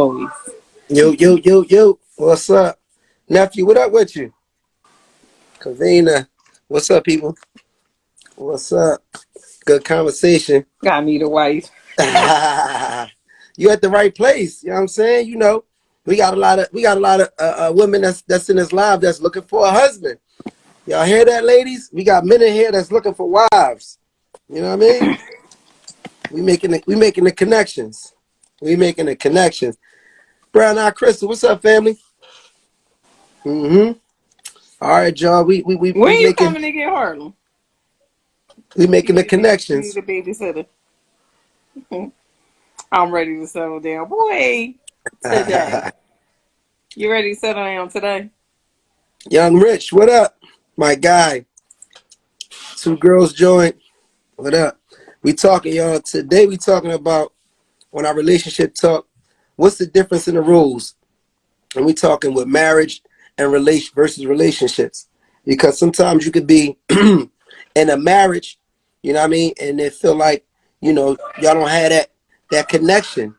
Always. Yo, yo, yo, yo. What's up? Nephew, what up with you? Kavina. What's up, people? What's up? Good conversation. Got me the wife. You at the right place. You know what I'm saying? We got a lot of women that's in this live that's looking for a husband. Y'all hear that, ladies? We got men in here that's looking for wives. You know what I mean? We making the connections. We making the connections. Brown Eye Crystal, what's up, family? Mm-hmm. All right, y'all. We When you making coming to get Harlem? we You making the need, you need connections. a babysitter. I'm ready to settle down. Boy, today. You ready to settle down today? Young Rich, what up? My guy. Two girls joint. What up? We talking, y'all. Today we talking about on our relationship talk. What's the difference in the rules? And we talking with marriage and relation versus relationships. Because sometimes you could be in a marriage, you know what I mean, and it feel like, y'all don't have that connection.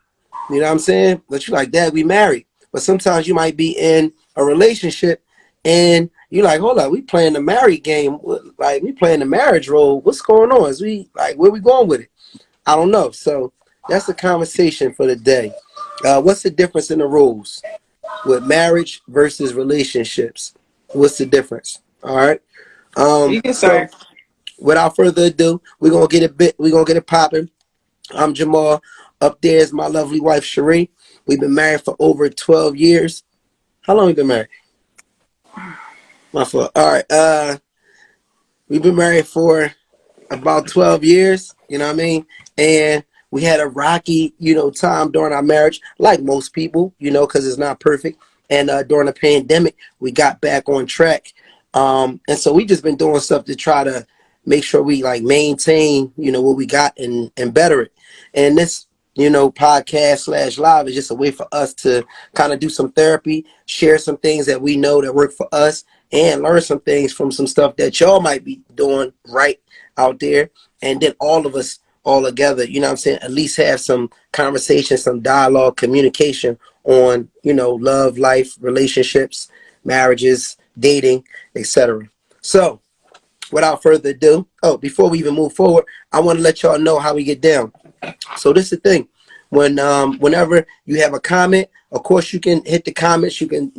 You know what I'm saying? But you like, Dad, we married. But sometimes you might be in a relationship and you're like, hold up, we playing the married game. Like, we playing the marriage role. What's going on? Is we like, where we going with it? I don't know. So that's the conversation for the day. What's the difference in the rules with marriage versus relationships? What's the difference? All right. You can So start. without further ado, we're gonna get it popping. I'm Jamal. Up there is my lovely wife Cherie. We've been married for over 12 years. How long have you been married? My fault. All right. We've been married for about 12 years, you know what I mean? And we had a rocky, time during our marriage, like most people, because it's not perfect. And during the pandemic, we got back on track. And so we just been doing stuff to try to make sure we like maintain, what we got and better it. And this, podcast slash live is just a way for us to kind of do some therapy, share some things that we know that work for us, and learn some things from some stuff that y'all might be doing right out there, and then all of us all together, you know what I'm saying, at least have some conversation, some dialogue, communication on, love, life, relationships, marriages, dating, etc. So without further ado, before we even move forward, I want to let y'all know how we get down. So this is the thing. Whenever you have a comment, of course you can hit the comments, you can,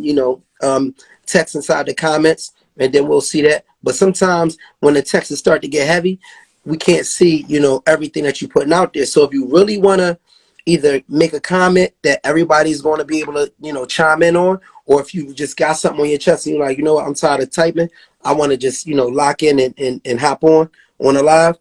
text inside the comments, and then we'll see that. But sometimes when the texts start to get heavy, we can't see, everything that you're putting out there. So if you really want to either make a comment that everybody's going to be able to, chime in on, or if you just got something on your chest and you're like, I'm tired of typing, I want to just, lock in and hop on a live.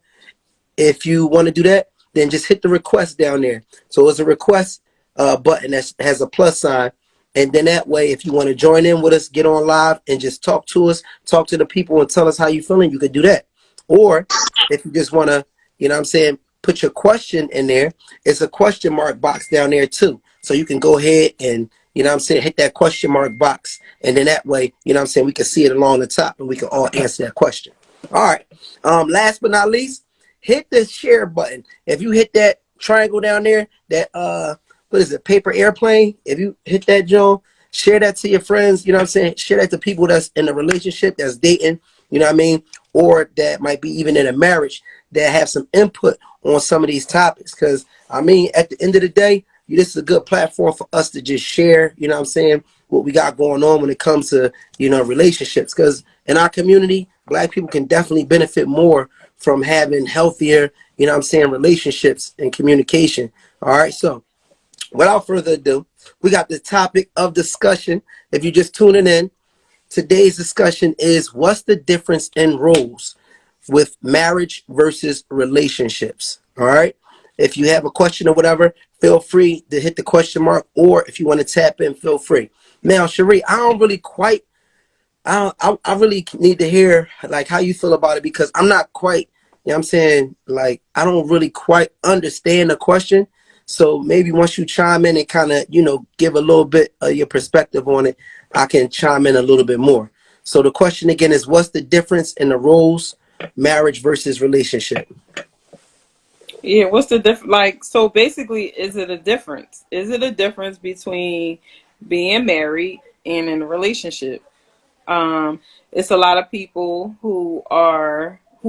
If you want to do that, then just hit the request down there. So it's a request button that has a plus sign. And then that way, if you want to join in with us, get on live and just talk to us, talk to the people and tell us how you feeling, you could do that. Or if you just want to, put your question in there, it's a question mark box down there too. So you can go ahead and, hit that question mark box. And then that way, we can see it along the top and we can all answer that question. All right. Last but not least, hit the share button. If you hit that triangle down there, that what is it, paper airplane? If you hit that, Joe, share that to your friends, share that to people that's in a relationship, that's dating, or that might be even in a marriage that have some input on some of these topics. Because at the end of the day, this is a good platform for us to just share, what we got going on when it comes to, relationships. Because in our community, Black people can definitely benefit more from having healthier, relationships and communication. All right. So without further ado, we got the topic of discussion. If you're just tuning in, today's discussion is what's the difference in roles with marriage versus relationships. All right. If you have a question or whatever, feel free to hit the question mark, or if you want to tap in, feel free. Now, Cherie, I really need to hear like how you feel about it, because I'm not quite, like I don't really quite understand the question. So maybe once you chime in and kind of, give a little bit of your perspective on it, I can chime in a little bit more. So the question again is, what's the difference in the roles, marriage versus relationship? Yeah, what's the difference? Like, so basically, is it a difference? Is it a difference between being married and in a relationship? Um, it's a lot of people who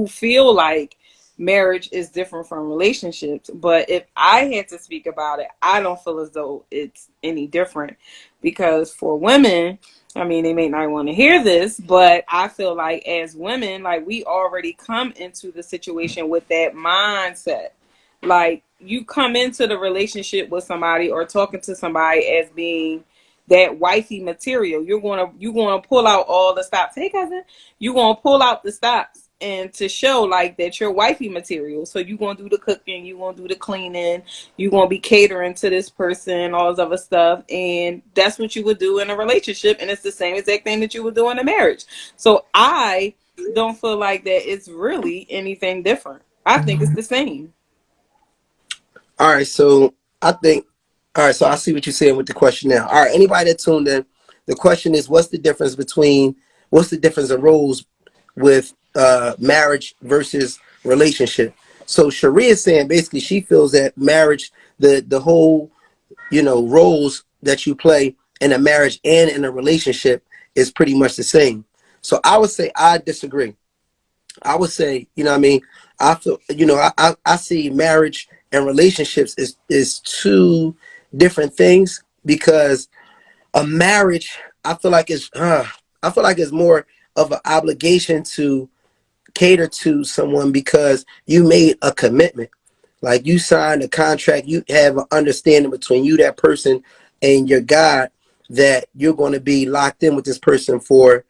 feel like marriage is different from relationships. But if I had to speak about it, I don't feel as though it's any different because for women, I mean, they may not want to hear this, but I feel like as women, like we already come into the situation with that mindset. Like you come into the relationship with somebody or talking to somebody as being that wifey material. You're gonna pull out all the stops. Hey cousin, you're gonna pull out the stops and to show like that you're wifey material. So you're gonna do the cooking, you're gonna do the cleaning, you're gonna be catering to this person, all this other stuff, and that's what you would do in a relationship, and it's the same exact thing that you would do in a marriage. So I don't feel like that it's really anything different. I think it's the same. All right, so I think, all right, so I see what you're saying with the question now. All right, anybody that tuned in, the question is, what's the difference in roles with marriage versus relationship? So Sharia is saying basically she feels that marriage, the whole, roles that you play in a marriage and in a relationship is pretty much the same. So I would say I disagree. I would say, what I mean, I feel, I see marriage and relationships is two different things because a marriage, I feel like it's more of an obligation to cater to someone because you made a commitment. Like you signed a contract, you have an understanding between you, that person, and your God that you're going to be locked in with this person for,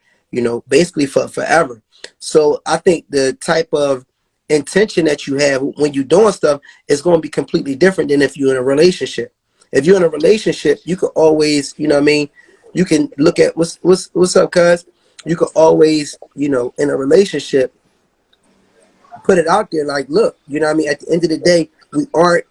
basically for forever. So I think the type of intention that you have when you're doing stuff is going to be completely different than if you're in a relationship. If you're in a relationship, you can always, what I mean, you can look at what's up, cuz. You can always, in a relationship, put it out there like, look, what I mean, at the end of the day, we aren't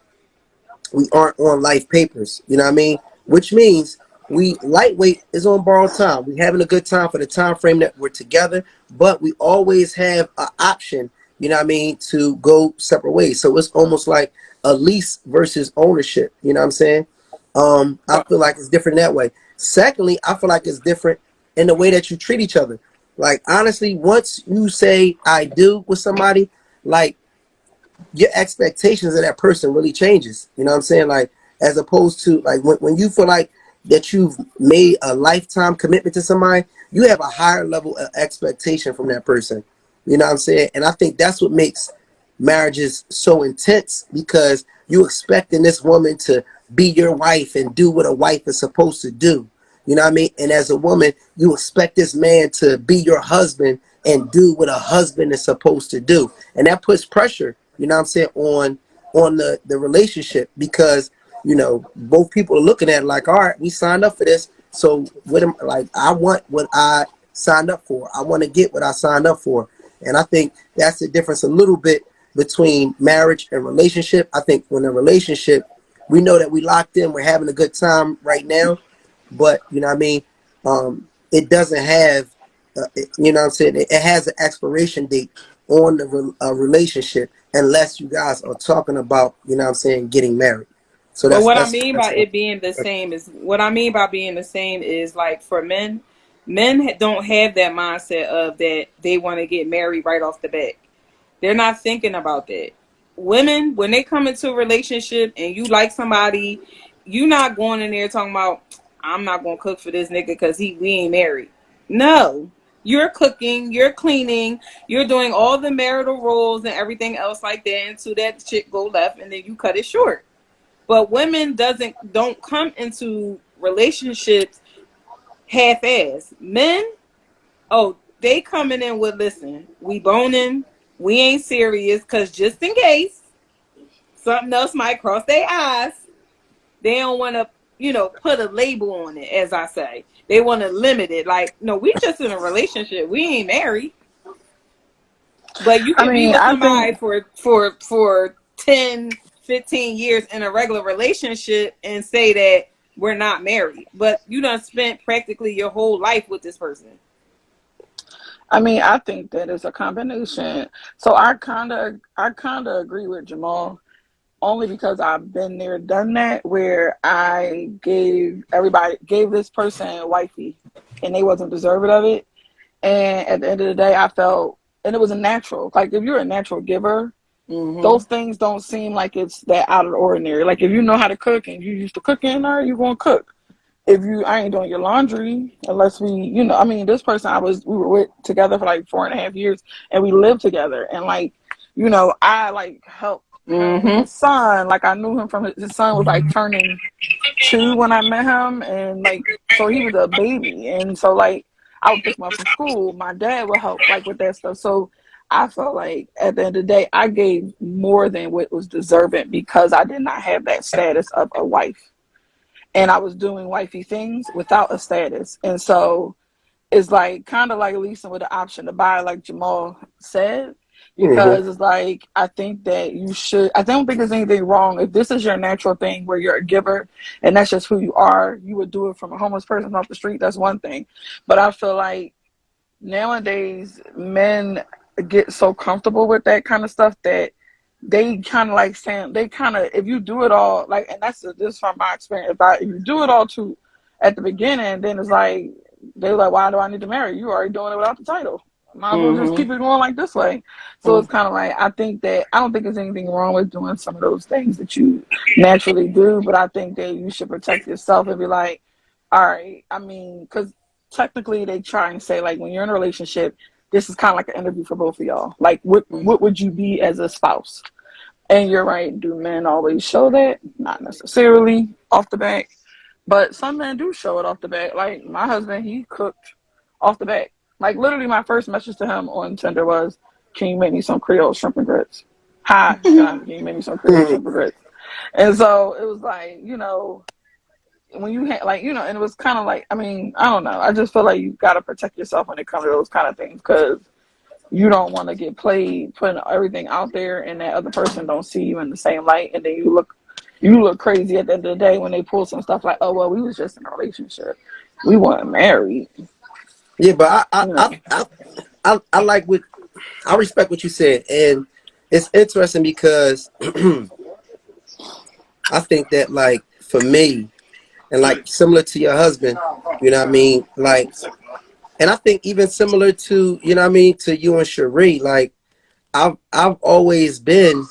on life papers, what I mean? Which means we lightweight is on borrowed time. We having a good time for the time frame that we're together, but we always have an option, what I mean, to go separate ways. So it's almost like a lease versus ownership, what I'm saying? I feel like it's different that way. Secondly, I feel like it's different in the way that you treat each other. Like honestly, once you say I do with somebody, like your expectations of that person really changes. You know what I'm saying? Like as opposed to like when you feel like that you've made a lifetime commitment to somebody, you have a higher level of expectation from that person. You know what I'm saying? And I think that's what makes marriages so intense because you expecting this woman to be your wife and do what a wife is supposed to do. You know what I mean? And as a woman, you expect this man to be your husband and do what a husband is supposed to do. And that puts pressure, what I'm saying, on the relationship because, both people are looking at it like, all right, we signed up for this. So what am like I want what I signed up for. I want to get what I signed up for. And I think that's the difference a little bit between marriage and relationship. I think when a relationship, we know that we locked in, we're having a good time right now, but you know what I mean. It doesn't have, you know what I'm saying. It has an expiration date on the relationship unless you guys are talking about, what I'm saying, getting married. So But that's what I that's mean that's by it being the same is what I mean by being the same is like for men, don't have that mindset of that they want to get married right off the bat. They're not thinking about that. Women, when they come into a relationship and you like somebody, you not going in there talking about I'm not gonna cook for this nigga because we ain't married. No, you're cooking, you're cleaning, you're doing all the marital roles and everything else like that until that shit go left and then you cut it short. But women don't come into relationships half ass. Men, oh, they coming in with listen, we boning, we ain't serious, cause just in case something else might cross their eyes, they don't wanna, put a label on it, as I say. They wanna limit it. Like, no, we just in a relationship. We ain't married. But you I can be mean, with I somebody think, for 10, 15 years in a regular relationship and say that we're not married. But you done spent practically your whole life with this person. I think that is a combination. So I kind of agree with Jamal. only because I've been there, done that, where I gave this person wifey, and they wasn't deserving of it. And at the end of the day, I felt, and it was a natural. Like if you're a natural giver, Mm-hmm. those things don't seem like it's that out of the ordinary. Like if you know how to cook and you used to cooking, or you gonna cook. If you, I ain't doing your laundry unless we, I mean, this person we were with together for like 4.5 years, and we lived together, and like, I like helped him with Mm-hmm. his son. Like I knew him from his son was like turning 2 when I met him, and like so he was a baby, and so like I would pick him up from school. My dad would help like with that stuff. So I felt like at the end of the day, I gave more than what was deserving because I did not have that status of a wife, and I was doing wifey things without a status, and so it's like kind of like leasing with the option to buy, like Jamal said, Hmm. because it's like I think that you should. I don't think there's anything wrong if this is your natural thing where you're a giver and that's just who you are. You would do it from a homeless person off the street. That's one thing, but I feel like nowadays men get so comfortable with that kind of stuff that they kind of like saying they kind of if you do it all like, and that's this from my experience. If you do it all too at the beginning, then it's like they're like, why do I need to marry you? Already doing it without the title. Might as well just Mm-hmm. keep it going like this way. So it's kind of like I don't think there's anything wrong with doing some of those things that you naturally do, but I think that you should protect yourself and be like, all right. I mean, because technically they try and say like when you're in a relationship, this is kind of like an interview for both of y'all. Like, what would you be as a spouse? And you're right. Do men always show that? Not necessarily off the bat, but some men do show it off the bat. Like my husband, he cooked off the bat. Like literally, my first message to him on Tinder was, "Can you make me some Creole shrimp and grits?" Hi, John. Can you make me some Creole shrimp and grits? And so it was like, when you had like, and it was kind of like, I mean, I don't know. I just feel like you got to protect yourself when it comes to those kind of things because you don't want to get played, putting everything out there, and that other person don't see you in the same light, and then you look crazy at the end of the day when they pull some stuff like, oh well, we was just in a relationship, we weren't married, Yeah, but you know. I like what I respect what you said, and it's interesting because I think that like for me, and like similar to your husband, you know what I mean, like, and I think even similar to you know what I mean to you and Cherie, like I've always been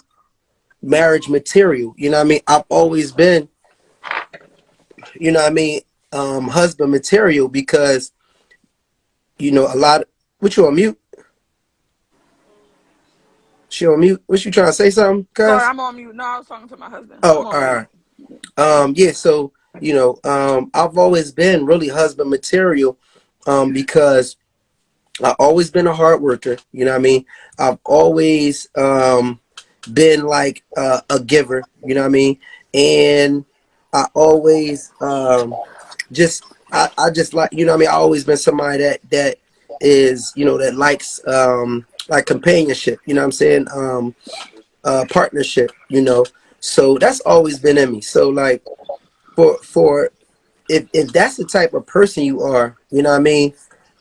marriage material, you know what I mean. I've always been, you know what I mean, husband material because a lot. What you on mute? She on mute? What you trying to say something, Sorry, cuz? I'm on mute. No, I was talking to my husband. Oh, I'm on all mute. right. Yeah, so I've always been really husband material, because I've always been a hard worker. You know what I mean? I've always been like a giver. You know what I mean? And I always just I just like you know what I mean. I always been somebody that is that likes like companionship. You know what I'm saying? Partnership. So that's always been in me. So like for if that's the type of person you are, you know what I mean?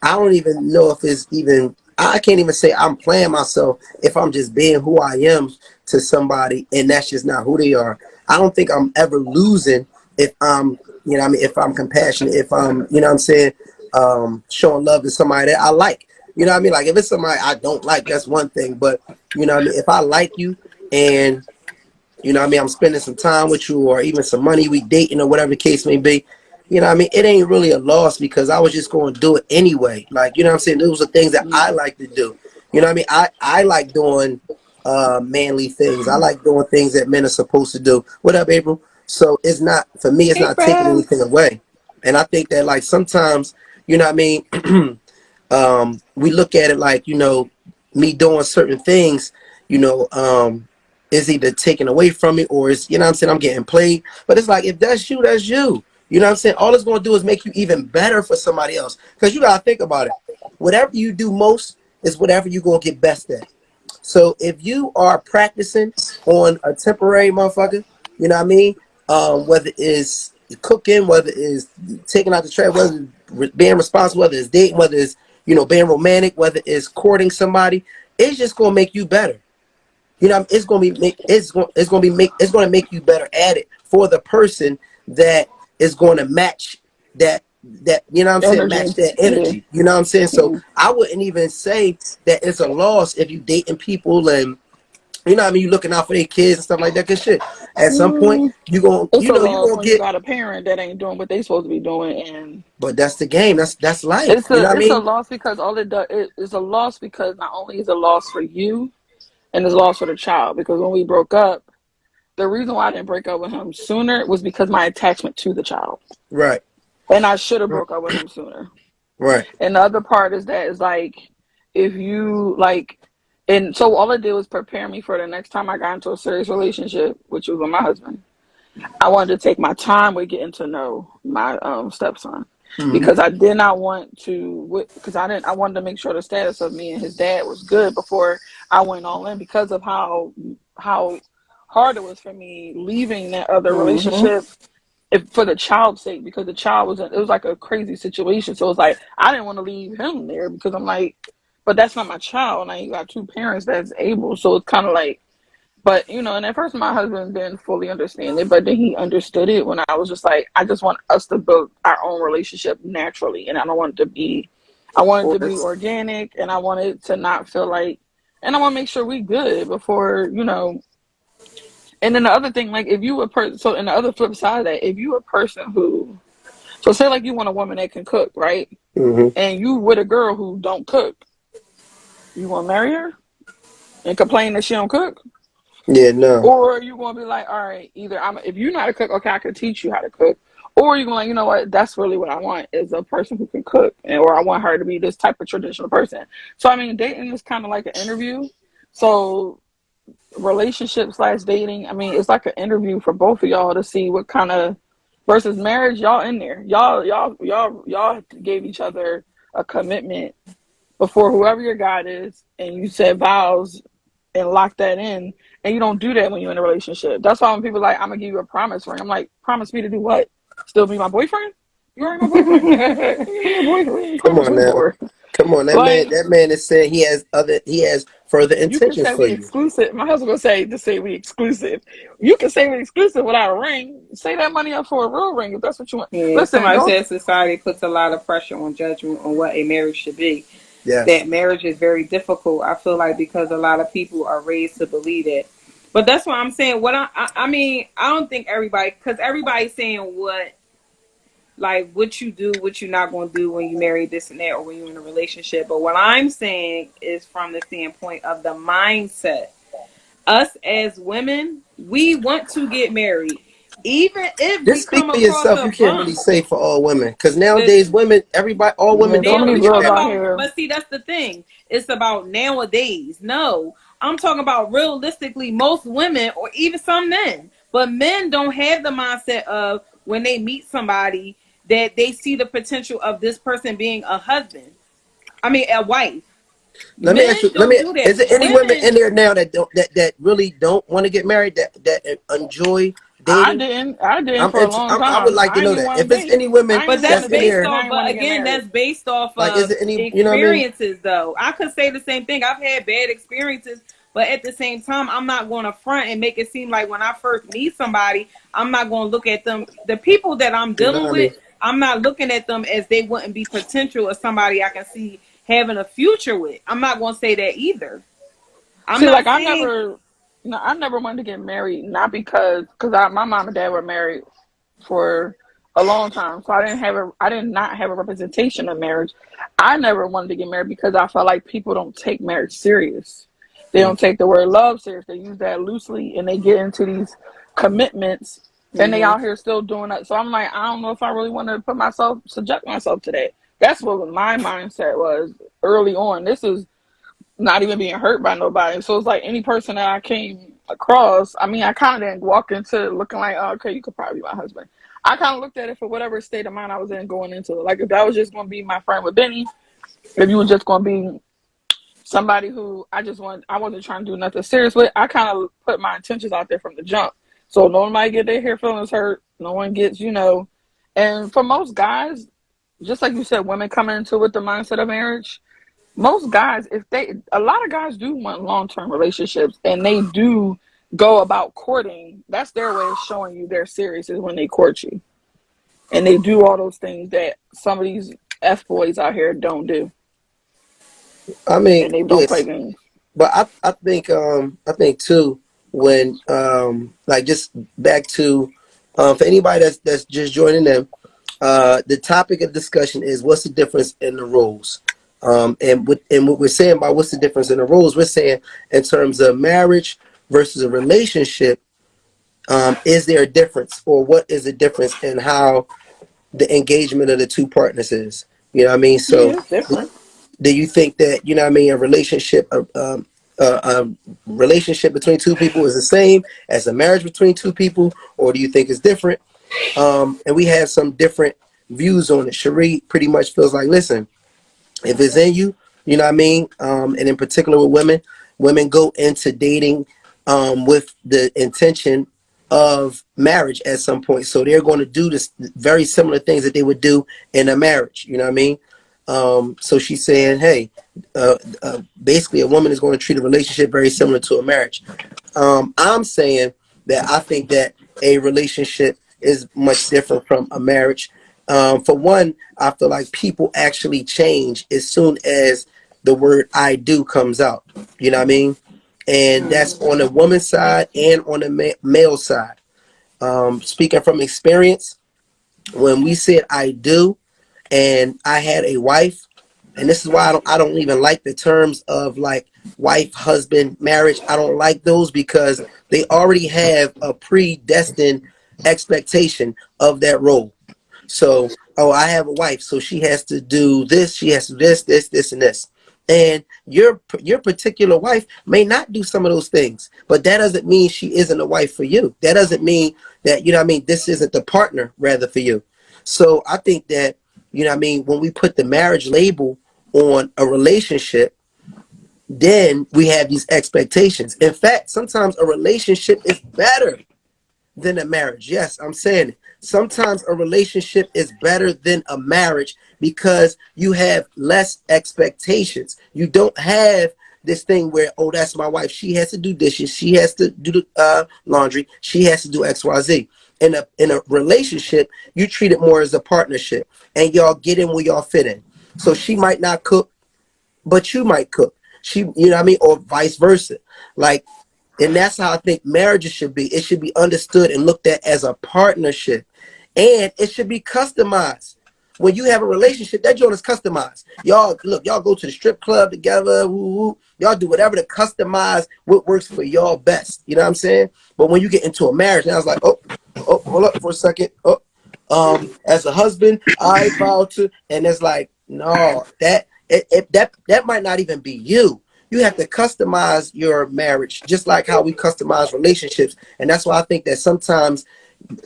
I don't even know if it's even I can't even say I'm playing myself if I'm just being who I am to somebody and that's just not who they are. I don't think I'm ever losing if I'm what I mean, if I'm compassionate, if I'm, what I'm saying, showing love to somebody that I like. You know what I mean? Like if it's somebody I don't like, that's one thing. But what I mean, if I like you and what I mean, I'm spending some time with you or even some money we dating or whatever the case may be. You know what I mean? It ain't really a loss because I was just going to do it anyway. Like, you know what I'm saying? Those are things that I Yeah. like to do. You know what I mean? I like doing manly things. I like doing things that men are supposed to do. What up, April? So it's not, for me, it's not taking April. anything away. And I think that like sometimes, you know what I mean? We look at it like, me doing certain things, you know, is either taken away from me or it's, what I'm saying, I'm getting played. But it's like, if that's you, that's you. You know what I'm saying? All it's going to do is make you even better for somebody else. Because you got to think about it. Whatever you do most is whatever you're going to get best at. So if you are practicing on a temporary motherfucker, you know what I mean? Whether it's cooking, whether it's taking out the trash, whether it's being responsible, whether it's dating, whether it's, being romantic, whether it's courting somebody, it's just going to make you better. You know, it's going to make you better at it for the person that is going to match that you know what I'm saying, match Energy. that Yeah. energy. You know what I'm saying? So Yeah. I wouldn't even say that it's a loss if you dating people and you know what I mean, you looking out for their kids and stuff like that. Cause shit, at some point Mm, you it's a know you loss gonna when you get. got a parent that ain't doing what they supposed to be doing, and But that's the game. That's life. it's You know what I a mean? loss because all it does it's a loss because not only is it a loss for you and it's a loss for the child because when we broke up, the reason why I didn't break up with him sooner was because my attachment to the child, Right. and I should have broke up with him sooner. Right. And the other part is that is like if you like, and so all it did was prepare me for the next time I got into a serious relationship, which was with my husband. I wanted to take my time with getting to know my stepson Mm-hmm. because I did not want to because I wanted to make sure the status of me and his dad was good before I went all in because of how hard it was for me leaving that other Mm-hmm. relationship for the child's sake because the child it was like a crazy situation, so it was like I didn't want to leave him there because I'm like, but that's not my child and I got two parents that's able, so it's kind of like, but you know, and at first my husband didn't fully understand it, but then he understood it when I was just like, I just want us to build our own relationship naturally, and I don't want it to be, I Of want it to be course. organic, and I want it to not feel like, and I want to make sure we good before you know. And then the other thing, like if you a person, so in the other flip side of that, if you a person who, so say like you want a woman that can cook, right? Mm-hmm. And you with a girl who don't cook, you want to marry her and complain that she don't cook? Yeah. No. Or you gonna be like, all right, either I'm if you know how to cook, okay, I could teach you how to cook. Or you're going, you know what, that's really what I want is a person who can cook, and or I want her to be this type of traditional person. So I mean, dating is kind of like an interview. So relationship slash dating, I mean, it's like an interview for both of y'all to see what kind of versus marriage. Y'all in there, y'all gave each other a commitment before whoever your God is, and you said vows and lock that in. And you don't do that when you're in a relationship. That's why when people are like, I'm gonna give you a promise ring, I'm like, promise me to do what? Still be my boyfriend? You already my boyfriend. You're my boyfriend. What you Come promise on me now. for? Come on. Like, That man is saying he has further you can intentions say for we you. exclusive. My husband gonna say to say we exclusive. You can say we exclusive without a ring. Say that money up for a real ring if that's what you want. Yeah, Listen, somebody go. said society puts a lot of pressure on judgment on what a marriage should be. Yes. That marriage is very difficult. I feel like because a lot of people are raised to believe that. But that's what I'm saying. What I mean, I don't think everybody, because everybody's saying what, like what you do, what you're not going to do when you marry this and that, or when you're in a relationship. But what I'm saying is from the standpoint of the mindset. Us as women, we want to get married, even if we Just speak come for across yourself. a You can't really bump. say for all women, because The nowadays women, everybody, all women Some don't of now want these to we get girls talking out married. about, here. but see, that's the thing. It's about nowadays. No, I'm talking about realistically, most women or even some men, but men don't have the mindset of when they meet somebody that they see the potential of this person being a husband. I mean, a wife. Let me ask you. Men don't do that. Is there any women Women, in there now that don't that really don't want to get married that enjoy dating? I didn't for a long I would time. like to I know didn't even that want if to it's date. any women I didn't but even want that's to that's in date based because there, I off, didn't want but to get again, married. that's based off like is of there any, you know what I mean? experiences, though. I could say the same thing. I've had bad experiences, but at the same time, I'm not going to front and make it seem like when I first meet somebody, I'm not going to look at them. The people that I'm You know what dealing I mean? with, I'm not looking at them as they wouldn't be potential as somebody I can see having a future with. I'm not going to say that either. I'm See, not like saying, no, I never wanted to get married, not because my mom and dad were married for a long time, so I did not have a representation of marriage. I never wanted to get married because I felt like people don't take marriage serious. They Mm. don't take the word love serious. They use that loosely, and they get into these commitments, and they mm-hmm. out here still doing that. So I'm like, I don't know if I really want to subject myself to that. That's what my mindset was early on. This is not even being hurt by nobody. So it's like any person that I came across, I mean, I kind of didn't walk into it looking like, oh, okay, you could probably be my husband. I kind of looked at it for whatever state of mind I was in going into it. Like if that was just going to be my friend with Benny, if you were just going to be somebody who I wasn't trying to do nothing serious with, I kind of put my intentions out there from the jump. So no one might get their hair feelings hurt. No one gets, and for most guys, just like you said, women coming into it with the mindset of marriage, most guys, if they, a lot of guys do want long-term relationships, and they do go about courting. That's their way of showing you they're serious, is when they court you, and they do all those things that some of these f boys out here don't do, I mean, and they don't play yes, games. but I think too, when like, just back to for anybody that's just joining them, the topic of discussion is what's the difference in the roles. And what we're saying by what's the difference in the roles, we're saying in terms of marriage versus a relationship, is there a difference, or what is the difference in how the engagement of the two partners is? You know what I mean? So Yeah, it's different. do you think that, you know what I mean, a relationship between two people is the same as a marriage between two people, or do you think it's different? And we have some different views on it. Cherie pretty much feels like, listen, if it's in you, you know what I mean? And in particular with women, women go into dating with the intention of marriage at some point. So they're going to do this very similar things that they would do in a marriage. You know what I mean? So she's saying, hey, basically a woman is going to treat a relationship very similar to a marriage. I'm saying that I think that a relationship is much different from a marriage. For one, I feel like people actually change as soon as the word "I do" comes out. You know what I mean? And that's on the woman's side and on the male side. Speaking from experience, when we said "I do," and I had a wife, and this is why I don't even like the terms of like wife, husband, marriage. I don't like those because they already have a predestined expectation of that role. So, oh, I have a wife, so she has to do this, she has to do this, and this. And your particular wife may not do some of those things, but that doesn't mean she isn't a wife for you. That doesn't mean that, you know what I mean, this isn't the partner rather for you. So I think that, you know what I mean, when we put the marriage label on a relationship, then we have these expectations. In fact, sometimes a relationship is better than a marriage. Yes, I'm saying it. Sometimes a relationship is better than a marriage because you have less expectations. You don't have this thing where, oh, that's my wife. She has to do dishes. She has to do the laundry. She has to do X, Y, Z. In a relationship, you treat it more as a partnership, and y'all get in where y'all fit in. So she might not cook, but you might cook. She, you know what I mean, or vice versa. Like, and that's how I think marriages should be. It should be understood and looked at as a partnership. And it should be customized. When you have a relationship, that joint is customized. Y'all look, y'all go to the strip club together, woo, woo. Y'all do whatever to customize what works for y'all best. You know what I'm saying? But when you get into a marriage, now it's like, oh, hold up for a second. As a husband, I vow to, and it's like, no, that might not even be you. You have to customize your marriage, just like how we customize relationships. And that's why I think that sometimes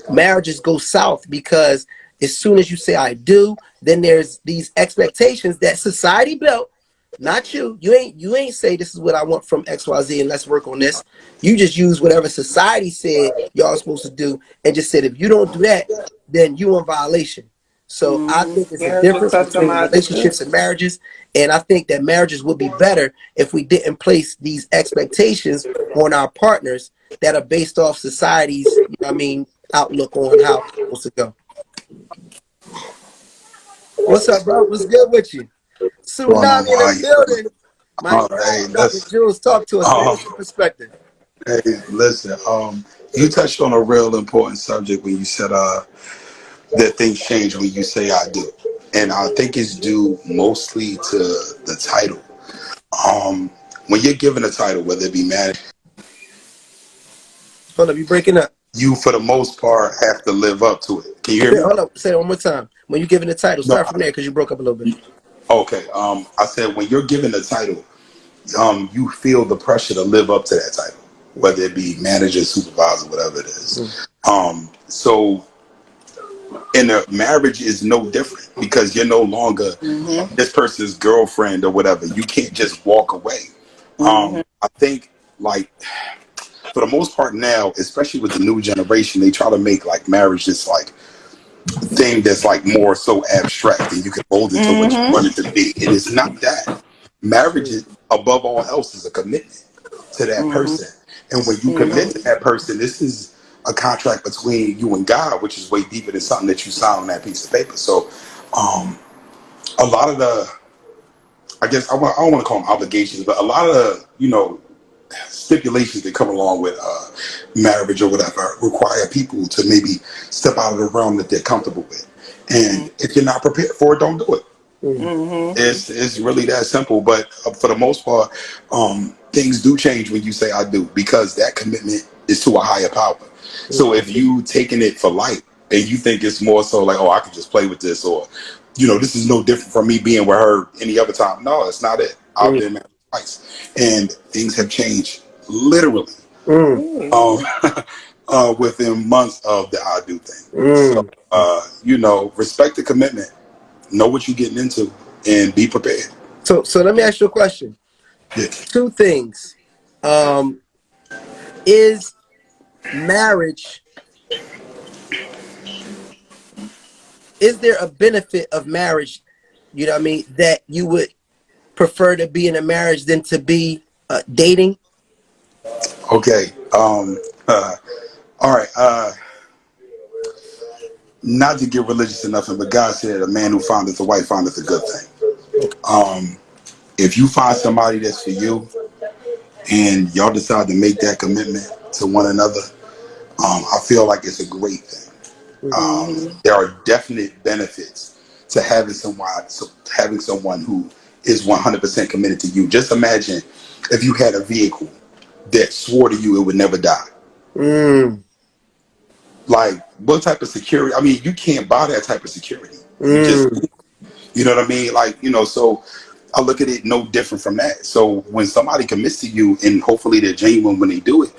marriages go south, because as soon as you say I do, then there's these expectations that society built, not you. You ain't say this is what I want from XYZ and let's work on this. You just use whatever society said y'all are supposed to do and just said if you don't do that, then you in violation. So I think it's a Marriage is difference between customized too. relationships and marriages. And I think that marriages would be better if we didn't place these expectations on our partners that are based off society's, you know what I mean, outlook on how it's supposed to go. What's up, bro? What's good with you? Going on, Tsunami in how the you doing? building. My Hey, God, Dr. that's Jules, talk to us, man. um, What's your perspective? hey, listen. You touched on a real important subject when you said that things change when you say "I do," and I think it's due mostly to the title. Um, when you're given a title, whether it be man, Hold up, you breaking up. you for the most part have to live up to it. Can you hear me? Hold up, say it one more time. When you giving the title, No. start from there because you broke up a little bit. Okay. I said when you're given the title, you feel the pressure to live up to that title, whether it be manager, supervisor, whatever it Mm, is. So in a marriage is no different because you're no longer this person's girlfriend or whatever. You can't just walk away. I think like for the most part now, especially with the new generation, they try to make like marriage this like thing that's like more so abstract and you can mold it to what you want it to be. It is not that. Marriage is, above all else, is a commitment to that person. And when you commit to that person, this is a contract between you and God, which is way deeper than something that you sign on that piece of paper. So, a lot of the, I guess I don't want to call them obligations, but a lot of the, stipulations that come along with marriage or whatever require people to maybe step out of the realm that they're comfortable with. And if you're not prepared for it, don't do it. It's really that simple. But for the most part, things do change when you say I do, because that commitment is to a higher power. So if you taking it for light and you think it's more so like, oh, I can just play with this, or this is no different from me being with her any other time. No, it's not it. I've been married twice, and things have changed literally within months of the I do thing. So, respect the commitment, know what you're getting into, and be prepared. So let me ask you a question. Yeah. Two things. Is marriage, is there a benefit of marriage, that you would prefer to be in a marriage than to be dating? Okay. All right. Not to get religious or nothing, but God said, "A man who findeth a wife findeth a good thing." If you find somebody that's for you, and y'all decide to make that commitment to one another, I feel like it's a great thing. There are definite benefits to having someone who is 100% committed to you. Just imagine if you had a vehicle that swore to you it would never die. Like, what type of security? I mean, you can't buy that type of security. You know what I mean? Like, so I look at it no different from that. So when somebody commits to you, and hopefully they're genuine when they do it,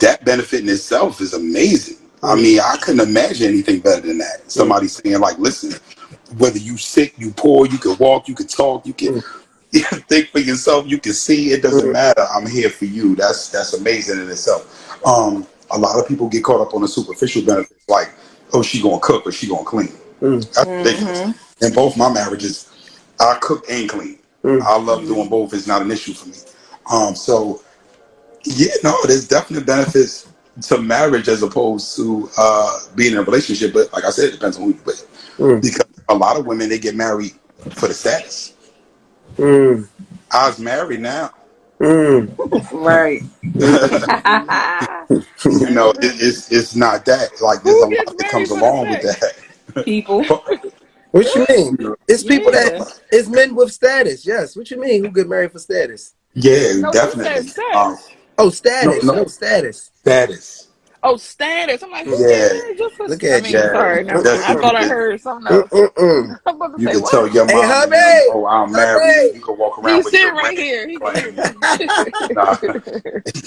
that benefit in itself is amazing. I mean, I couldn't imagine anything better than that. Somebody saying, like, listen, whether you sick, you poor, you can walk, you can talk, you can think for yourself, you can see, it doesn't matter. I'm here for you. That's amazing in itself. A lot of people get caught up on the superficial benefits, like, oh, she gonna cook or she gonna clean. That's ridiculous. In both my marriages, I cook and clean. I love doing both. It's not an issue for me. So yeah, no, there's definite benefits to marriage as opposed to being in a relationship. But like I said, it depends on who you're with. Because a lot of women, they get married for the status. I was married now. Right. It's not that. Like, there's a Who gets lot that married comes for the along with sex? that. People. What you mean? It's people Yeah. it's men with status. Yes. What you mean? Who get married for status? Yeah, No, who said definitely. sex? Oh, status. No, No, status. status. Oh, status. I'm like, who Yeah, gets married just for? Look I at you. mean, sorry, never mind. that's I if you thought I could, heard something else. I'm about to you say could tell what? your Hey, mom and them, hubby. oh, I'm married, and Hubby. you can walk around He's with sitting your right ring. here. He can hear Like, me. nah,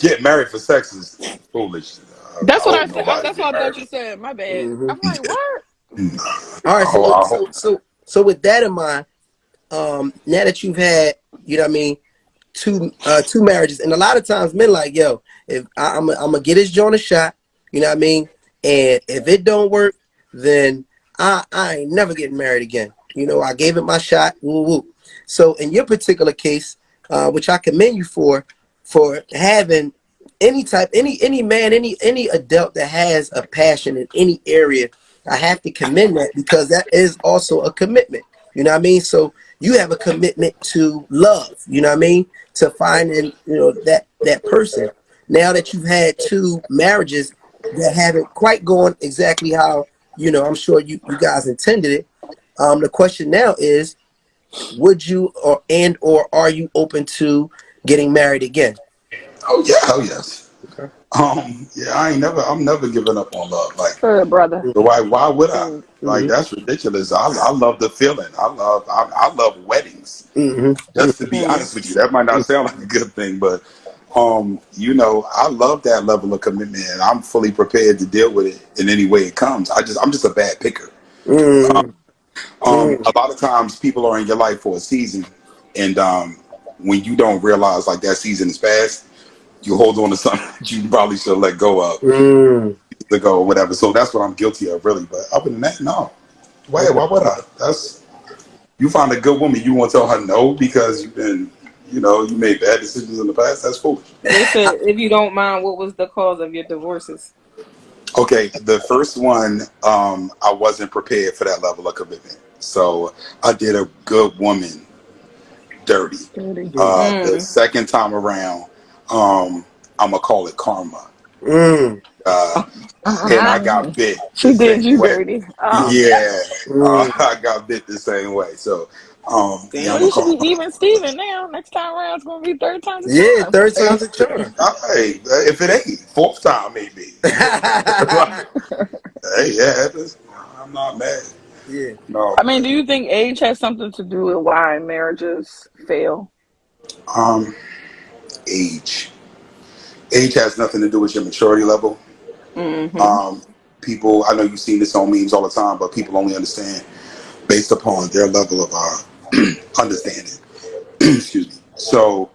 get married for sex is foolish. That's I what I hope said. nobody That's get what I thought married. you said. My bad. I'm like, what? All right. So I so hope not. so so with that in mind, now that you've had, two marriages, and a lot of times men like, yo, if I'm gonna get his joint a shot, and if it don't work, then I ain't never getting married again. I gave it my shot. Woo woo. So in your particular case, which I commend you for having any man, any adult that has a passion in any area, I have to commend that, because that is also a commitment. You know what I mean? So you have a commitment to love, to finding, that person. Now that you've had two marriages that haven't quite gone exactly how, I'm sure you guys intended it. The question now is, would you or are you open to getting married again? Oh yeah, oh yes. Okay. Yeah, I'm never giving up on love. Like, Good brother. why would I? Good. Like, that's ridiculous. I love the feeling. I love weddings. Mm-hmm. Just to be honest with you, that might not sound like a good thing, but I love that level of commitment, and I'm fully prepared to deal with it in any way it comes. I'm just a bad picker. Mm-hmm. A lot of times people are in your life for a season, and when you don't realize like that season is past, you hold on to something that you probably should let go of Mm. to go or whatever. So that's what I'm guilty of, really. But other than that, no. Why would I? That's You find a good woman, you won't tell her no because you've been, you made bad decisions in the past. That's foolish. They said, if you don't mind, what was the cause of your divorces? Okay, the first one, I wasn't prepared for that level of commitment, so I did a good woman dirty. Dirty. The Mm. second time around, I'm gonna call it karma, Mm. uh, and I got bit the She did same you way. dirty. Yeah, Mm. I got bit the same way. So, yeah, I'm Well, gonna you should call. be even Steven now. Next time around, it's going to be third time's a Yeah, charm. third Hey, time's a charm. hey, if it ain't fourth time, maybe. Like, hey, yeah, it happens. I'm not mad. Yeah. No, I mean, do you think age has something to do with why marriages fail? um, age. Age has nothing to do with your maturity level. Mm-hmm. Um, People, I know you've seen this on memes all the time, but people only understand based upon their level of understanding. Excuse me. So,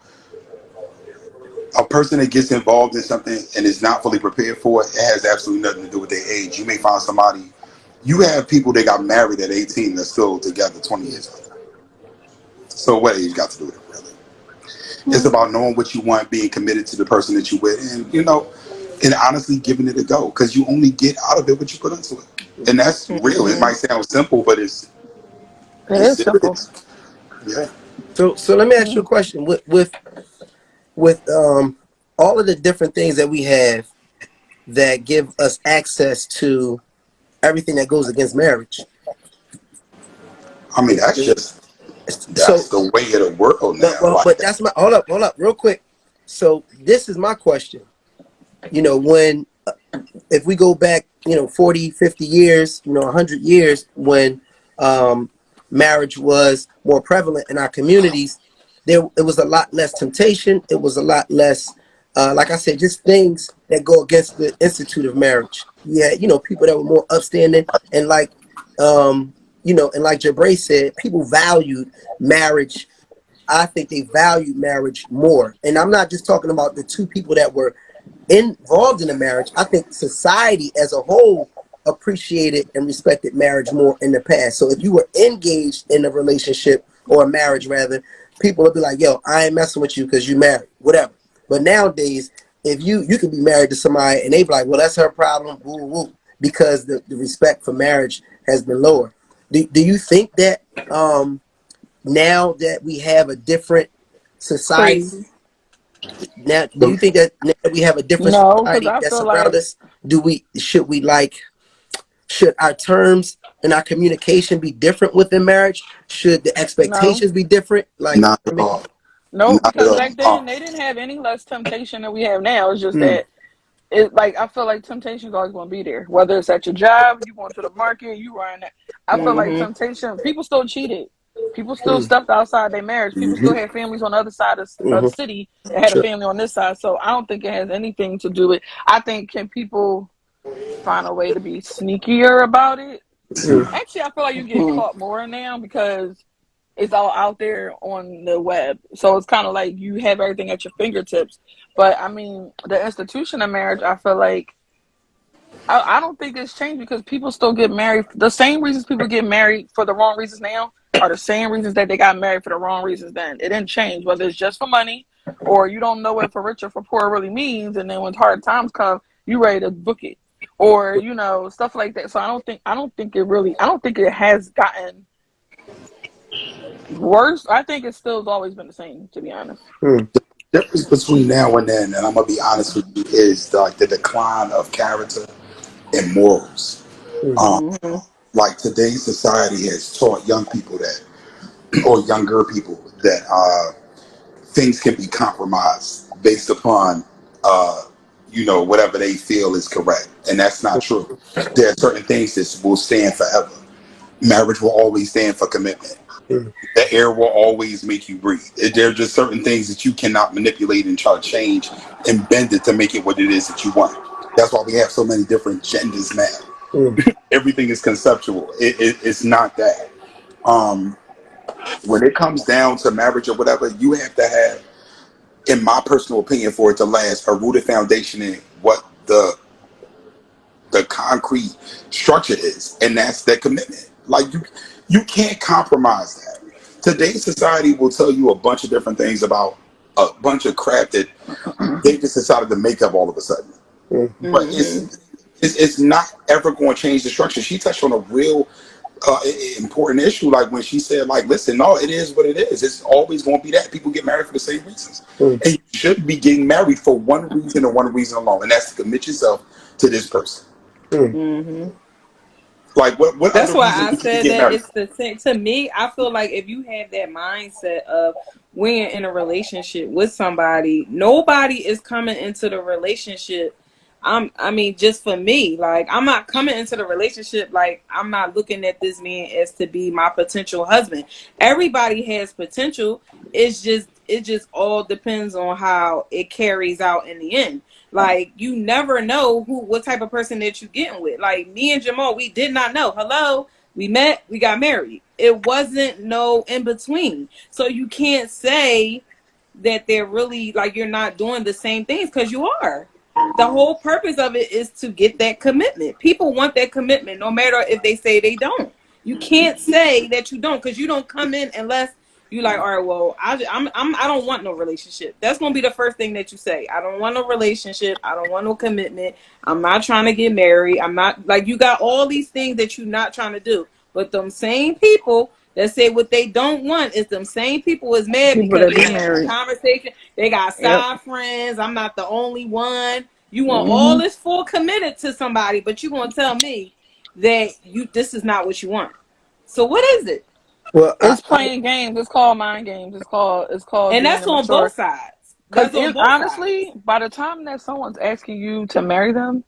a person that gets involved in something and is not fully prepared for it, it has absolutely nothing to do with their age. You may find somebody. You have people that got married at 18 that's still together 20 years later. So, what age got to do with it, really? It's about knowing what you want, being committed to the person that you're with, and honestly giving it a go because you only get out of it what you put into it. And that's real. It Mm-hmm. might sound simple, but It it's is simple. serious. Yeah. So let me ask you a question. With all of the different things that we have that give us access to everything that goes against marriage. I mean, that's It- just so that's the way of the world but now. well, Like, but that's my hold up real quick. So this is my question. When if we go back, 40, 50 years, 100 years when um, marriage was more prevalent in our communities, it was a lot less temptation. It was a lot less, like I said, just things that go against the institute of marriage. Yeah, people that were more upstanding and and like Jabray said, people valued marriage. I think they valued marriage more. And I'm not just talking about the two people that were involved in a marriage. I think society as a whole appreciated and respected marriage more in the past. So if you were engaged in a relationship or a marriage rather, people would be like, yo, I ain't messing with you because you married, whatever. But nowadays, if you can be married to somebody and they be like, well, that's her problem, woo woo, because the respect for marriage has been lower. Do you think that now that we have a different society, Crazy. now, do you think that now that we have a different No, because society I that's feel around like, us, should our terms and our communication be different within marriage? Should the no. expectations be different? Like, not I at mean, all. Nope, Not at because all. back then they didn't have any less temptation than we have now. It's just mm, that I feel like temptation's always going to be there. Whether it's at your job, you going to the market, you running that. I feel like Mm-hmm. temptation. People still cheated. People still mm, stepped outside their marriage. People still Mm-hmm. had families on the other side of the mm-hmm, city that had a sure, family on this side. So I don't think it has anything to do with. I think can people find a way to be sneakier about it? mm, Actually, I feel like you get caught more now because it's all out there on the web. So it's kind of like you have everything at your fingertips. But I mean, the institution of marriage, I feel like I don't think it's changed because people still get married. The same reasons people get married for the wrong reasons now are the same reasons that they got married for the wrong reasons then. It didn't change, whether it's just for money or you don't know what for rich or for poor really means. And then when hard times come, you ready to book it or, stuff like that. So I don't think it has gotten worse. I think it still has always been the same, to be honest. mm, Difference between now and then, and I'm gonna be honest with you, is like the decline of character and morals. mm, Um, Mm-hmm. like today's society has taught young people that, or younger people that things can be compromised based upon whatever they feel is correct, and that's not true. There are certain things that will stand forever. Marriage will always stand for commitment. mm, The air will always make you breathe. There are just certain things that you cannot manipulate and try to change and bend it to make it what it is that you want. That's why we have so many different genders now. mm, Everything is conceptual. It's not that. Um, when it comes down to marriage or whatever, you have to have, in my personal opinion, for it to last, a rooted foundation in what the concrete structure is, and that's that commitment. Like you can't compromise that. today's society will tell you a bunch of different things about a bunch of crap that they just decided to make up all of a sudden. But it's not ever going to change the structure. She touched on a real important issue, like when she said, like, listen, no, it is what it is. It's always going to be that. People get married for the same reasons. And you should be getting married for one reason and one reason alone, and that's to commit yourself to this person. Like, what That's other why reason I would you be said getting that married? it's the same. To me, I feel like if you have that mindset of when you're in a relationship with somebody, nobody is coming into the relationship. I mean, just for me, like I'm not coming into the relationship like I'm not looking at this man as to be my potential husband. Everybody has potential. It just all depends on how it carries out in the end. Like you never know what type of person that you're getting with. Like me and Jamal, we did not know. Hello, we met, we got married. It wasn't no in between. So you can't say that they're really like you're not doing the same things because you are. The whole purpose of it is to get that commitment. People want that commitment, no matter if they say they don't. You can't say that you don't because you don't come in unless you like. All right, well, I don't want no relationship. That's gonna be the first thing that you say. I don't want no relationship. I don't want no commitment. I'm not trying to get married. I'm not like you got all these things that you're not trying to do. But them same people that say what they don't want is them same people is mad People because that they be having a married. conversation. They got Yep. side friends. I'm not the only one. You want all hmm this full committed to somebody, but you gonna tell me that this is not what you want. So what is it? Well, It's playing games. It's called mind games. It's called And being that's on both immature. sides. Because That's on both sides. honestly, by the time that someone's asking you to marry them,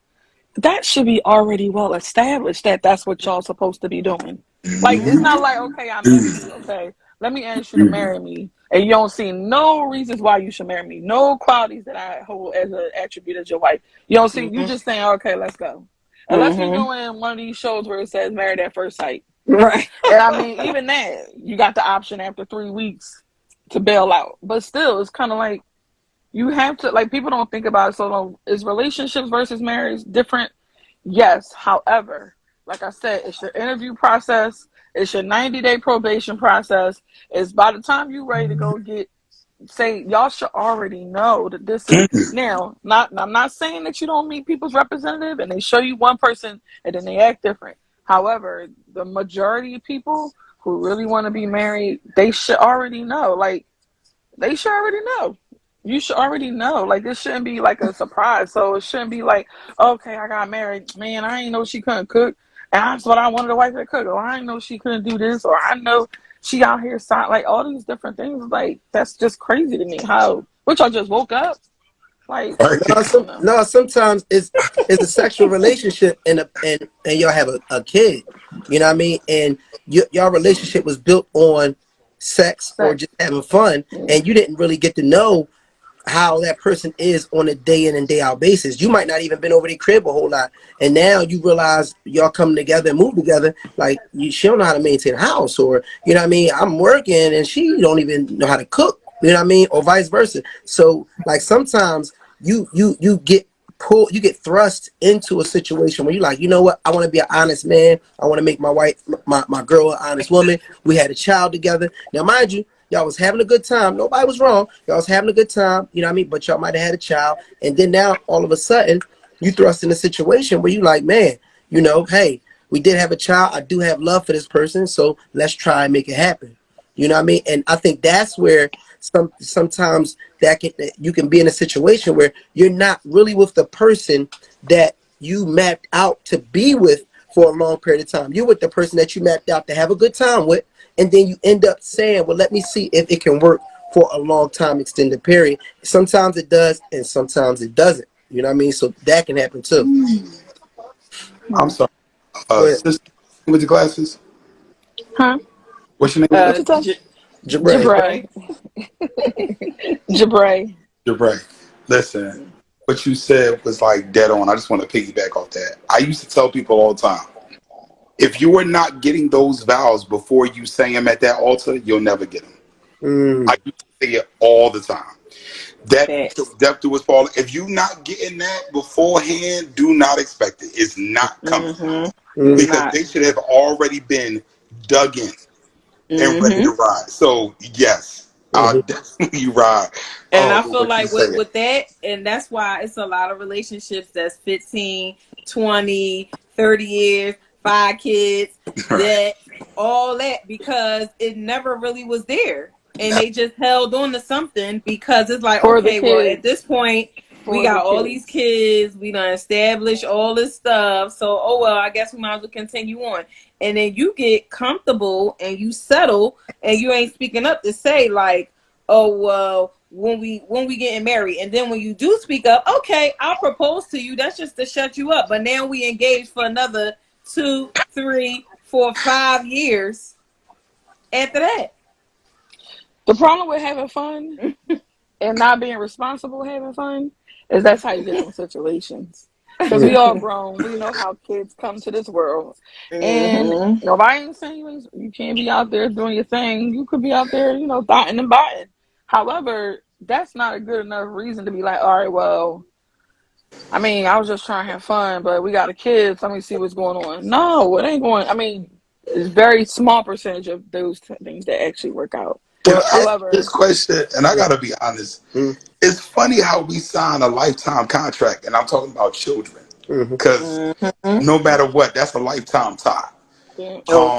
that should be already well established that that's what y'all supposed to be doing. Like it's not like, okay, I met you, okay, let me ask you to marry me, and you don't see no reasons why you should marry me, no qualities that I hold as an attribute as your wife. You don't see, you Mm-hmm. just saying, okay, let's go. Unless we Mm-hmm. doing one of these shows where it says married at first sight, Right. and I mean, even that you got the option after 3 weeks to bail out, but still, it's kind of like you have to, like, people don't think about it. So is relationships versus marriage different? Yes. However, like I said, it's your interview process, it's your 90-day probation process. It's by the time you ready to go get, say, y'all should already know that this is now not, I'm not saying that you don't meet people's representative and they show you one person and then they act different. However, the majority of people who really want to be married, they should already know. Like, they should already know. You should already know. Like, this shouldn't be like a surprise. So it shouldn't be like, okay, I got married. Man, I didn't know she couldn't cook. And that's what I wanted a wife that cook. Or I didn't know she couldn't do this. Or I know she out here like all these different things. Like, that's just crazy to me. How, which I just woke up. Like, no, I don't know. sometimes it's a sexual relationship and y'all have a kid. You know what I mean? And your relationship was built on sex or Sex. just having fun, Yeah. and you didn't really get to know how that person is on a day in and day out basis. You might not even been over their crib a whole lot, and now you realize y'all come together and move together. Like she don't know how to maintain a house, or you know what I mean. I'm working and she don't even know how to cook. You know what I mean, or vice versa. So like sometimes you get pulled, you get thrust into a situation where you're like, you know what, I want to be an honest man. I want to make my wife, my girl, an honest woman. We had a child together. Now, mind you, y'all was having a good time. Nobody was wrong. Y'all was having a good time. You know what I mean? But y'all might have had a child. And then now, all of a sudden, you thrust in a situation where you like, man, you know, hey, we did have a child. I do have love for this person. So let's try and make it happen. You know what I mean? And I think that's where sometimes you can be in a situation where you're not really with the person that you mapped out to be with for a long period of time. You're with the person that you mapped out to have a good time with, and then you end up saying, well, let me see if it can work for a long time extended period. Sometimes it does and sometimes it doesn't. You know what I mean? So that can happen too. I'm sorry. Go ahead. Sister with the glasses. Huh? What's your name? What you say? Jabray. Jabray. Jabray. Jabray. Listen, what you said was like dead on. I just want to piggyback off that. I used to tell people all the time, if you are not getting those vows before you say them at that altar, you'll never get them. I used to say it all the time. That Facts. death do us fall. If you not getting that beforehand, do not expect it. It's not coming Mm-hmm. It's Mm. because not. they should have already been dug in. and ready to Mm-hmm. ride. So yes, I'll Mhm. definitely ride And I with feel what you like saying. with that, and that's why it's a lot of relationships that's 15, 20, 30 years, 5 kids, Right. that all that because it never really was there. And Never. they just held on to something because it's like, For the okay, well, at this kids. point, we For the got all these kids. kids, we done established all this stuff. So, oh well, I guess we might as well continue on. And then you get comfortable and you settle and you ain't speaking up to say like, oh well, when we getting married, and then when you do speak up, okay, I'll propose to you. That's just to shut you up. But now we engage for another 2, 3, 4, 5 years after that. The problem with having fun and not being responsible having fun is that's how you get in situations. Because we all grown, we know how kids come to this world, and Mm-hmm. nobody ain't saying you can't be out there doing your thing. You could be out there, dotting and botting. However, that's not a good enough reason to be like, all right, well, I mean, I was just trying to have fun, but we got a kid. So let me see what's going on. No, it ain't going. I mean, it's very small percentage of those things that actually work out. Can Well, I ask this However, question? And I gotta be honest. mhm, It's funny how we sign a lifetime contract, and I'm talking about children, mhm. because Mm-hmm. no matter what, that's a lifetime tie.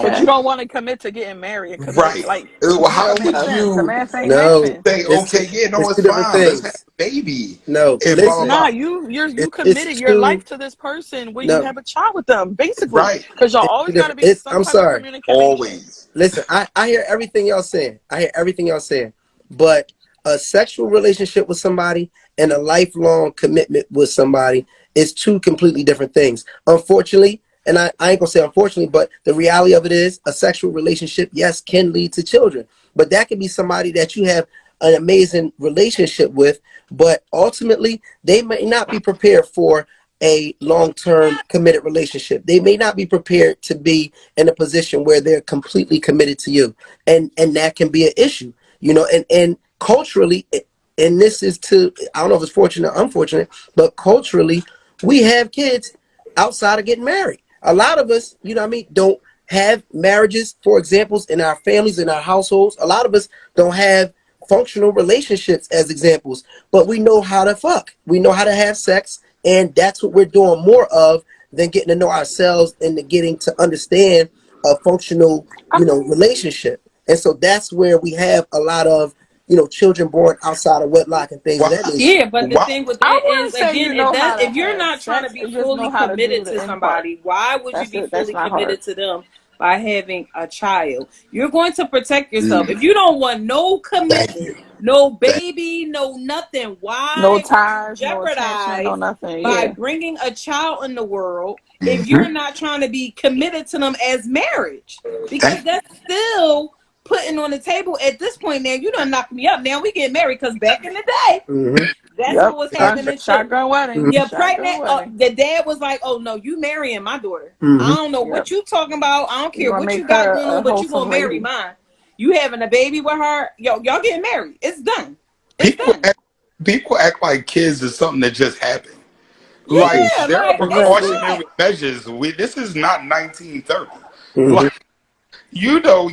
but Um, you Okay. don't want to commit to getting married and commit right. like Well, you how know could what I'm No. saying. The you math ain't No, matching. say, it's okay, yeah, no, it's it's two different fine, let's have things. a baby, No, and blah blah listen, Nah, blah. you it's committed your two. life to this person when you No, have a child with them, basically, Right. because y'all it's two always got to different. be in It's. some I'm type of sorry. communication. Always. Listen, I hear everything y'all saying. I hear everything y'all saying. But a sexual relationship with somebody and a lifelong commitment with somebody is two completely different things. Unfortunately, and I ain't gonna say unfortunately, but the reality of it is a sexual relationship, yes, can lead to children. But that could be somebody that you have an amazing relationship with, but ultimately they may not be prepared for a long-term committed relationship. They may not be prepared to be in a position where they're completely committed to you, and that can be an issue, and culturally, and this is to, I don't know if it's fortunate or unfortunate, but culturally we have kids outside of getting married. A lot of us, what I mean, don't have marriages, for examples, in our families, in our households. A lot of us don't have functional relationships as examples, but we know how to fuck, we know how to have sex, and that's what we're doing more of than getting to know ourselves and to getting to understand a functional, I mean, relationship. And so that's where we have a lot of, children born outside of wedlock and things of Why? that nature. Yeah, but the Why? thing with I that is wouldn't say again, you if know how that to if you're have not trying to sex. be You just fully know how to do committed the to end part. somebody, why would you be That's fully not hard. committed to them by having a child? You're going to protect yourself. Mm, If you don't want no thank commitment, you. no Thank baby, no nothing, No why would you ties, no attention, no jeopardize nothing. by Yeah. bringing a child in the world if you. you're not trying to be committed to them as marriage? Because Thank you. that's still putting on the table at this point. Now you done knocked me up. Now we get married because back in the day, Mm-hmm. that's what Yep. was happening too. Shotgun wedding. Mm-hmm. You're Shotgun pregnant. wedding. The dad was like, "Oh no, you marrying my daughter. I Mm-hmm. don't know Yep. what you talking about. I don't You're care gonna what make you got her going a on, but you wholesome gonna marry lady. mine. You having a baby with her. Y'all getting married. It's done. It's People done. act, people act like kids is something that just happened. Like Yeah, there are like it's Exactly. precautionary not. measures. This is not 1930. Mm-hmm. Like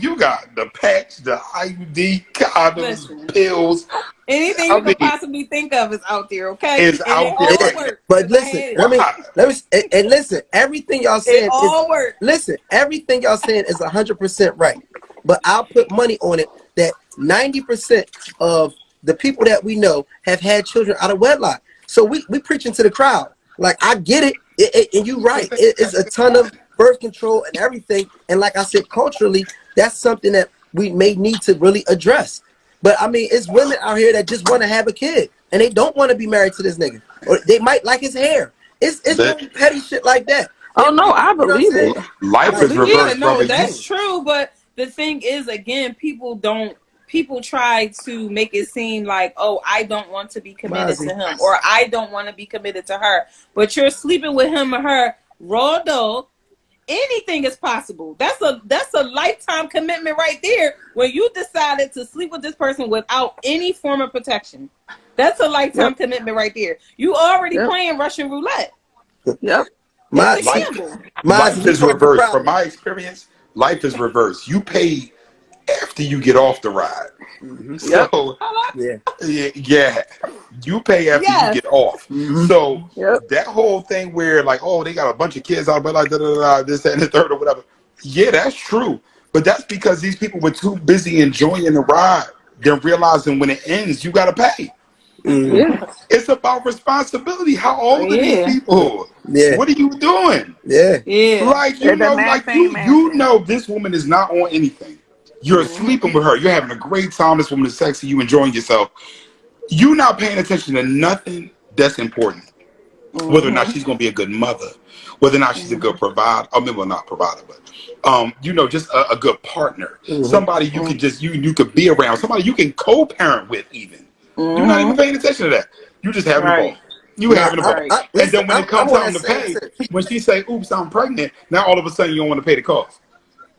you got the patch, the IUD, condoms, Listen, pills. anything I you could mean, possibly think of is out there, okay? is And it out there all right It, now. worked but because I listen, had it. let me Why? let me and listen. Everything y'all It saying is all worked. listen. Everything y'all saying is 100% right. But I'll put money on it that 90% of the people that we know have had children out of wedlock. So we preaching to the crowd. Like I get it, and you But right. think It is about a it. ton of birth control and everything. And like I said, culturally, that's something that we may need to really address. But I mean, it's women out here that just want to have a kid and they don't want to be married to this nigga, or they might like his hair. It's Li- really petty shit like that. They Oh no, really, I you know what I'm believe saying? it. I Life Like, is believe it. Yeah, reversed, no, brother. You that's true. But the thing is, again, people try to make it seem like, oh, I don't want to be committed Mozzie. to him, or I don't want to be committed to her. But you're sleeping with him or her raw dog. Anything is possible. That's a lifetime commitment right there. When you decided to sleep with this person without any form of protection, that's a lifetime Yep. commitment right there. You already Yep. playing Russian roulette. Yep. It's a Mozzie, life gamble. Mozzie, life you is talking to the reversed. crowd From now. my experience, life is reversed. You pay after you get off the ride. Mm-hmm. Yep. So Yeah. yeah, you pay after you Yes. get off. Mm-hmm. So Yep. that whole thing where like, oh, they got a bunch of kids out, but like da, da, da, da, this, that, and the third or whatever. Yeah, that's true. But that's because these people were too busy enjoying the ride than realizing when it ends, you got to pay. Mm-hmm. Yeah. It's about responsibility. How old are these Yeah. people? Yeah. What are you doing? Yeah. Yeah. Like The math ain't you mathing. know this woman is not on anything. You're sleeping with her. You're having a great time. This woman is sexy. You enjoying yourself. You're not paying attention to nothing that's important. Whether or not Mm-hmm. she's going to be a good mother, whether or not she's a good provider. I mean, well, not provider, but just a good partner. Mm-hmm. Somebody you could just you could be around. Somebody you can co-parent with. Even you're not even Mm-hmm. paying attention to that. You just having a ball. Right. You Nah, having a ball. Right. And listen, then when I'm it comes on that time to same pay, tip. when she say, "Oops, I'm pregnant," now all of a sudden you don't want to pay the cost.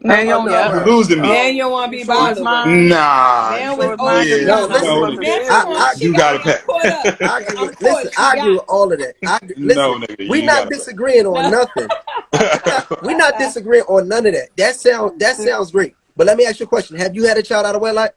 Now you don't know Yep. You're her. losing me. Now you Oh, don't want to you be sure it's bothered with. mine? Nah, You Now sure it's it's mine? Because OG you yeah, got to No, know time. who listen, up no, in nigga. Next there. one, I she You got gotta all pay. caught up. I agree I'm with caught. listen, She I agree got with all of that. No, Listen, nigga, we you not gotta pay. disagreeing on no. nothing. We not disagreeing on none of that. That sounds great. But let me ask you a question. Have you had a child out of wedlock?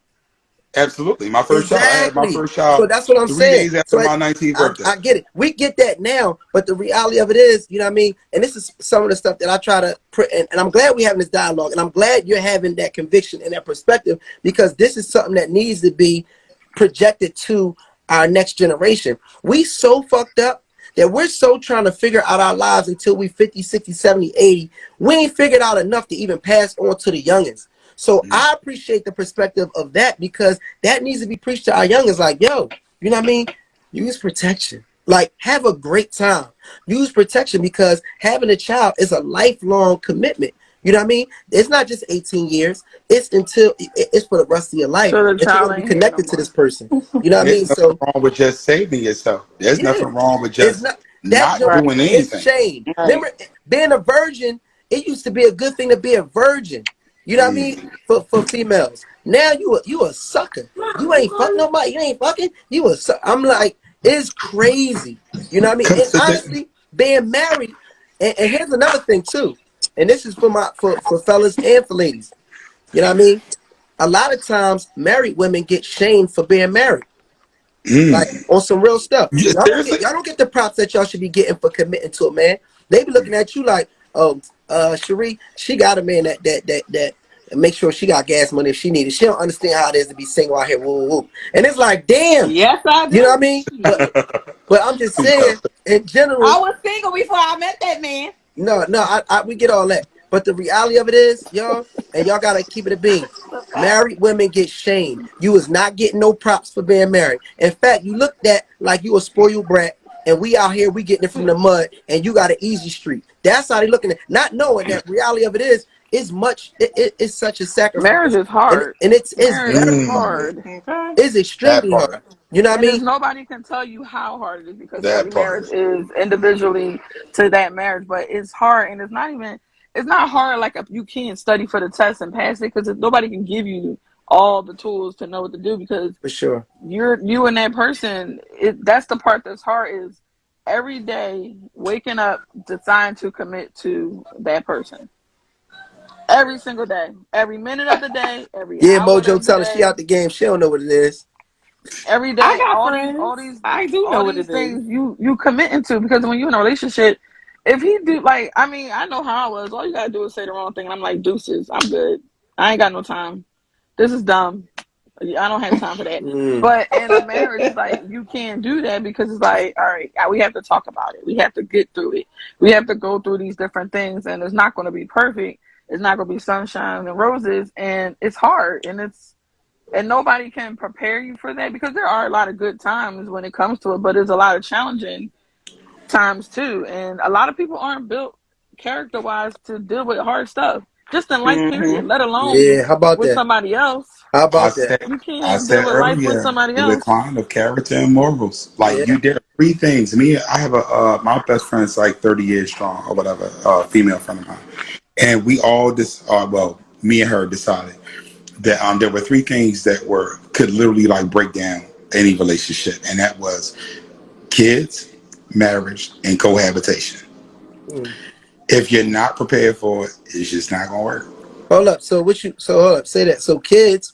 Absolutely. My first child. I had my Exactly. first So child that's what I'm 3 days saying. after So my 19th I, birthday. I get it. We get that now, but the reality of it is, you know what I mean? And this is some of the stuff that I try to put, and I'm glad we're having this dialogue, and I'm glad you're having that conviction and that perspective, because this is something that needs to be projected to our next generation. We so fucked up that we're so trying to figure out our lives until we 50, 60, 70, 80. We ain't figured out enough to even pass on to the youngins. So Mhm. I appreciate the perspective of that, because that needs to be preached to our youngins. Like, yo, you know what I mean? Use protection. Like, have a great time. Use protection, because having a child is a lifelong commitment. You know what I mean? It's not just 18 years. It's for the rest of your life So the that you're child going to be ain't here no connected to more. this person. You know what I There's mean? nothing So wrong with just saving yourself. There's yeah, nothing wrong with it's just not that not joke Right. doing is anything. shame. Right. Remember, being a virgin, it used to be a good thing to be a virgin. You know what I mean? Mm. For females. Now you a sucker. You ain't fuck nobody. You ain't fucking. You a sucker. I'm like, it's crazy. You know what I mean? And 'Cause honestly, being married, and here's another thing too. And this is for fellas and for ladies. You know what I mean? A lot of times married women get shamed for being married. Like, mm. on some real stuff. Y'all don't Seriously? get y'all don't get the props that y'all should be getting for committing to a man. They be looking at you like, oh, Cherie, she got a man that make sure she got gas money if she needs it. She don't understand how it is to be single out here. Woo, woo, woo. And it's like, damn, Yes, I you know what I do. mean? But I'm just saying, in I general, was single before I met that man. no, we get all that. But the reality of it is, y'all, and y'all gotta keep it a bean. Married women get shamed. You is not getting no props for being married. In fact, you looked at like you a spoiled brat, and we out here, we getting it from the mud, and you got an easy street. That's how they looking at, not knowing that reality of it is it's such a Marriage sacrifice. is And hard. it's Marriage is very Mm. hard. hard. Okay. It's That extremely hard. part. You know what I And there's mean? nobody can tell you how hard it is because That every part. marriage is individually to that marriage. But it's hard, and it's not hard like if you can't study for the test and pass it because nobody can give you all the tools to know what to do because For sure. you and that person. That's the part that's hard is every day waking up deciding to commit to that person every single day, every minute of the day, every Yeah, hour Mojo of the tell her she day, out the game. She don't know what it is. every I day, got friends. I do know all what these it is. things you committing to because when you're in a relationship, if he do like I mean, I know how I was. All you gotta do is say the wrong thing and I'm like, deuces, I'm good. I ain't got no time. This is dumb. I don't have time for that. Mm, But in a marriage, it's like you can't do that because it's like, all right, we have to talk about it. We have to get through it. We have to go through these different things, and it's not going to be perfect. It's not going to be sunshine and roses, and it's hard, and nobody can prepare you for that because there are a lot of good times when it comes to it, but there's a lot of challenging times too, and a lot of people aren't built character wise to deal with hard stuff, just in life, period. Mm-hmm. Let alone yeah, how about with that? somebody else. How I about that? said You I can't deal said with life with earlier somebody the else. decline of character and morals. Like Yeah. there are three things. I have a my best friend's like 30 years strong or whatever, female friend of mine, and we all me and her decided that there were three things that could literally like break down any relationship, and that was kids, marriage, and cohabitation. Mm, If you're not prepared for it, it's just not gonna work. Hold up. So what you? So hold up. Say that. So kids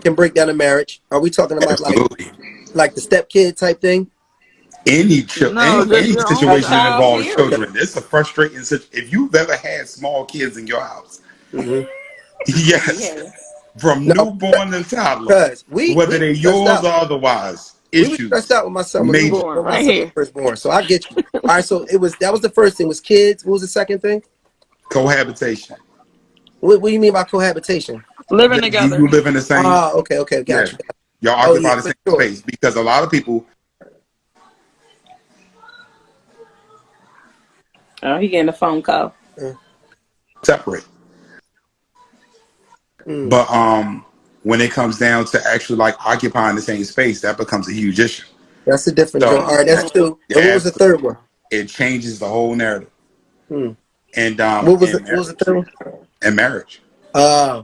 can break down a marriage. Are we talking about Absolutely. like the step kid type thing? No, just Any your own A situation that child. child involves period. children, it's a frustrating situation. If you've ever had small kids in your house, Hmm. yes, Yes. from No, newborn to toddler, because we whether they're stressed yours out. or otherwise, We were stressed issues, out with my son when we major. Born when my right son was here. first born. So I get you. All right. So that was the first thing was kids. What was the second thing? Cohabitation. What do you mean by cohabitation? Living That you, together. you live in the same, Ah, okay, okay, yeah, got you. y'all Oh yeah, occupy the for same sure. space because a lot of people Oh, he getting a phone call. Uh, separate. mm, But when it comes down to actually like occupying the same space, that becomes a huge issue. that's a different joint. So All right, that's two. And what was the third one? it changes the whole narrative Hmm. and What was the third one? in marriage. Uh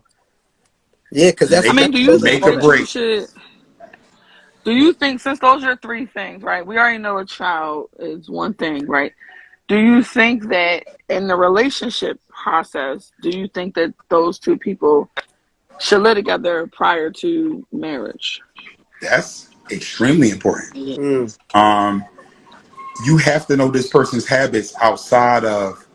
yeah, because I Make mean, do you those are think make or that important. you break. should? Do you think, since those are three things, right? We already know a child is one thing, right? Do you think that in the relationship process, do you think that those two people should live together prior to marriage? That's extremely important. Mm. Um, you have to know this person's habits outside of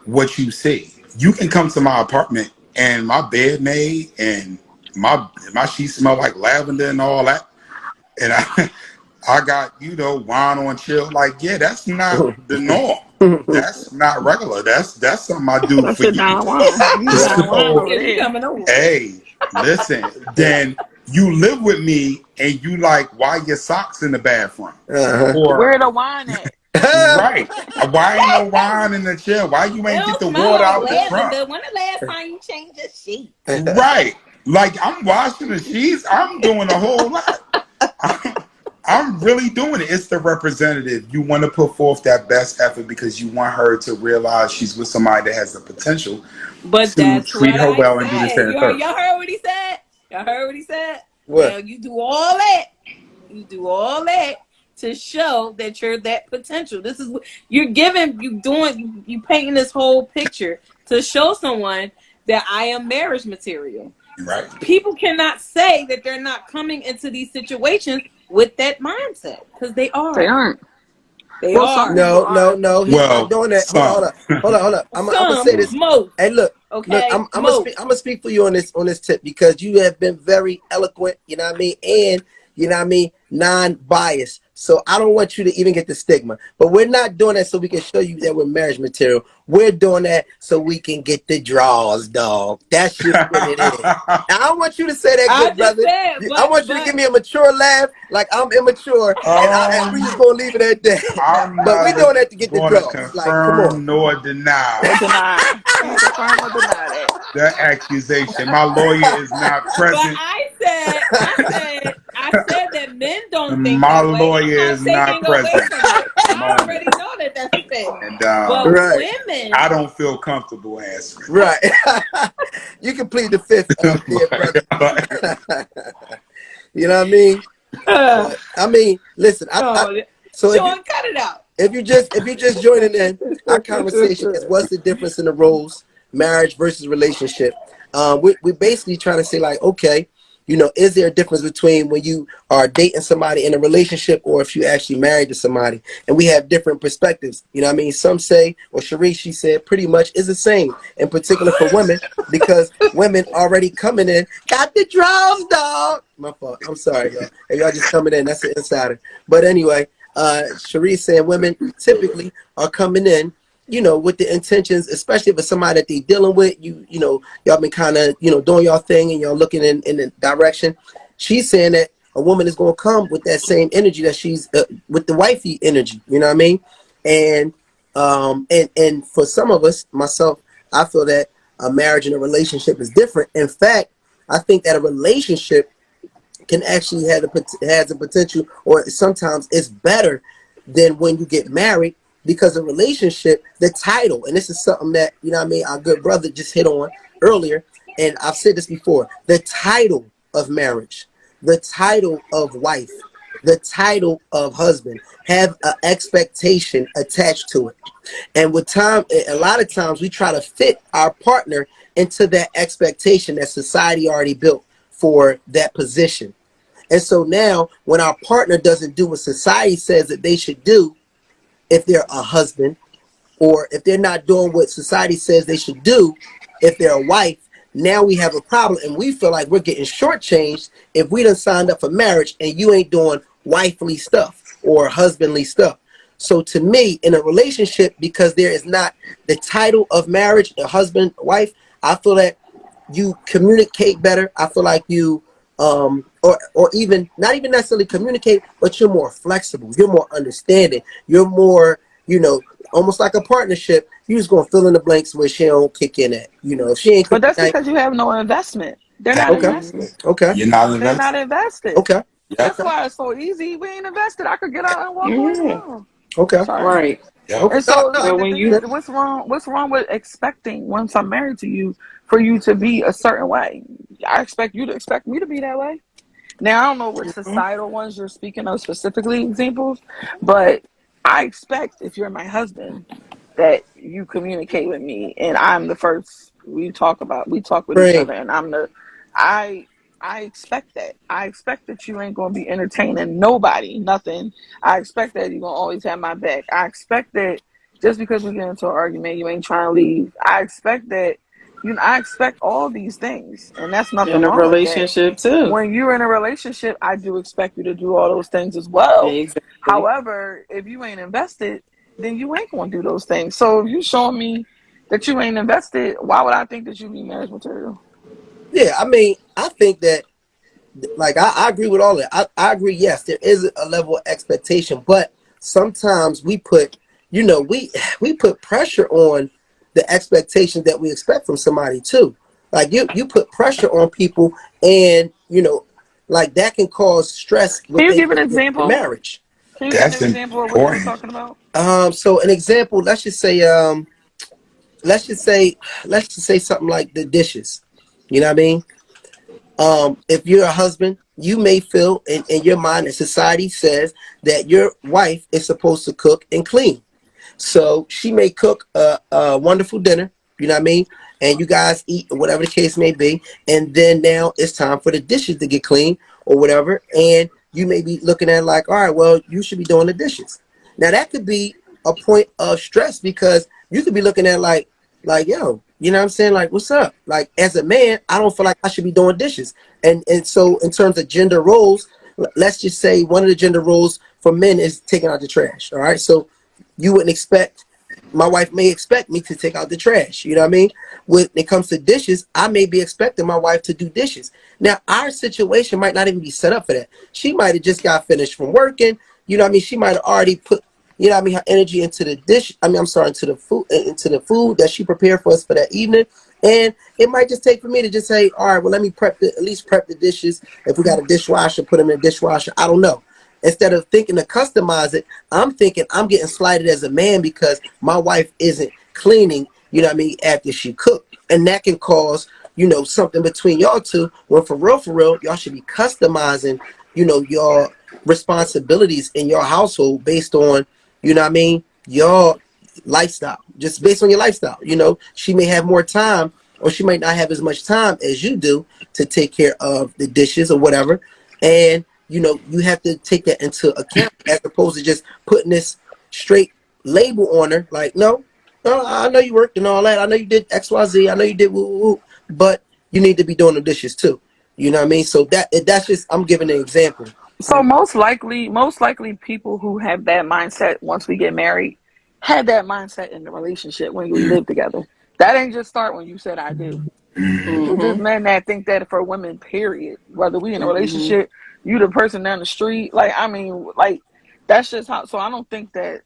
what you see. You can come to my apartment and my bed made and my sheets smell like lavender and all that, and I got wine on chill. Like, yeah, that's not the norm. That's not regular. That's something I do That's for your you. Don Juan. You Right. Don Juan over Yeah, you there. coming over. Hey, listen. Then you live with me and you like, why your socks in the bathroom? Uh-huh. Where Or the wine at? right, why ain't no wine in the chair? Why you It ain't get don't the smell water like out the trunk? lavender. When the last time you changed your sheet? Right, like I'm washing the sheets. I'm doing a whole lot. I'm really doing it. It's the representative. You want to put forth that best effort because you want her to realize she's with somebody that has the potential But to that's treat what her I well and do this, said. that, and third. Y'all heard what he said? Y'all heard what he said? What? Now you do all that. You do all that to show that you're that potential. This is what you're giving, you painting this whole picture to show someone that I am marriage material. Right. People cannot say that they're not coming into these situations with that mindset because they They are. aren't. They Well, some are. people No, no, are. no. He's not Well, doing that. Hold on, hold some. on, hold on, hold on. I'm gonna say Some, this. most, Hey, look. okay, I'm most. gonna speak for you on this tip because you have been very eloquent. You know what I mean, and you know what I mean, non-biased. So I don't want you to even get the stigma. But we're not doing that so we can show you that we're marriage material. We're doing that so we can get the draws, dog. That's just what it is. Now, I don't want you to say that, I good just brother. said, I want you to give me a mature laugh, like I'm immature, and we just um, gonna leave it at that. I'm But we neither doing that to get the going to draws. Like, come on. confirm nor deny Or deny. Can't confirm or deny that. the accusation. My lawyer is not but present. I said that men don't think My that way. I'm lawyer not is not taking away present from at it. the I moment. already know that that's a fact. And But Right, I women, don't feel comfortable answering right. You can plead the fifth, dear brother. that. You know what I mean? But I mean, listen. oh, So Sean, cut it out. if you just joining in, our conversation is what's the difference in the roles, marriage versus relationship. We basically trying to say like, okay, is there a difference between when you are dating somebody in a relationship or if you actually married to somebody? And we have different perspectives. You know what I mean? Some say, or Cherie, she said, pretty much is the same, in particular for women, because women already coming in, got the draws, dog. My fault. I'm sorry, y'all. If y'all just coming in, that's an insider. But anyway, Cherie said women typically are coming in, with the intentions, especially if it's somebody that they're dealing with, y'all been kind of, doing y'all thing and y'all looking in the direction. She's saying that a woman is going to come with that same energy that she's with the wifey energy. You know what I mean? And and for some of us, myself, I feel that a marriage and a relationship is different. In fact, I think that a relationship can actually has a potential, or sometimes it's better than when you get married, because a relationship, the title, and this is something that, what I mean, our good brother just hit on earlier, and I've said this before, the title of marriage, the title of wife the title of husband, have an expectation attached to it. And with time, a lot of times we try to fit our partner into that expectation that society already built for that position. And so now when our partner doesn't do what society says that they should do, if they're a husband, or if they're not doing what society says they should do, if they're a wife, now we have a problem, and we feel like we're getting shortchanged if we done signed up for marriage and you ain't doing wifely stuff or husbandly stuff. So to me, in a relationship, because there is not the title of marriage, a husband, wife, I feel that you communicate better. I feel like you or even not even necessarily communicate, but you're more flexible, you're more understanding, you're more, almost like a partnership. You just gonna fill in the blanks where she don't kick in at. If she ain't But cooking that's right, because you have no investment. They're not okay, invested. okay, You're not They're not invested. invested. okay, Yeah. That's okay, why it's so easy. We ain't invested. I could get out and walk away Yeah. tomorrow. okay, Sorry. Right. Yeah. okay. And No, so, no, like, But the when thing you is, what's wrong? What's wrong with expecting once I'm married to you for you to be a certain way? I expect you to expect me to be that way. Now, I don't know what societal ones you're speaking of specifically, examples, but I expect if you're my husband that you communicate with me, and I'm the first we talk with each Frank, other, and I I expect that. I expect that you ain't gonna be entertaining nobody, nothing. I expect that you're gonna always have my back. I expect that just because we get into an argument, you ain't trying to leave. I expect that. I expect all these things, and that's nothing in a wrong with that. relationship too. When you're in a relationship, I do expect you to do all those things as well. Exactly. However, if you ain't invested, then you ain't gonna do those things. So if you showing me that you ain't invested, why would I think that you be marriage material? yeah, I mean, I think that like I agree with all that. I agree. Yes, there is a level of expectation, but sometimes we put, we put pressure on the expectation that we expect from somebody too. Like you put pressure on people, and like that can cause stress Can you within give an your example? marriage. Can you give That's an example of what you were important. talking about? So an example, let's just say, let's just say something like the dishes. You know what I mean? If you're a husband, you may feel in your mind that society says that your wife is supposed to cook and clean. So she may cook a wonderful dinner, you know what I mean? And you guys eat, or whatever the case may be. And then now it's time for the dishes to get clean or whatever. And you may be looking at it like, all right, well, you should be doing the dishes. Now that could be a point of stress because you could be looking at yo, you know what I'm saying? Like, what's up? Like, as a man, I don't feel like I should be doing dishes. And so in terms of gender roles, let's just say one of the gender roles for men is taking out the trash. All right. So you wouldn't expect my wife may expect me to take out the trash. You know what I mean? When it comes to dishes, I may be expecting my wife to do dishes. Now, our situation might not even be set up for that. She might have just got finished from working. You know what I mean? She might have already put, you know what I mean, her energy into the dish. I mean, I'm sorry, into the food that she prepared for us for that evening. And it might just take for me to just say, all right, well, let me at least prep the dishes. If we got a dishwasher, put them in the dishwasher. I don't know. Instead of thinking to customize it, I'm thinking I'm getting slighted as a man because my wife isn't cleaning, you know what I mean, after she cooked. And that can cause, something between y'all two when for real, y'all should be customizing, your responsibilities in your household based on, you know what I mean, your lifestyle, just based on your lifestyle. She may have more time or she might not have as much time as you do to take care of the dishes or whatever. And you have to take that into account as opposed to just putting this straight label on her. Like, no, I know you worked and all that. I know you did XYZ. I know you did woo, woo, woo, but you need to be doing the dishes too. You know what I mean? So that's just, I'm giving an example. So most likely, people who have that mindset once we get married had that mindset in the relationship when we live together. That ain't just start when you said I do. There's Mm-hmm. men that think that for women, period. Whether we in a Mm-hmm. relationship, you the person down the street. Like, I mean, like, that's just how. So I don't think that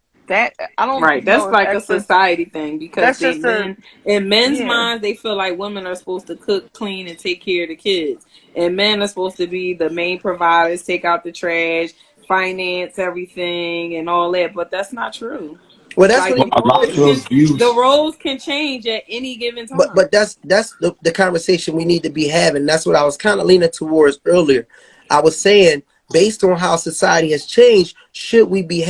I don't Right. know That's if like a expert. society thing because That's they just a men in men's yeah. minds they feel like women are supposed to cook, clean, and take care of the kids. And men are supposed to be the main providers, take out the trash, finance everything and all that. But that's not true. Well, that's Like when Well, a lot of those the views. roles can change at any given time. but that's the conversation we need to be having. That's what I was kind of leaning towards earlier. I was saying based on how society has changed, should we be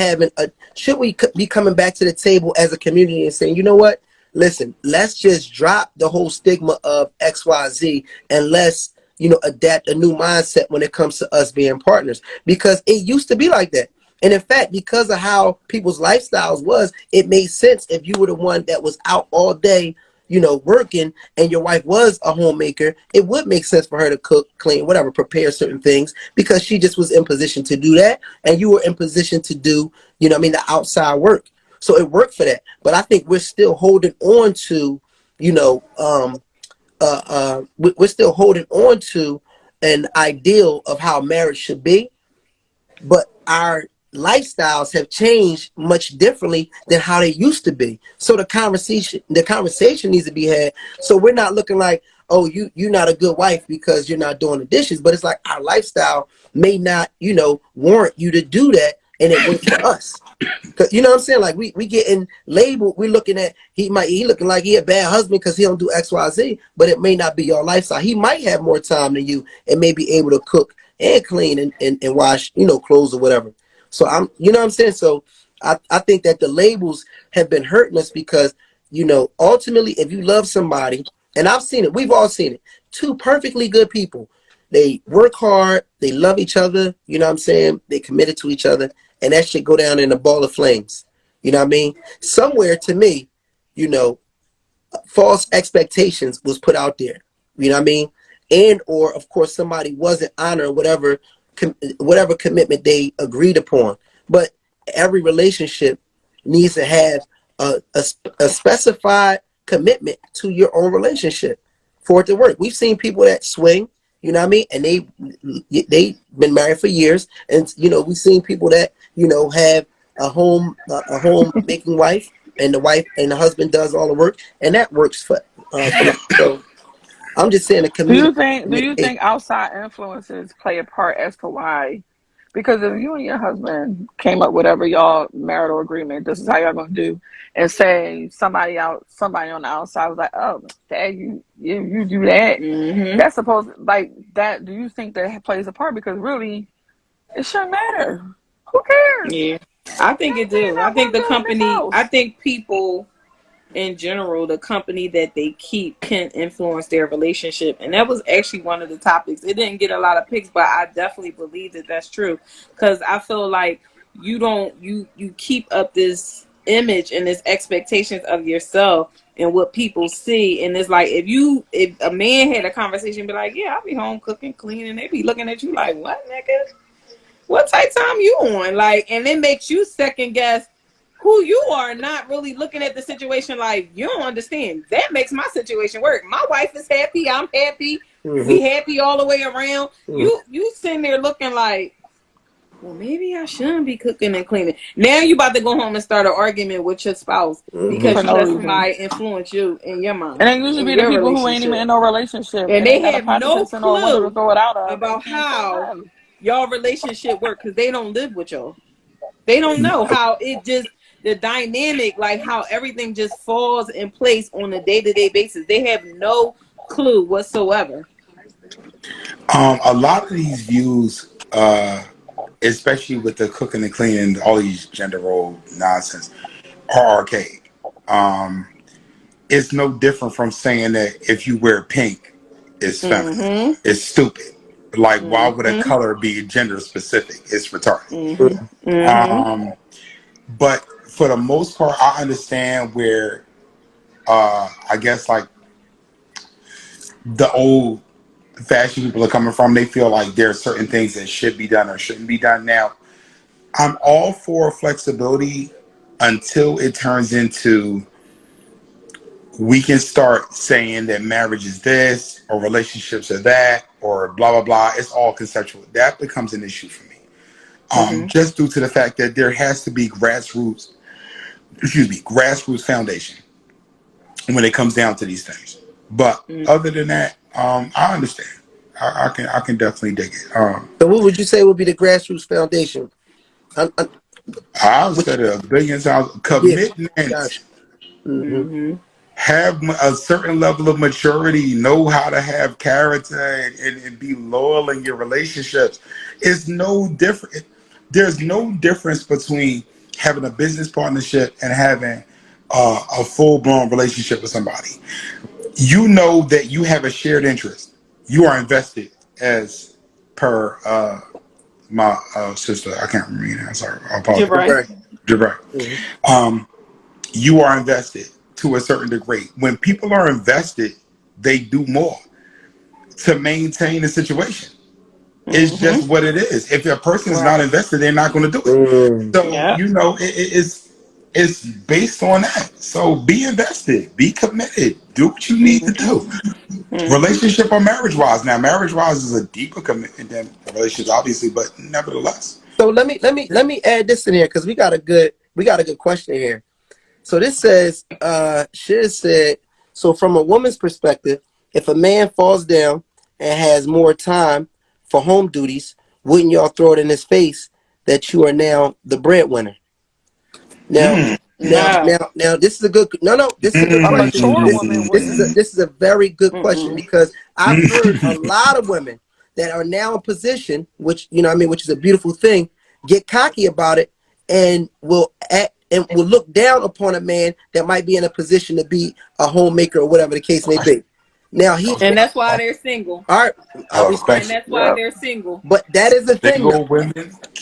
be coming back to the table as a community and saying, you know what? Listen, let's just drop the whole stigma of XYZ and let's, adapt a new mindset when it comes to us being partners. Because it used to be like that. And in fact, because of how people's lifestyles was, it made sense if you were the one that was out all day, working, and your wife was a homemaker, it would make sense for her to cook, clean, whatever, prepare certain things, because she just was in position to do that. And you were in position to do, the outside work. So it worked for that. But I think we're still holding on to, we're still holding on to an ideal of how marriage should be, but our lifestyles have changed much differently than how they used to be. So the conversation needs to be had. So we're not looking like, oh, you're not a good wife because you're not doing the dishes, but it's like our lifestyle may not, warrant you to do that, and it works for us. Cause you know what I'm saying? Like we getting labeled. We're looking at he looking like he a bad husband because he don't do XYZ, but it may not be your lifestyle. He might have more time than you and may be able to cook and clean and wash, clothes or whatever. So you know what I'm saying? So I think that the labels have been hurting us because, ultimately, if you love somebody, and I've seen it, we've all seen it, two perfectly good people, they work hard, they love each other, you know what I'm saying? They committed to each other, and that shit go down in a ball of flames. You know what I mean? Somewhere, to me, false expectations was put out there. You know what I mean? And or of course somebody wasn't honoring whatever commitment they agreed upon. But every relationship needs to have a specified commitment to your own relationship for it to work. We've seen people that swing, you know what I mean, and they've been married for years, and we've seen people that have a home making wife, and the wife and the husband does all the work, and that works for them. So I'm just saying the community. Do you think outside influences play a part as to why? Because if you and your husband came up with whatever y'all marital agreement, this is how y'all gonna do, and say somebody on the outside was like, oh, Dad, you do that. Mm-hmm. That's supposed like that. Do you think that plays a part? Because really, it shouldn't matter. Who cares? Yeah, I think it do. I think the company, I think people in general, the company that they keep can influence their relationship. And that was actually one of the topics. It didn't get a lot of picks, but I definitely believe that that's true. Because I feel like you keep up this image and this expectations of yourself and what people see. And it's like, if a man had a conversation, be like, yeah, I'll be home cooking, cleaning, they be looking at you like, what, nigga? What type time you on? Like, and it makes you second guess who you are, not really looking at the situation like, you don't understand. That makes my situation work. My wife is happy, I'm happy, we happy all the way around. You sitting there looking like, well, maybe I shouldn't be cooking and cleaning. Now you about to go home and start an argument with your spouse because you let somebody influence you in your mind. And then usually be the people who ain't even in no relationship, and they got have a no person or wonder to throw it out of about how y'all relationship work, because they don't live with y'all. They don't know how it just, the dynamic, like how everything just falls in place on a day-to-day basis. They have no clue whatsoever. A lot of these views, especially with the cooking and cleaning, all these gender role nonsense, are archaic. It's no different from saying that if you wear pink, it's feminine. It's stupid. Like, why would a color be gender specific? It's retarded. But for the most part, I understand where, I guess, like, the old fashioned people are coming from. They feel like there are certain things that should be done or shouldn't be done. Now, I'm all for flexibility until it turns into, we can start saying that marriage is this or relationships are that or blah, blah, blah. It's all conceptual. That becomes an issue for me. Just due to the fact that there has to be grassroots foundation when it comes down to these things. But other than that, I understand. I can definitely dig it. So what would you say would be the grassroots foundation? I've said it a billion times. Commitment have a certain level of maturity, know how to have character, and be loyal in your relationships. It's no different. There's no difference between having a business partnership and having a full blown relationship with somebody. You know that you have a shared interest. You are invested, as per my sister. I can't remember her name. Sorry, I apologize. Jabri. Right. Jabari. Mhm. You are invested to a certain degree. When people are invested, they do more to maintain the situation. It's just what it is. If a person is not Right. invested, they're not going to do it. Mm. So Yeah. you know, it's based on that. So be invested, be committed, do what you need to do. Relationship or marriage wise. Now, marriage wise is a deeper commitment than relationships, obviously, but nevertheless. So let me add this in here because we got a good question here. So this says, Shiz said, so from a woman's perspective, if a man falls down and has more time for home duties, wouldn't y'all throw it in his face that you are now the breadwinner? Now, Mm, No. now, this is a good, no, this is a good A question. mature This, woman this is a, wouldn't. mm, this is a very good question because I've heard a mm. lot of women that are now in position, which, which is a beautiful thing, get cocky about it and will act and will look down upon a man that might be in a position to be a homemaker or whatever the case may be. Now And that's why they're single. all right, I Hello, respect, And question. that's why Yep. they're single. but that is the thing though. Single women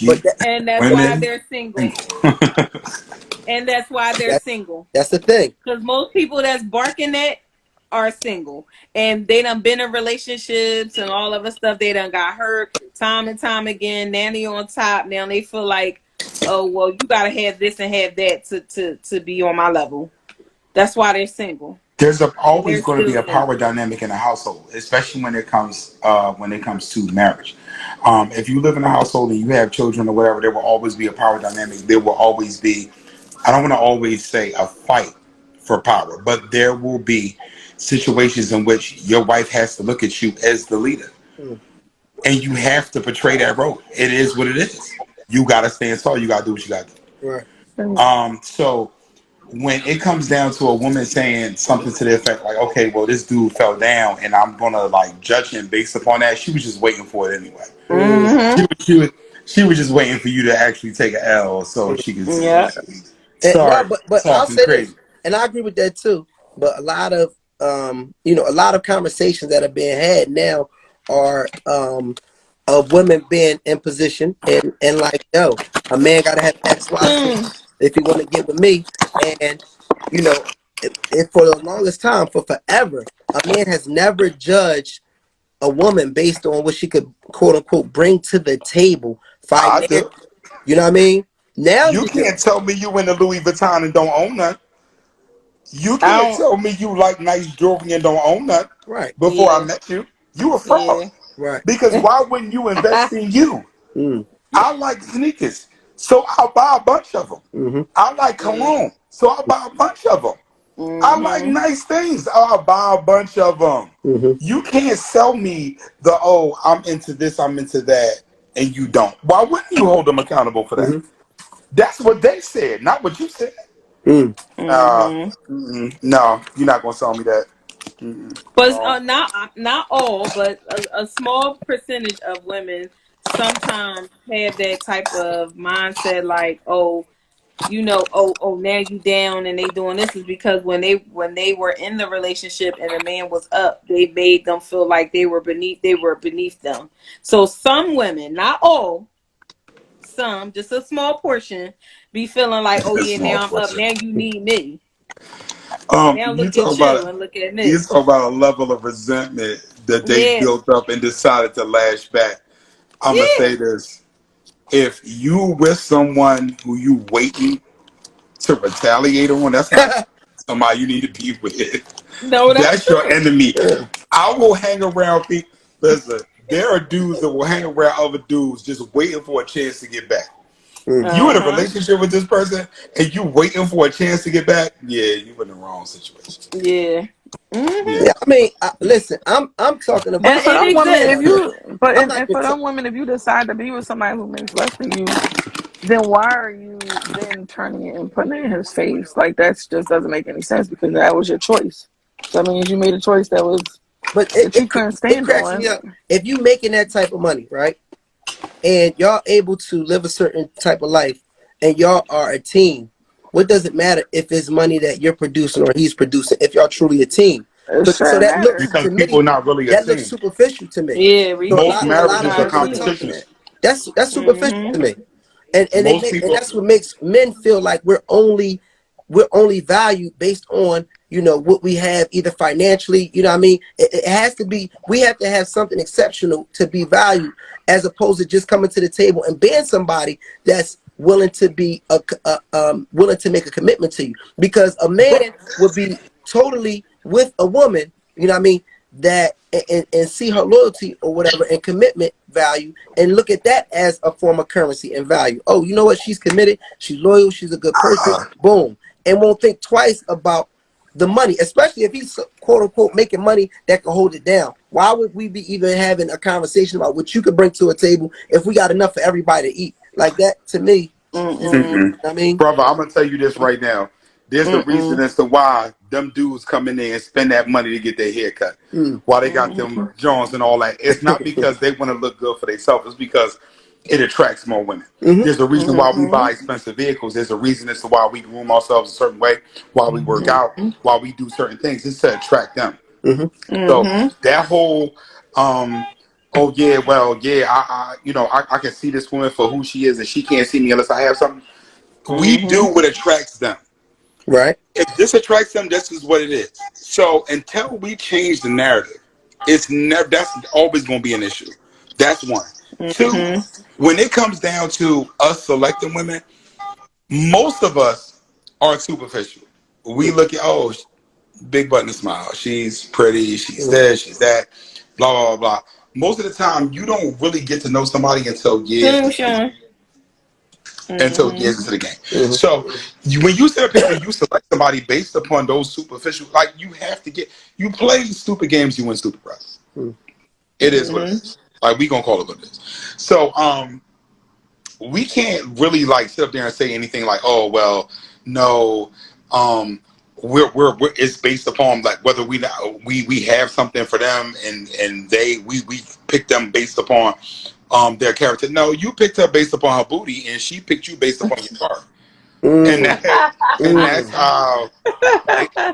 But keep And that's why women they're single. single. And that's why they're that, single. that's the thing. Because most people that's barking that are single. And they done been in relationships and all of the stuff. They done got hurt time and time again. Now they on top. Now they feel like, oh, well, you got to have this and have that to be on my level. That's why they're single. There's And always they're going to be still a power single. dynamic in a household, especially when it comes to marriage. If you live in a household and you have children or whatever, there will always be a power dynamic. There will always be, I don't want to always say a fight for power, but there will be situations in which your wife has to look at you as the leader, Mm, and you have to portray that role. It is what it is. You got to stand tall. You got to do what you got to do. right. So when it comes down to a woman saying something to the effect like, okay, well, this dude fell down and I'm gonna like judge him based upon that, she was just waiting for it anyway. Mm, She, was- she was she was just waiting for you to actually take an L so she could Yeah. and, no, start but I'll talking say this, crazy. and I agree with that too. But a lot of conversations that are being had now are of women being in position and like, yo, a man got to have X, Y, Z if he want to get with me, and you know, if for the longest time, for forever, a man has never judged a woman based on what she could quote unquote bring to the table I financially. do. You know what I mean? Now You you do, can't tell me you in the Louis Vuitton and don't own none. You I can't don't. tell me you like nice jewelry and don't own none. right, Before I Yeah. met you, you a fraud. Yeah. right. Because why wouldn't you invest in you? Mm, I like sneakers, so I'll buy a bunch of them. mm-hmm, I like Yeah. cologne, so I'll buy a bunch of them. I like nice things, I'll buy a bunch of them. mm-hmm, You can't sell me the, oh, I'm into this, I'm into that, and you don't. Why wouldn't you hold them accountable for that? mm-hmm, That's what they said, not what you said. mm, Uh, Mm-hmm. no, you're not gonna sell me that. But No. not all, but a small percentage of women sometimes have that type of mindset, like, oh, now you down and they doing this is because when they were in the relationship and the man was up, they made them feel like they were beneath them. So some women, not all, some, just a small portion, be feeling like, oh That's yeah, small now I'm up, portion. now you need me. Now You look talk at about you and look at you this. talk about a level of resentment that they Yeah. built up and decided to lash back. I'm gonna Yeah. say this: if you with someone who you waiting to retaliate on, that's not somebody you need to be with. No, that's That's your true. enemy. yeah, I will hang around people. Listen, there are dudes that will hang around other dudes just waiting for a chance to get back. mm. You in a Uh-huh. relationship with this person and you waiting for a chance to get back? Yeah, you in the wrong situation. Yeah. Hmm. Yeah. Yeah. I mean, listen, I'm talking And about. But for it them women, I'm if exists. not. you but I'm not and even. for them women, if you decide to be with somebody who makes less than you, then why are you then turning it and putting it in his face? Like that's just doesn't make any sense because that was your choice. So that means you made a choice But that you couldn't it stand cracks me on. up. If you making that type of money, right, and y'all able to live a certain type of life, and y'all are a team, what does it matter if it's money that you're producing or he's producing? If y'all truly a team, It so shouldn't that looks matter. Because to people me, not really a that looks team. superficial to me. Yeah, So we Most a people lot of marriages are not a girls are team. talking that. competitions. That's superficial to me. Most And people, that's what makes men feel like we're only valued based on what we have either financially. You know what I mean? It has to be, we have to have something exceptional to be valued, as opposed to just coming to the table and being somebody that's willing to be willing to make a commitment to you, because a man but would be totally with a woman, you know what I mean, that and see her loyalty or whatever and commitment value, and look at that as a form of currency and value. Oh, you know what? She's committed. She's loyal. She's a good person. Boom. And won't think twice about the money, especially if he's quote unquote making money that can hold it down. Why would we be even having a conversation about what you could bring to a table if we got enough for everybody to eat? Like that to me is, I mean, brother, I'm gonna tell you this right now. There's a reason as to why them dudes come in there and spend that money to get their hair cut. mm, Why they got them Jones and all that. It's not because they want to look good for themselves. It's because it attracts more women. mm-hmm, There's a reason why we buy expensive vehicles. There's a reason as to why we groom ourselves a certain way, why we work out, why we do certain things. It's to attract them. mm-hmm, So that whole oh yeah, well, yeah, I can see this woman for who she is and she can't see me unless I have something. We do what attracts them. right, If this attracts them, this is what it is. So until we change the narrative, it's never, that's always going to be an issue. That's one. Two, when it comes down to us selecting women, most of us are superficial. We look at, oh, big button smile. She's pretty. She's this. She's that. Blah blah blah blah. Most of the time, you don't really get to know somebody until years Soon, into the Sean. game. Until years into the game. mm-hmm, So when you sit up here and you select somebody based upon those superficial, like you have to get, you play stupid games, you win stupid prizes. It is what it is. Like we gonna call it what it is. So we can't really like sit up there and say anything like, oh well, no, we're it's based upon like whether we have something for them and we pick them based upon their character. No, you picked her based upon her booty and she picked you based upon your car. And mm, that's how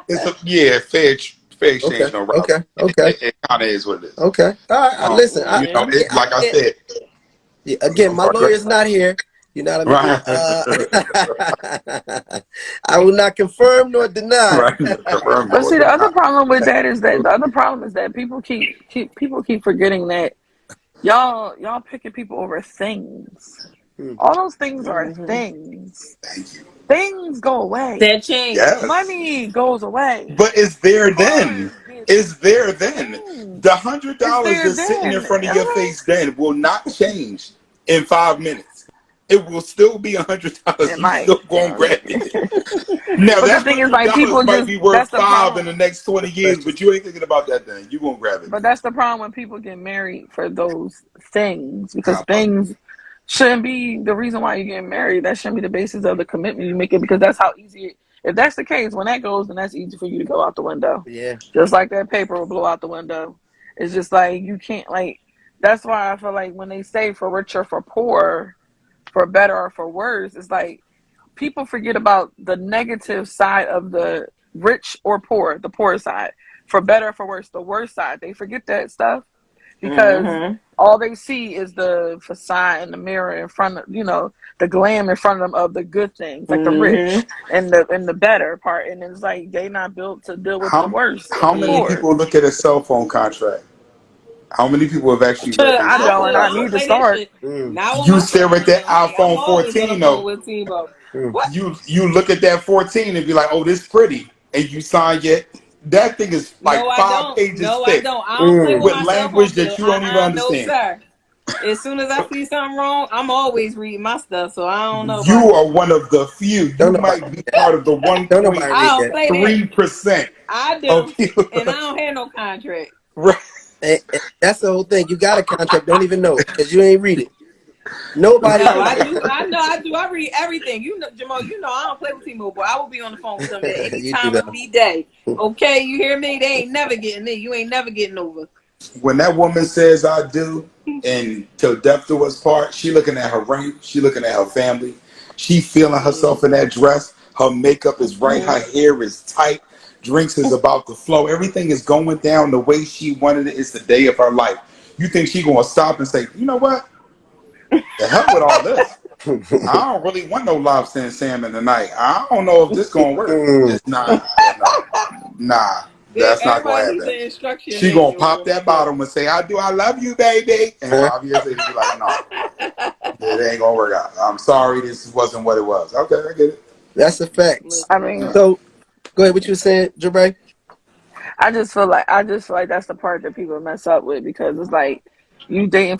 it's a fair okay, exchange, no Rob. okay, okay, It kind of is what it is. okay. All right, listen, It, like I get. said, Yeah, again, I'm my sorry, go ahead. lawyer's not here. You know what I mean? Right. I will not confirm nor deny. Right. Confirm But or see, the other deny. problem with that is that the other problem is that people keep forgetting that y'all picking people over things. Hmm. All those things are things. Thank you. Things go away. That change. Yes. Money goes away. But it's there then. Cars get It's there then. changed. The It's $100 there that's sitting in then. front of your Okay. face then will not change in 5 minutes. It will still be $100. It You might. still gonna grab it. Now But the that thing is, like, people $100 might just, be worth that's the five in problem. the next 20 years, but you ain't thinking about that then. You gonna grab it. But that's the problem when people get married for those things, because How about things shouldn't be the reason why you get married. That shouldn't be the basis of the commitment you make it, because that's how easy if that's the case, when that goes, then that's easy for you to go out the window. Yeah. Just like that paper will blow out the window. It's just like you can't, like, that's why I feel like when they say for richer, for poor, for better or for worse, it's like people forget about the negative side of the rich or poor, the poor side. For better or for worse, the worst side. They forget that stuff because all they see is the facade in the mirror in front of, the glam in front of them of the good things, like the rich and the better part. And it's like they not built to deal with the worst of how the many poor. people look at a cell phone contract? How many people have actually read their I cell don't, phone and I I'll need to contract? say that start. shit. Mm, Not with You my stare at phone. that I'm iPhone always on the 14 phone though. with T-Bo. mm. What? You look at that 14 and be like, oh, this pretty, and you sign it. That thing is No, like I five don't. pages No, I thick don't. I don't play with Mm. with my cell phone language bill. that you don't even No, understand. sir. As soon as I see something wrong, I'm always reading my stuff. So I don't know about You that. are one of the few. Don't You nobody might read be that. part of the Don't nobody I read don't that. play that. 1.3% I of do, people. and I don't have no contract. Right. And that's the whole thing. You got a contract, don't even know it because you ain't read it. Nobody No, do I that. do. I know I do. I read everything. You know, Jamal, you know I don't play with T-Mobile. I will be on the phone with them at any You do time of that. the day. Okay, you hear me? They ain't never getting me. You ain't never getting over. When that woman says I do, and till death do us part, she looking at her ring, she looking at her family, she feeling herself in that dress. Her makeup is right, her hair is tight, drinks is about to flow. Everything is going down the way she wanted it. It's the day of her life. You think she gonna stop and say, you know what? The hell with all this. I don't really want no lobster and salmon tonight. I don't know if this gonna work. It's not. Yeah, no, nah, that's not gonna Everybody needs happen. an instruction She gonna manual pop when we that go. bottom and say, "I do, I love you, baby," and Huh? 5 years later, be like, "No, it ain't gonna work out. I'm sorry, this wasn't what it was." Okay, I get it. That's a fact. I Listen, mean, So go ahead. What you were saying, Jabray? I just feel like that's the part that people mess up with, because it's like you date,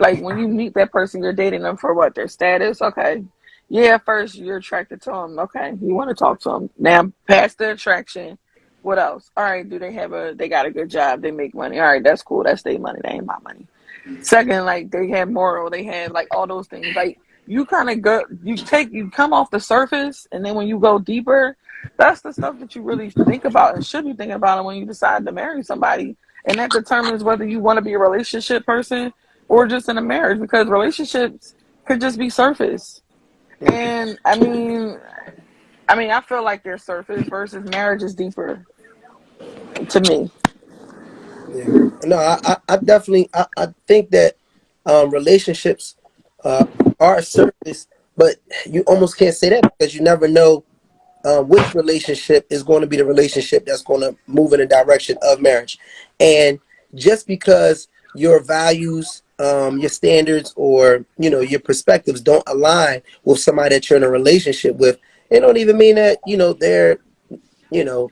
like when you meet that person, you're dating them for what, their status. Okay, yeah, at first you're attracted to them. Okay, you want to talk to them. Now past the attraction, what else? All right, they got a good job, they make money. All right, that's cool, that's their money, that ain't my money. Second, like they have moral, they have like all those things. Like you kind of you come off the surface, and then when you go deeper, that's the stuff that you really think about and should be thinking about when you decide to marry somebody. And that determines whether you want to be a relationship person or just in a marriage, because relationships could just be surface. And I mean, I feel like they're surface versus marriage is deeper to me. Yeah. No, I definitely I think that relationships uh, are a service, but you almost can't say that because you never know which relationship is going to be the relationship that's going to move in the direction of marriage. And just because your values, your standards, or your perspectives don't align with somebody that you're in a relationship with, it don't even mean that they're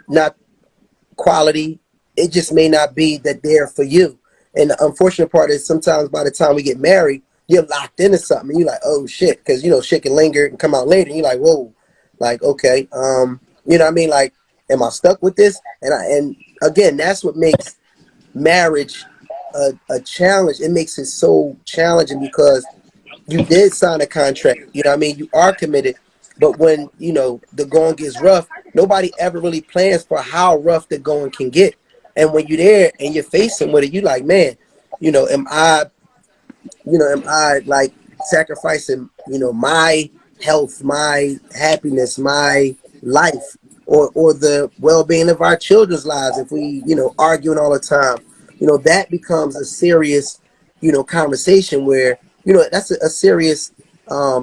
not quality. It just may not be that they're for you. And the unfortunate part is sometimes by the time we get married, you're locked into something. And you're like, oh shit, because shit can linger and come out later. And you're like, whoa, like okay, you know what I mean? Like, am I stuck with this? And again, that's what makes marriage a challenge. It makes it so challenging because you did sign a contract. You know what I mean? You are committed. But when, the going gets rough, nobody ever really plans for how rough the going can get. And when you're there and you're facing with it, you like, man, am I like sacrificing, my health, my happiness, my life, or the well being of our children's lives if we, arguing all the time. That becomes a serious, conversation where, that's a serious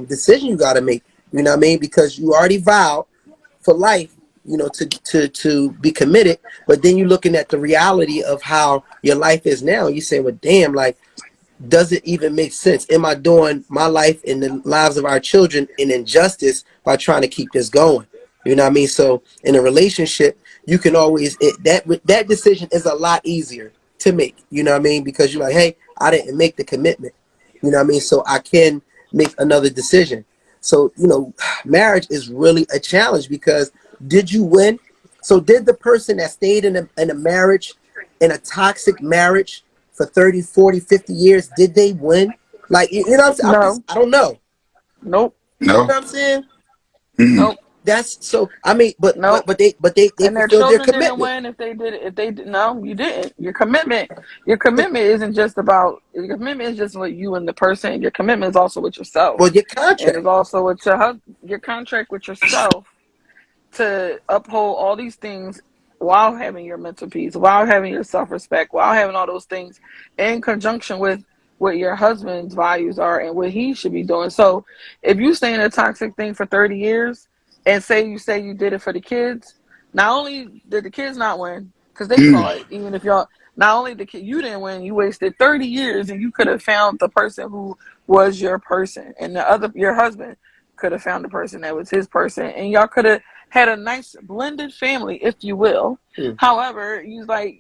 decision you gotta make. You know what I mean? Because you already vowed for life, to be committed, but then you're looking at the reality of how your life is now. You saying, well, damn, like, does it even make sense? Am I doing my life and the lives of our children an injustice by trying to keep this going? You know what I mean? So in a relationship, you can always that decision is a lot easier to make. You know what I mean? Because you're like, hey, I didn't make the commitment. You know what I mean? So I can make another decision. So marriage is really a challenge because did you win? So did the person that stayed in a marriage, in a toxic marriage, for 30, 40, 50 years, did they win? Like, you know what I'm saying? No, I don't know. nope, You No. know what I'm saying? Mm-mm. nope, That's so I mean, but nope. they And their fulfilled their children didn't commitment. win if they did it. If they did, no, you didn't. Your commitment isn't just about your commitment is just with you and the person. Your commitment is also with yourself, Well, your and contract. is also with your husband. Your contract with yourself to uphold all these things while having your mental peace, while having your self respect, while having all those things in conjunction with what your husband's values are and what he should be doing. So if you stay in a toxic thing for 30 years and say you did it for the kids, not only did the kids not win, because they saw Mm. it, even if y'all not only you didn't win, you wasted 30 years and you could have found the person who was your person, and your husband could have found the person that was his person, and y'all could have had a nice blended family, if you will. Hmm. However, you like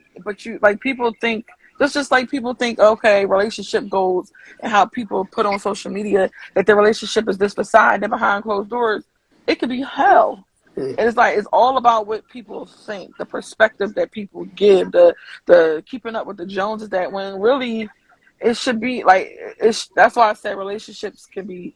people think, just like people think, okay, relationship goals and how people put on social media that their relationship is this facade, that behind closed doors, it could be hell. Hmm. And it's all about what people think, the perspective that people give, the keeping up with the Joneses, that when really it should be like that's why I said relationships can be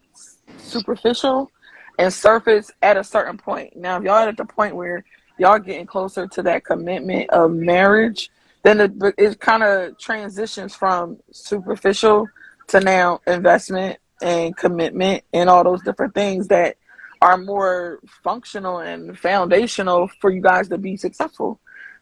superficial and surface at a certain point. Now, if y'all at the point where y'all getting closer to that commitment of marriage, then it kind of transitions from superficial to now investment and commitment and all those different things that are more functional and foundational for you guys to be successful.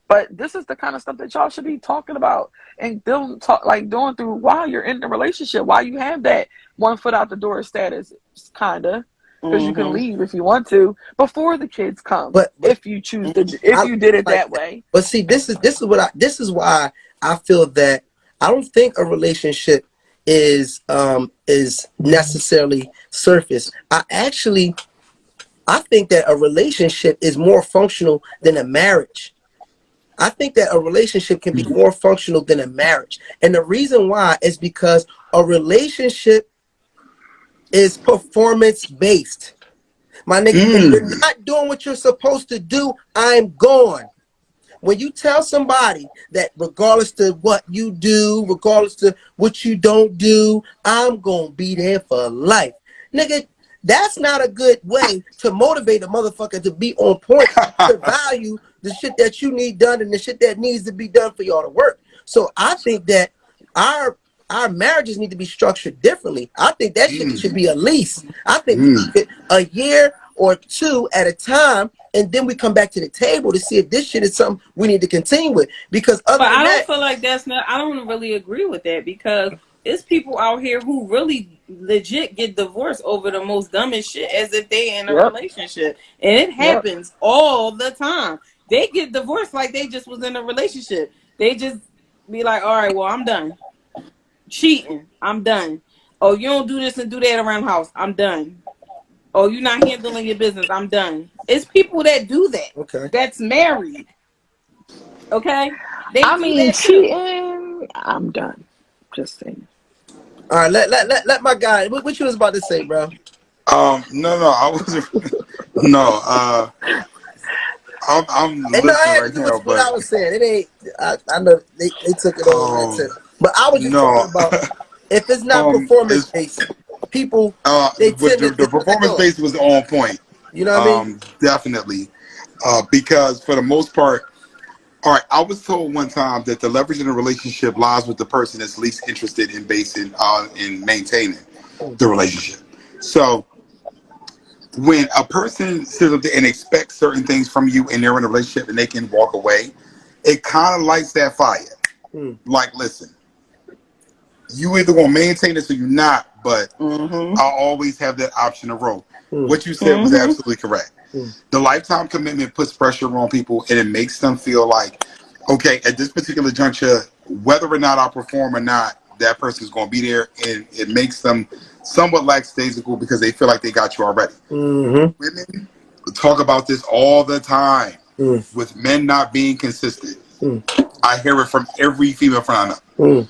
But this is the kind of stuff that y'all should be talking about and doing through while you're in the relationship, while you have that one foot out the door status, kinda, because you can leave if you want to before the kids come. But if you choose to, if you did it that way. But see, this is why I feel that I don't think a relationship is necessarily surface. I think that a relationship is more functional than a marriage. I think that a relationship can be more functional than a marriage. And the reason why is because a relationship is performance based. My nigga, if you're not doing what you're supposed to do, I'm gone. When you tell somebody that regardless to what you do, regardless to what you don't do, I'm going to be there for life. Nigga, that's not a good way to motivate a motherfucker to be on point, to value the shit that you need done and the shit that needs to be done for y'all to work. So I think that our marriages need to be structured differently. I think that shit should be a lease. I think we should a year or two at a time, and then we come back to the table to see if this shit is something we need to continue with. Because I don't feel like that's not. I don't really agree with that because it's people out here who really legit get divorced over the most dumbest shit as if they in a relationship, and it happens all the time. They get divorced like they just was in a relationship. They just be like, all right, well, I'm done cheating. I'm done. Oh, you don't do this and do that around the house. I'm done. Oh, you're not handling your business. I'm done. It's people that do that. Okay. That's married. Okay? I mean, cheating, I'm done. Just saying. All right, let my guy. What you was about to say, bro? No, I wasn't. No, I'm listening right now. What I was saying, it ain't. I know they took it over, but I was just talking about if it's not performance based, people the performance based was on point. You know what I mean? Definitely, because for the most part. All right, I was told one time that the leverage in a relationship lies with the person that's least interested in in maintaining the relationship. So when a person sits up there and expects certain things from you and they're in a relationship and they can walk away, it kind of lights that fire. Like, listen, you either gonna maintain this or you're not, but I'll always have that option to roll. What you said was absolutely correct. The lifetime commitment puts pressure on people and it makes them feel like, okay, at this particular juncture, whether or not I perform or not, that person's going to be there, and it makes them somewhat lackadaisical because they feel like they got you already. Women talk about this all the time with men not being consistent. I hear it from every female friend I know.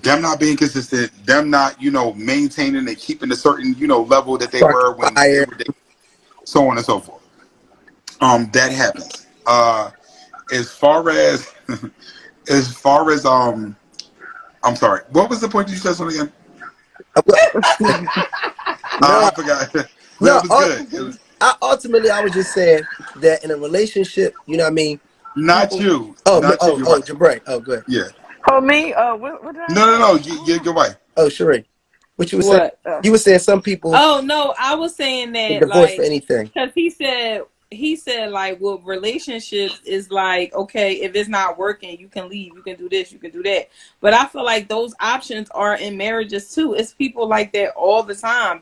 Them not being consistent, them not, maintaining and keeping a certain, level that they were when they were dating. So on and so forth. That happens. As far as I'm sorry. What was the point you said something again? I forgot. No, it was good. Ultimately, I was just saying that in a relationship, you know what I mean. Not you. Jabray. Oh, good. Yeah. Oh, me? What did I say? No. Your wife. Oh, Sheree. What you were saying? You were saying some people. Oh no, I was saying that divorce for anything. Because he said like, well, relationships is like, okay, if it's not working, you can leave, you can do this, you can do that. But I feel like those options are in marriages too. It's people like that all the time.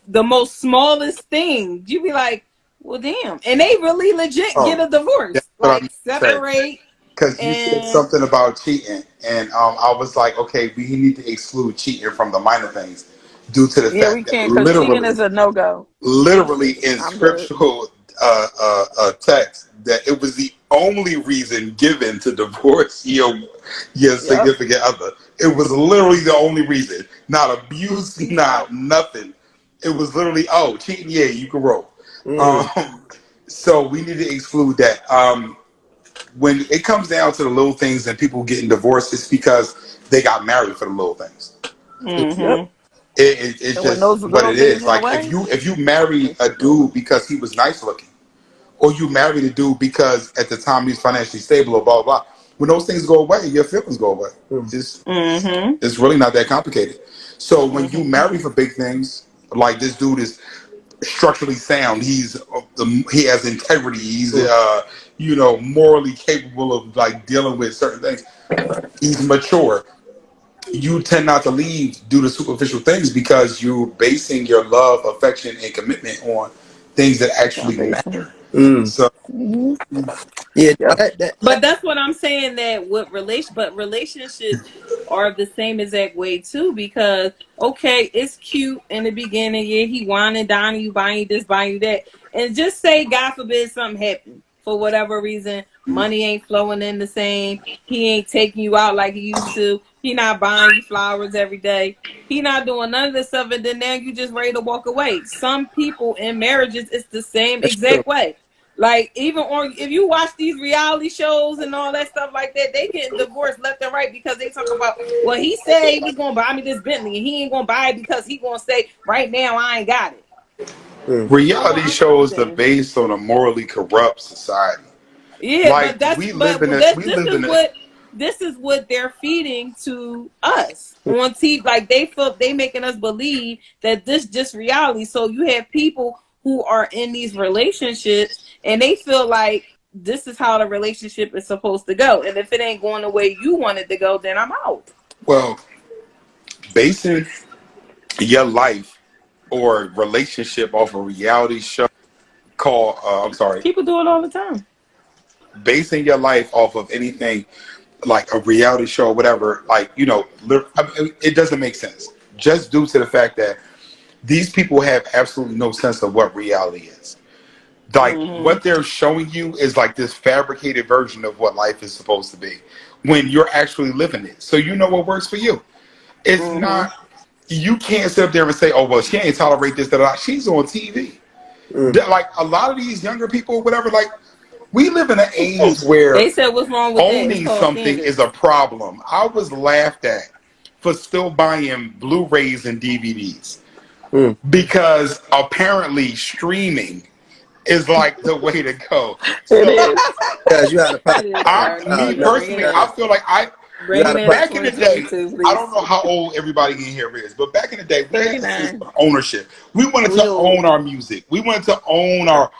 The most smallest thing, you be like, well, damn, and they really legit get a divorce, like separate. Because you said something about cheating, and I was like, okay, we need to exclude cheating from the minor things due to the fact we that can't, because cheating is a no-go. Literally in scriptural text, that it was the only reason given to divorce your significant other. It was literally the only reason. Not abuse, not nothing. It was literally, cheating, yeah, you can roll. So we need to exclude that. When it comes down to the little things and people getting divorced, it's because they got married for the little things. Yep. It's And when just those what little it things is. went Like away, if you marry it's a cool. dude because he was nice looking, or you married a dude because at the time he's financially stable, or blah blah blah. When those things go away, your feelings go away. It's Mm-hmm. it's really not that complicated. So when you Mm-hmm. marry for big things, like this dude is structurally sound. He has integrity. He's morally capable of like dealing with certain things. He's mature. You tend not to leave due to superficial things because you're basing your love, affection, and commitment on things that actually Foundation. matter. Mm. So Hmm. Yeah, Yep. But that's what I'm saying, that with relationships are the same exact way too, because okay, it's cute in the beginning, yeah, he whining, dining you, buying you this, buying you that. And just say God forbid something happened for whatever reason, money ain't flowing in the same, he ain't taking you out like he used to, he not buying you flowers every day. He not doing none of this stuff, and then now you just ready to walk away. Some people in marriages, it's the same that's true. exact way. Like even on, if you watch these reality shows and all that stuff like that, they getting divorced left and right because they talk about, well, he said he was gonna buy me this Bentley and he ain't gonna buy it because he gonna say right now I ain't got it. Mm. reality Well, shows are Then based on a morally corrupt society. yeah, Like but that's we live but in a that we this live is in a what they're feeding to us on TV. Like they feel they making us believe that this just reality. So you have people who are in these relationships and they feel like this is how the relationship is supposed to go. And if it ain't going the way you want it to go, then I'm out. well basing your life or relationship off a reality show called I'm sorry, People do it all the time. basing your life off of anything like a reality show or whatever, like it doesn't make sense. Just due to the fact that these people have absolutely no sense of what reality is. Like Mm-hmm. what they're showing you is like this fabricated version of what life is supposed to be when you're actually living it. So you know what works for you. It's Mm-hmm. not. You can't sit up there and say, "Oh well, she ain't tolerate this." That she's on TV. Mm. Like a lot of these younger people, whatever. Like we live in an age where They said what's wrong with that? It's owning called something is a standards. problem. I was laughed at for still buying Blu-rays and DVDs Mm. because apparently streaming is like the way to go. it So is. Guys, you out of It pocket. is, I, sir. me No, Bring it personally, I in. feel like you Bring out it of in to pocket. back in the day, 2022, I please. don't know how old everybody in here is, but back in the day, we had a sense 39. of ownership. We wanted We to old. own our music. We wanted to own our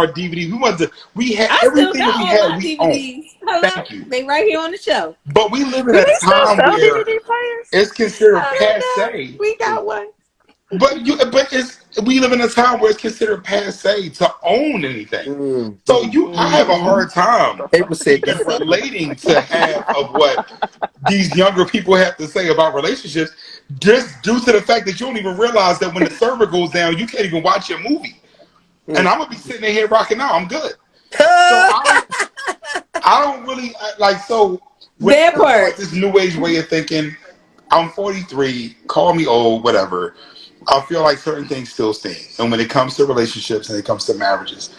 DVD. We wanted to. We had I still everything that got we all had. my We owned. DVDs. Hello, Thank you. they right here on the show. But we live in Do a they still time sell where DVD players? it's considered I don't know. passe. We got one. But it's we live in a time where it's considered passe to own anything. Mm. So I have a Mm-hmm. hard time April said even that's relating to half of what these younger people have to say about relationships, just due to the fact that you don't even realize that when the server goes down, you can't even watch your movie. And Mm. I'm gonna be sitting in here rocking out. I'm good. So I don't really like. So when it That comes to part. like this new age way of thinking, I'm 43. Call me old, whatever. I feel like certain things still stand. And when it comes to relationships and it comes to marriages,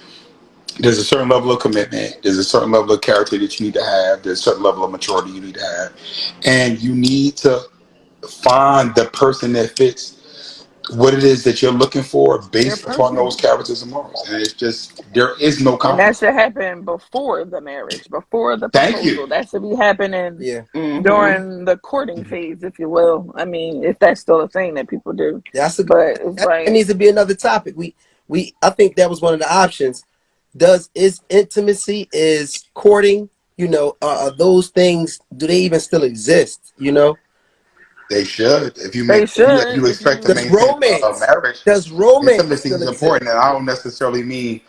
there's a certain level of commitment. There's a certain level of character that you need to have. There's a certain level of maturity you need to have, and you need to find the person that fits what it is that you're looking for Your based upon those person. characters and morals. And it's just there is no And that compromise. should happen before the marriage, before the Thank you. proposal. That should be happening yeah. Mm-hmm. during the courting phase, if you will. I mean, if that's still a thing that people do. That's a good, But it's that like, needs to be another topic. We I think that was one of the options. Is intimacy, is courting, those things, do they even still exist? They should. If you they if should. you If expect to you, Does maintain a romance marriage, does romance intimacy still is exist? important. And I don't necessarily mean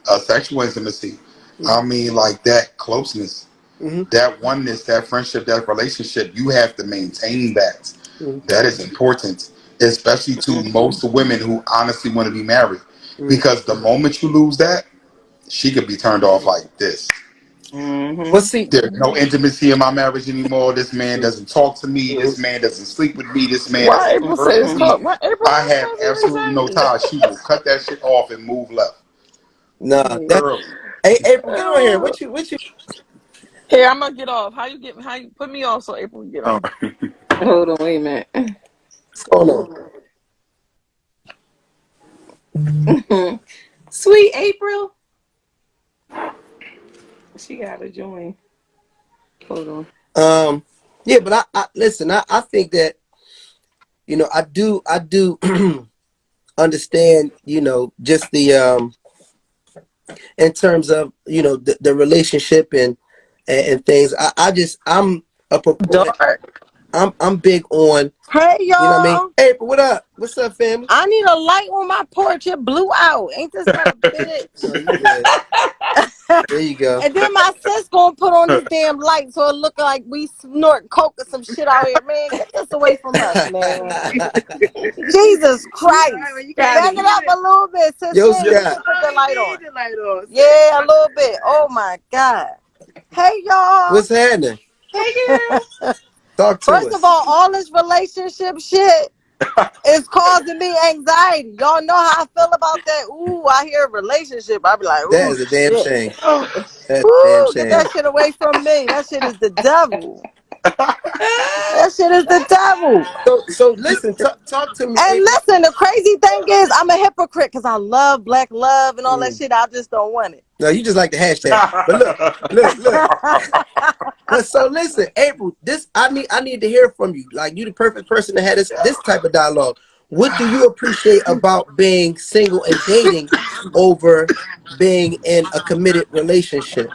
a sexual intimacy. Mm-hmm. I mean like that closeness, Mm-hmm. that oneness, that friendship, that relationship. You have to maintain that. Mm-hmm. That is important, especially to Mm-hmm. most women who honestly want to be married. Mm-hmm. Because the moment you lose that, she could be turned off like this. Well, Mm-hmm. see, There's no intimacy in my marriage anymore. This man mm-hmm. doesn't talk to me. This man doesn't sleep with me. This man why doesn't April flirt says with Mm-hmm. me. talk? Why April I has have crazy absolutely no anxiety? ties. She will cut that shit off and move left Nah, that early. hey April, get on here. Uh, What you Here, I'm gonna get off. How you put me off so April can get Oh. on? Hold on, wait a minute. What's going on? Sweet April. She gotta join. Hold on. Yeah, but I listen. I think that I do understand. Just the in terms of the relationship and things. I'm a proponent. Dark. I'm big on. Hey You know what I mean? y'all, April, what up? What's up, family? I need a light on my porch. It blew out. Ain't this about a No, bitch? you good. There you go. And then my sis gonna put on this damn light so it look like we snort coke or some shit out here. Man, get this away from us, man. Jesus Christ. You gotta Back it up a little bit, sis. Yo, We ain't even Scott. put the light on. Yeah, a little bit. Oh my God. Hey y'all. What's happening? Hey girl. Talk to First of us. all this relationship shit is causing me anxiety. Y'all know how I feel about that. Ooh, I hear relationship. I be like, That ooh, is a damn shit. shame. Oh. That's a damn Ooh, get shame. that shit away from me. That shit is the devil. That shit is the devil. So listen. Talk to me, And April. listen, the crazy thing is, I'm a hypocrite because I love black love and all that Mm. shit. I just don't want it. No, you just like the hashtag. But look. But so listen, April. I need to hear from you. Like you, the perfect person to have this type of dialogue. What do you appreciate about being single and dating over being in a committed relationship?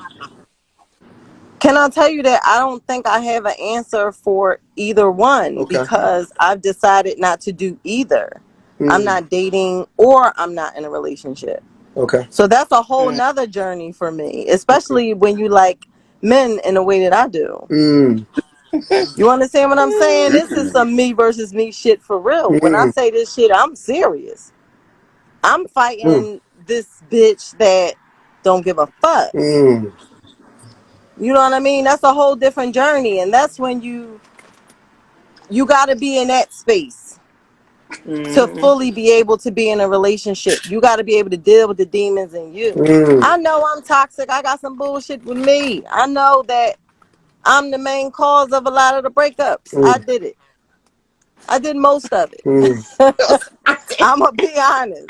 Can I tell you that I don't think I have an answer for either one Okay. because I've decided not to do either. I'm Mm. not dating or I'm not in a relationship. Okay. So that's a whole nother journey for me, especially when you like men in the way that I do. Mm. You understand what I'm saying? This is some me versus me shit for real. When I Mm. say this shit, I'm serious. I'm Mm. fighting this bitch that don't give a fuck. Mm. You know what I mean? That's a whole different journey, and that's when you got to be in that space to fully be able to be in a relationship. You got to be able to deal with the demons in you. Mm. I know I'm toxic. I got some bullshit with me. I know that I'm the main cause of a lot of the breakups. I Mm. did it. I did most of it. Mm. I'm going to be honest.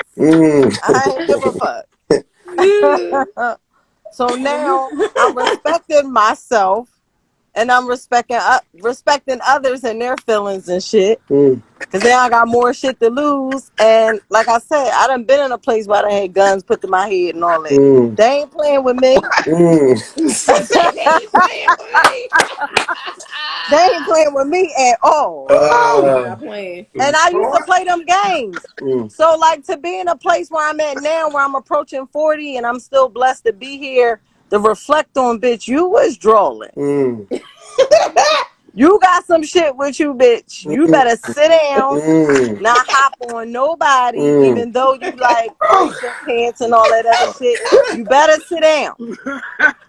I ain't give a Mm. fuck. So now I'm respecting myself and I'm respecting others and their feelings and shit. Mm. Cause now I got more shit to lose. And like I said, I done been in a place where I had guns put to my head and all that. Mm. They ain't playing with me. Mm. She said they ain't playing with me. They ain't playing with me at all. Not playing. And I used to play them games. Mm. So like to be in a place where I'm at now, where I'm approaching 40 and I'm still blessed to be here, to reflect on, bitch, you was drooling. Mm. You got some shit with you, bitch. You Mm. better sit down, Mm. not hop on nobody, Mm. even though you like racing pants and all that other shit. You better sit down.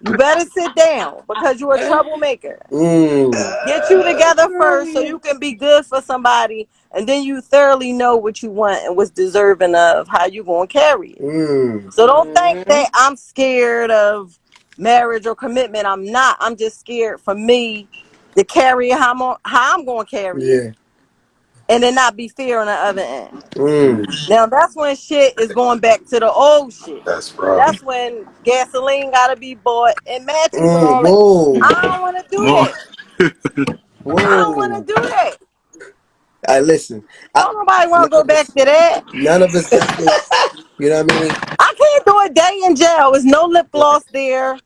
You better sit down because you're a troublemaker. Mm. Get you together first so you can be good for somebody, and then you thoroughly know what you want and what's deserving of how you gonna carry it. Mm. So don't think that I'm scared of marriage or commitment. I'm not. I'm just scared for me to carry it how I'm gonna carry it, Yeah. and then not be fair on the other end. Mm. Now that's when shit is going back to the old shit. That's rough. That's when gasoline gotta be bought and matches and Mm. all that. Whoa. I don't wanna do No. that. I don't wanna Whoa. do that. Listen. Don't nobody None wanna go of back us. to that. None of us got this. You know what I mean? I can't do a day in jail. There's no lip gloss there.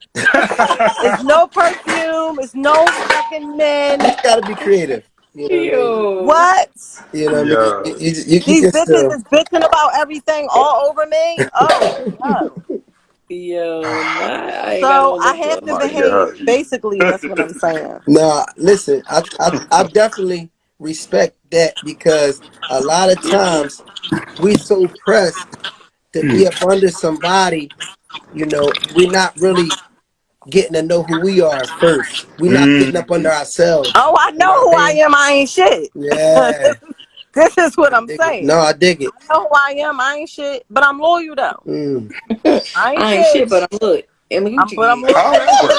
It's no perfume. It's no fucking You men. got to be creative. You know what I mean? Yo. What? You know what I mean? Yeah. You These can bitches still. is bitching about everything all over me. Oh no. Yo, nah, I ain't got no So I lip have to gloss. My behave. God. Basically, that's what I'm saying. Nah, listen. I definitely respect that because a lot of times we so pressed to be up under somebody. We're not really getting to know who we are first. We're not getting up under ourselves. Oh, I You know know what who I I mean? am. I ain't shit. Yeah. This is what I I'm dig it. saying. No, I dig it. I know who I am. I ain't shit, but I'm loyal though. Mm. I ain't I ain't shit. shit, but I'm good. And I'm Gucci. looking. How that work?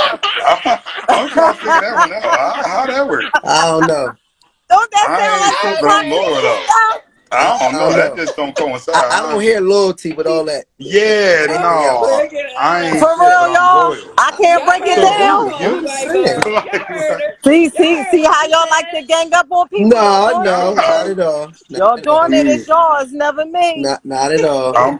I'm trying to figure that one out. How that work? I don't know. Don't that sound I ain't like some shit, but I'm toxic loyal shit though. though? I don't I know. don't That know. just don't coincide. I don't hear loyalty with all that. Yeah, Hey, I'm yo, no. cracking I ain't up. For shit, but real, I'm y'all. loyal. I can't Y'all break it heard To her. down. who? I'm She You? just like, saying. y'all heard her. See Y'all heard how what she y'all like said. to gang up on people. Y'all No, doing it no, not again. at all. Not Y'all at all. doing it. It's Mm, yours, never me. Not at all. I'm,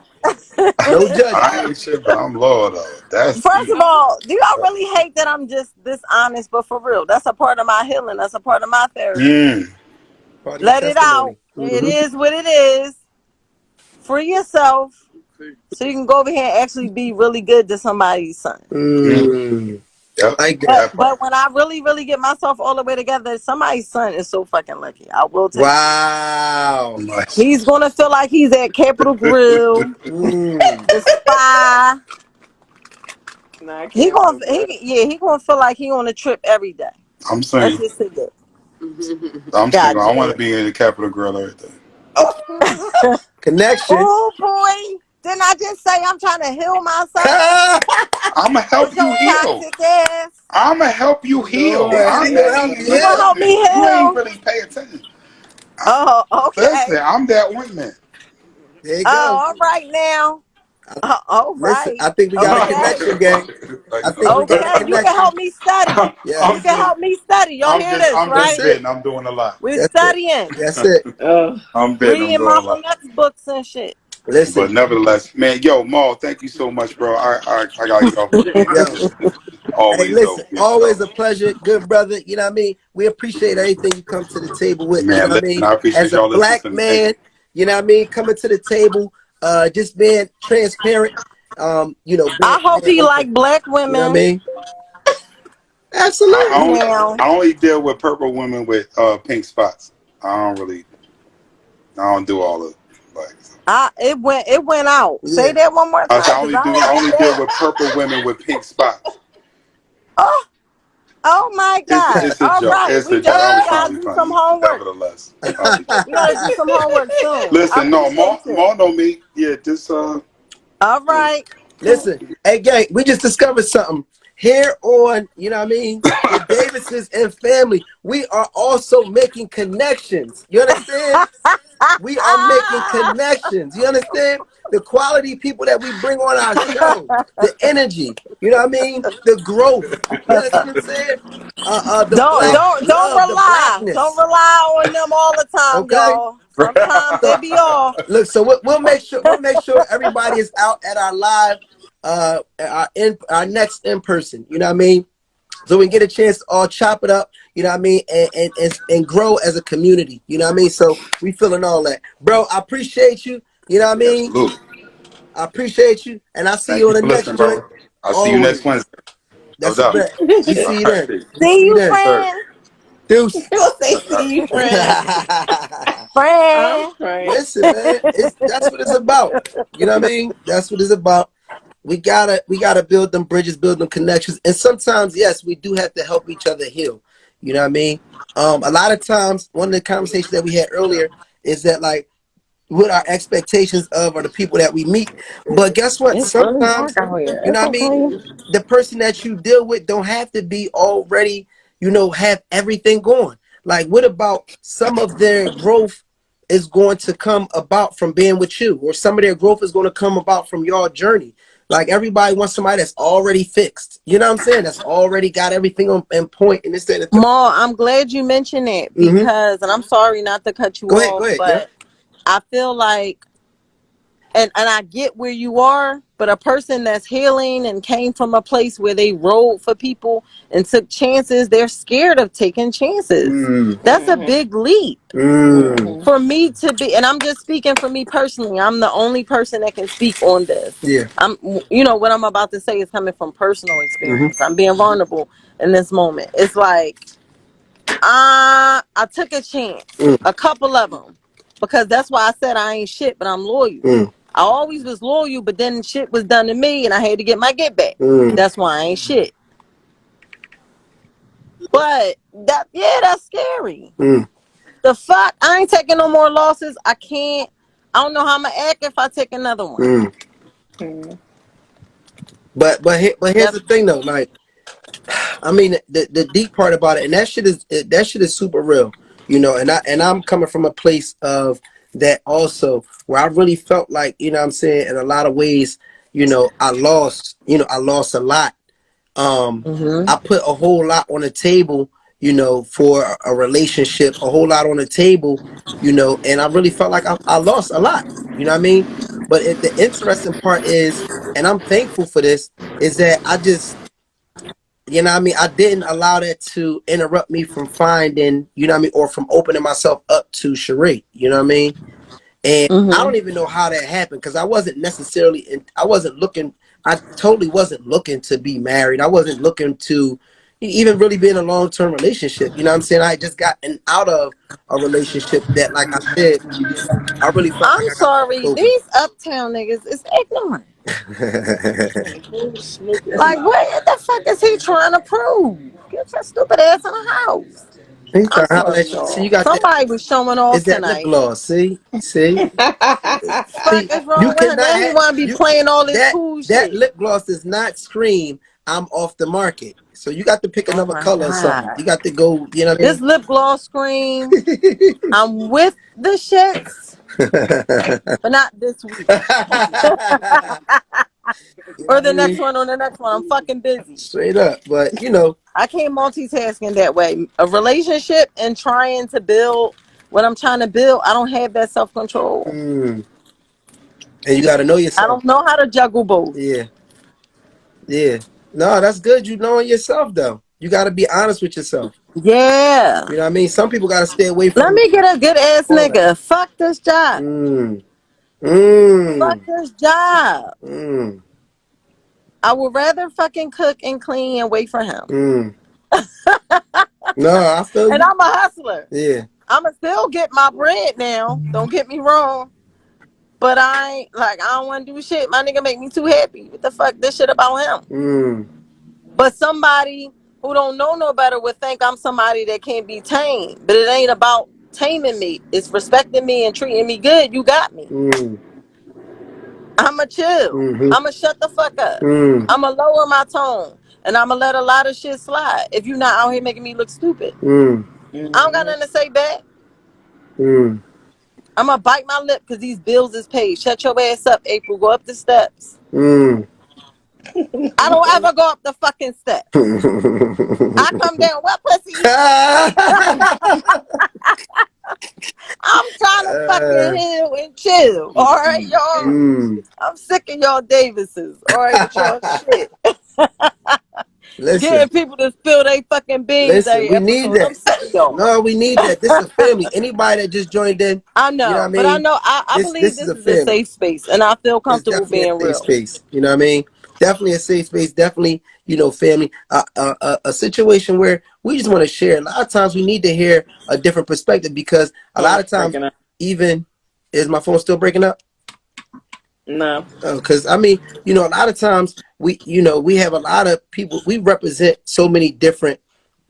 No I judgment. ain't shit, but I'm loyal though. That's First deep. of all, do y'all really hate that I'm just this honest? But for real, that's a part of my healing. That's a part of my therapy. Mm, Part of your Let it out. testimony. It is what it is. Free yourself so you can go over here and actually be really good to somebody's son. mm. Mm. Yep, I like that. But that part. but when I really get myself all the way together, somebody's son is so fucking lucky. I will tell you. Wow. Nice. He's gonna feel like he's at Capitol Grill, Mm. the spa. Nah, I can't prove that. He gonna feel like he on a trip every day. I'm Let's single. just say that. I'm God single. I want to damn. be in the Capitol Grill every day. Connection. Oh boy. Didn't I just say I'm trying to heal myself I'ma with help you your heal. toxic ass? I'ma help you heal. Lord, She gonna help Hey, you You gonna heal. help me listen, you ain't heal? really pay attention. Oh, Listen, okay. I'm that ointment. There you Oh, go. all right now. All Listen, right. I think we got a Okay. connection, gang. I think we got a Okay. You can connection. help me study. You I'm Yes. can just, help me study. Y'all hear this, I'm That's just right? it. bidding. I'm doing a lot. We're That's it. studying. That's it. I'm bidding. I'm Reading doing a lot. Malcolm X books and shit. But Listen, nevertheless, man, yo, Maul, thank you so much, bro. I gotta get off this thing. I yo. just Hey, always listen, dope, you always know. a pleasure, good brother. You know what I mean? We appreciate everything you come to the table with. You know Man, what I listen, mean? I appreciate As a y'all black listening. Thank man, you. you know what I mean? Coming to the table, just being transparent, I hope being he open. like black You know what I women mean? Absolutely. I only deal with purple women with pink spots. I don't do all of like. It went out. Yeah. Say that one more I time, cause I I didn't get only deal that. with purple women with pink spots. Oh, oh my God. It's a All joke. right. It's a joke. I We was trying to gotta be do some funny. homework. Nevertheless, I was joking. We gotta do some homework soon. I Listen, no, appreciate you. more know me. Yeah, this All right. Listen, hey gang, we just discovered something. Here on, you know what I mean, the Davises and family, we are also making connections. You understand? We are making connections. You understand? The quality people that we bring on our show, the energy, you know what I mean? The growth. You understand what I'm saying? The Don't black don't don't love, the rely. Don't blackness. rela on them all the time, Okay? y'all. Sometimes they So be off. look, so we'll make sure everybody is out at our live our next in person. You know what I mean? So we can get a chance to all chop it up, you know what I mean, and grow as a community. You know what I mean? So we feeling all that. Bro, I appreciate you. You know what I yeah, mean? absolutely. I appreciate you. And I'll see Thank you on you the for next listening, joint. brother. I'll see you next Always. Wednesday. No That's a doubt. bet. We All see you right, then. peace. We See see you you, then. Yes, sir. friend. Deuce. He'll say, "See you, friend." I'm Friend. crying. Listen, man, that's what it's about. You know what I mean? That's what it's about. We gotta build them bridges, build them connections, and sometimes, yes, we do have to help each other heal. You know what I mean? A lot of times, one of the conversations that we had earlier is that like what our expectations of are the people that we meet. But guess what? It's really dark Sometimes, out here. you know It's what I mean? okay. The person that you deal with don't have to be already, have everything going. Like, what about some of their growth is going to come about from being with you, or some of their growth is going to come about from your journey? Like everybody wants somebody that's already fixed. You know what I'm saying? That's already got everything on point and this, that, and the third. Ma, I'm glad you mentioned that Mm-hmm. because, and I'm sorry not to cut you Go ahead. Go off, ahead. Yeah. but I feel like, and I get where you are, but a person that's healing and came from a place where they rode for people and took chances, they're scared of taking chances. Mm. That's a big leap Mm. for me to be, and I'm just speaking for me personally. I'm the only person that can speak on this. Yeah. What I'm about to say is coming from personal Mm-hmm. experience. I'm being vulnerable in this moment. It's like, I took a chance, Mm. a couple of them, because that's why I said I ain't shit, but I'm loyal. Mm. I always was loyal, but then shit was done to me, and I had to get my get back. Mm. That's why I ain't shit. But that's scary. Mm. The fuck, I ain't taking no more losses. I can't. I don't know how I'm gonna act if I take another one. Mm. Mm. But here's the thing though, like I mean the deep part about it, and that shit is super real, you know. And I'm coming from a place of that also, where I really felt like, you know what I'm saying, in a lot of ways, you know, I lost a lot. I put a whole lot on the table, you know, for a relationship, a whole lot on the table, you know, and I really felt like I lost a lot, you know what I mean? But the interesting part is, and I'm thankful for this, is that I just, you know what I mean, I didn't allow that to interrupt me from finding, you know what I mean, or from opening myself up to Cherie, you know what I mean? And I don't even know how that happened, because I wasn't necessarily I wasn't looking, I totally wasn't looking to be married. I wasn't looking to even really be in a long-term relationship. You know what I'm saying? I had just gotten out of a relationship that, like I said, I really felt like I'm I got sorry, over. these uptown niggas is ignorant. Like, what the fuck is he trying to prove? Get your stupid ass in the house. He's I'm trying to holler sorry, at you. See, you y'all. got that. Somebody was showing off Is that lip tonight. gloss? See. Fuck See, is you wrong with him? cannot Now he have want to be you playing all this that cool that shit. lip gloss does not scream I'm off the market. So you got to pick Oh another my color or something. god. You got to go, you know what This lip gloss scream. I'm with the shits, I but not this week. mean? You know Or what I the next mean? one or the next one. I'm fucking busy. Straight up. But you know, I can't multitasking that way. A relationship and trying to build what I'm trying to build, I don't have that self-control. and you gotta know I yourself. don't know how to juggle both. Yeah. Yeah. No, that's good. You knowing yourself though. You gotta be honest with yourself. Yeah. You know what I mean? Some people gotta stay away Let from me get a good ass all that. nigga. Fuck this job. Mm. Fuck Mm. this job. Mm. I would rather fucking cook and clean and wait for him. Mm. No, I feel And you. I'm a hustler. Yeah. I'ma still get my bread now. Don't get me wrong. But I ain't like I don't wanna do shit. My nigga make me too happy. What the fuck? This shit about him. Mm. But somebody who don't know no better would think I'm somebody that can't be tamed. But it ain't about taming me. It's respecting me and treating me good. You got me. Mm. I'ma chill. Mm-hmm. I'ma shut the fuck up. Mm. I'ma lower my tone. And I'ma let a lot of shit slide. If you not out here making me look stupid. Mm. I don't got nothing to say back. Mm. I'ma bite my lip because these bills is paid. Shut your ass up, April. Go up the steps. Mm. I don't ever go up the fucking steps. I come down, what pussy? I'm trying to fucking heal and chill. All right, y'all. mm. I'm sick of y'all Davises. All right, with y'all shit. Listen, Getting people to spill their fucking beans listen, every we need episode. I'm that. sick of y'all. No, we need that. This is a family. Anybody that just joined in, I you know what I know, but I mean? know I believe This is this a is a family. safe space, and I feel It's comfortable definitely being a safe real. space. You know what I mean? Definitely a safe space. Definitely, you know, family. A situation where we just want to share. A lot of times we need to hear a different perspective, because a lot of times, Breaking up. even is my phone still breaking up? No. Because I mean, you know, a lot of times we have a lot of people. We represent so many different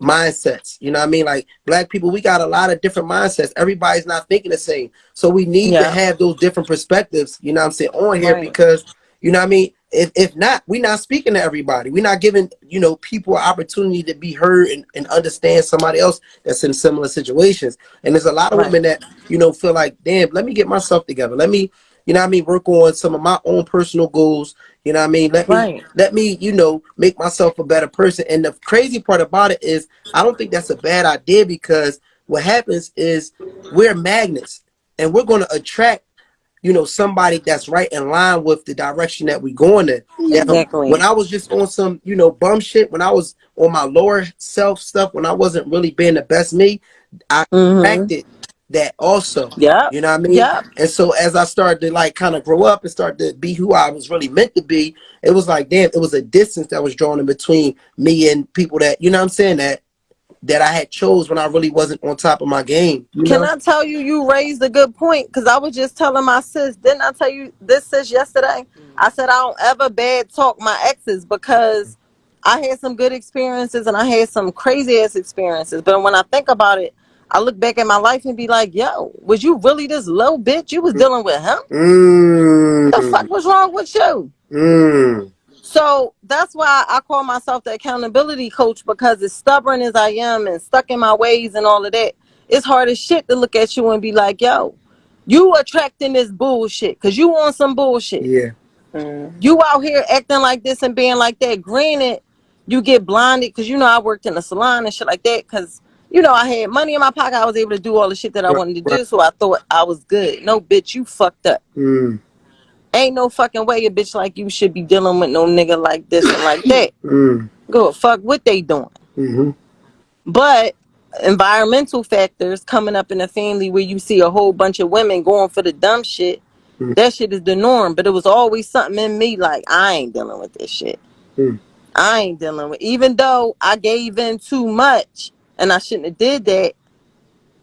mindsets. You know what I mean? Like black people, we got a lot of different mindsets. Everybody's not thinking the same. So we need to Yeah, have those different perspectives, you know what I'm saying, on here, right, because you know what I mean? If not, we're not speaking to everybody. We're not giving, you know, people an opportunity to be heard and understand somebody else that's in similar situations. And there's a lot of right, women that, you know, feel like, damn, let me get myself together. Let me, you know what I mean, work on some of my own personal goals. You know what I mean? right. Let me, you know, make myself a better person. And the crazy part about it is I don't think that's a bad idea, because what happens is we're magnets, and we're going to attract, you know, somebody that's right in line with the direction that we're going in. Now, when Exactly. I was just on some, you know, bum shit, when I was on my lower self stuff, when I wasn't really being the best me, I Mm-hmm. attracted that also. Yep. You know what I mean? Yep. And so as I started to like kind of grow up and start to be who I was really meant to be, it was like, damn, it was a distance that was drawn in between me and people that, you know what I'm saying, that I had chose when I really wasn't on top of my game, you Can know? I tell you, you raised a good point? Because I was just telling my sis, didn't I tell you this sis yesterday? I said I don't ever bad talk my exes because I had some good experiences and I had some crazy ass experiences. But when I think about it, I look back at my life and be like, yo, was you really this low bitch? You was dealing with him? The fuck Mm, was wrong with you? mm, So that's why I call myself the accountability coach, because as stubborn as I am and stuck in my ways and all of that, it's hard as shit to look at you and be like, yo, you attracting this bullshit because you want some bullshit. Yeah. You out here acting like this and being like that. Granted, you get blinded because, you know, I worked in a salon and shit like that because, you know, I had money in my pocket. I was able to do all the shit that I Right. wanted to do. So I thought I was good. No, bitch, you fucked up. Ain't no fucking way a bitch like you should be dealing with no nigga like this and like that. Go fuck what they doing. But environmental factors coming up in a family where you see a whole bunch of women going for the dumb shit, that shit is the norm. But it was always something in me like, I ain't dealing with this shit. I ain't dealing with, even though I gave in too much and I shouldn't have did that,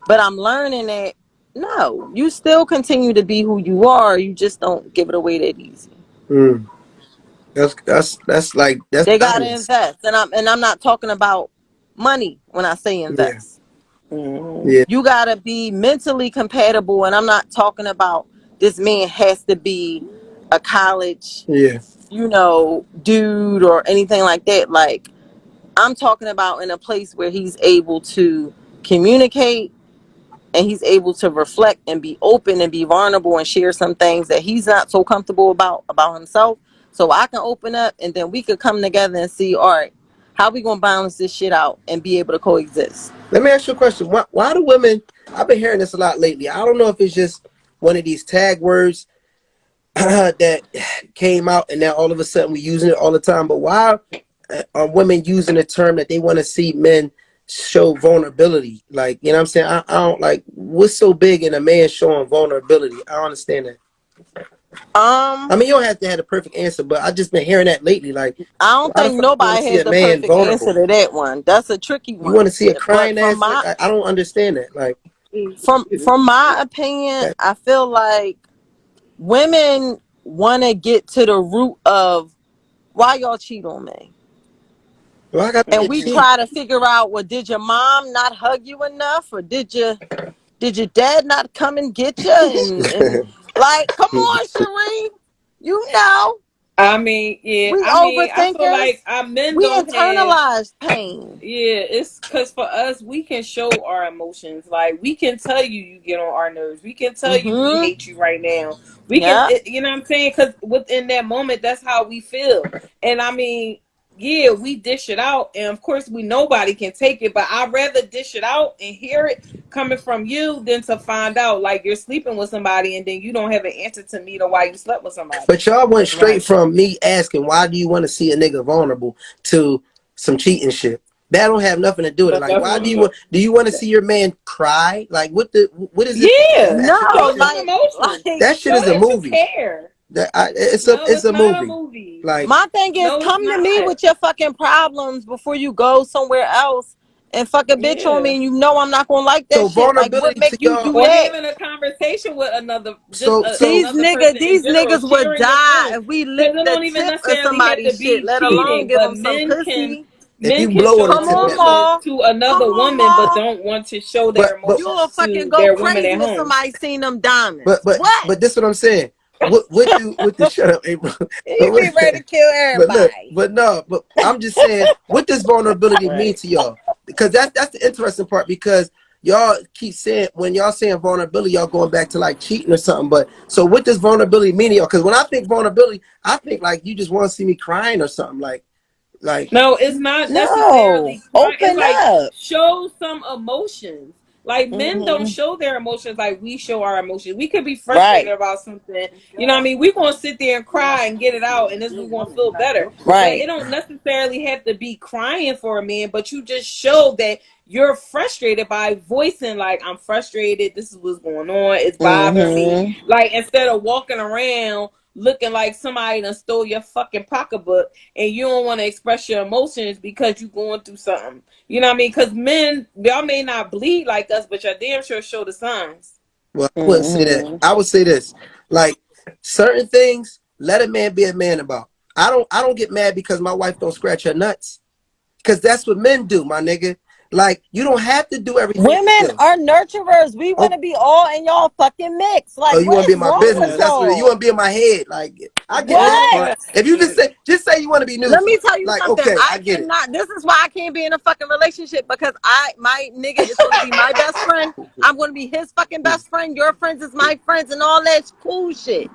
but I'm learning that no, you still continue to be who you are. You just don't give it away that easy. That's like, that's They gotta honest. invest, and I'm not talking about money when I say invest. Yeah. You gotta be mentally compatible, and I'm not talking about this man has to be a college, Yeah. you know, dude or anything like that. Like, I'm talking about in a place where he's able to communicate and he's able to reflect and be open and be vulnerable and share some things that he's not so comfortable about himself. So I can open up and then we could come together and see, all right, how we gonna balance this shit out and be able to coexist. Let me ask you a question. Why do women, I've been hearing this a lot lately. I don't know if it's just one of these tag words that came out and now all of a sudden we're using it all the time, but why are women using a term that they want to see men show vulnerability? Like, you know what I'm saying? I don't like, what's so big in a man showing vulnerability? I don't understand that. I mean, you don't have to have the perfect answer, but I just been hearing that lately. Like, I don't why the think fuck you want to nobody see has a the man perfect answer vulnerable? to that one. That's a tricky one. You want to see a But crying ass? I don't understand that. Like, from my opinion, I feel like women want to get to the root of why y'all cheat on me. well, I got to And be a we cheat. try to figure out, well, did your mom not hug you enough, or did your dad not come and get you? And like, come on, Sheree, you know, I mean, yeah. we I mean, I feel overthinkers. like our men We don't have. internalize pain. Yeah, it's because for us, we can show our emotions. Like, we can tell you get on our nerves. We can tell you we hate you right now. We can, Yeah. you know what I'm saying? Because within that moment, that's how we feel. And I mean, yeah, we dish it out, and of course, nobody can take it. But I'd rather dish it out and hear it coming from you than to find out like you're sleeping with somebody and then you don't have an answer to me to why you slept with somebody. But y'all went straight Right. from me asking, why do you want to see a nigga vulnerable, to some cheating shit. That don't have nothing to do with it. But Like, that's why what do you want to see your man cry? Like, what is it? Yeah, That show No, shit, some emotions. like that shit Show is a that you movie. care. No, It's it's a not a movie. movie. Like, my thing is, No, it's come to me not. with your fucking problems before you go somewhere else and fuck a bitch on me. Yeah. And you know I'm not gonna like that so shit. Like, what vulnerability to make you y'all. do Or that? having a conversation with another, just So These another person in these general, niggas would sharing your die feelings. if we Because licked it the don't even tip of necessarily have to somebody's shit, be let alone cheating, give but them some men can pussy. if you show blow on the Come tip, on, that's crazy. emotions Ma. to Come another on, woman, but Ma. don't want to show their But You'll emotions fucking to go their women crazy at if home. somebody seen them diamonds. What? but this is what I'm saying. What do with the shut up, April? You be ready to kill But look, everybody. but I'm just saying, what does vulnerability mean Right. to y'all? Because that's the interesting part. Because y'all keep saying, when y'all saying vulnerability, y'all going back to like cheating or something. But so what does vulnerability mean to y'all? Because when I think vulnerability, I think like you just want to see me crying or something. Like No, it's not No. necessarily crying. It's Open like up. show some emotions. Like men don't Mm-hmm. show their emotions like we show our emotions. We could be frustrated Right. about something. You know what I mean? We're gonna sit there and cry and get it out and this we're gonna feel better. But it Right. don't necessarily have to be crying for a man, but you just show that you're frustrated by voicing like I'm frustrated, this is what's going on, it's bothering me. Mm-hmm. Like instead of walking around looking like somebody done stole your fucking pocketbook and you don't want to express your emotions because you're going through something. You know what I mean? Because men, y'all may not bleed like us, but y'all damn sure show the signs. well, I wouldn't say that. Mm-hmm. I would say this: like certain things, let a man be a man about. I don't get mad because my wife don't scratch her nuts. Because that's what men do, my nigga. Like, you don't have to do everything I Women do. are nurturers. We want Oh, to be all in y'all fucking mix. oh, Like, you want what to be is in my wrong with business? Yeah. That's what you y'all? want to be in my head. Like, I get that What? part. If you just say you want to be Let me neutral. tell you Like, something. okay, I I get it. cannot. This is why I can't be in a fucking relationship because my nigga is going to be my best friend. I'm going to be his fucking best friend. Your friends is my friends, and all that cool shit.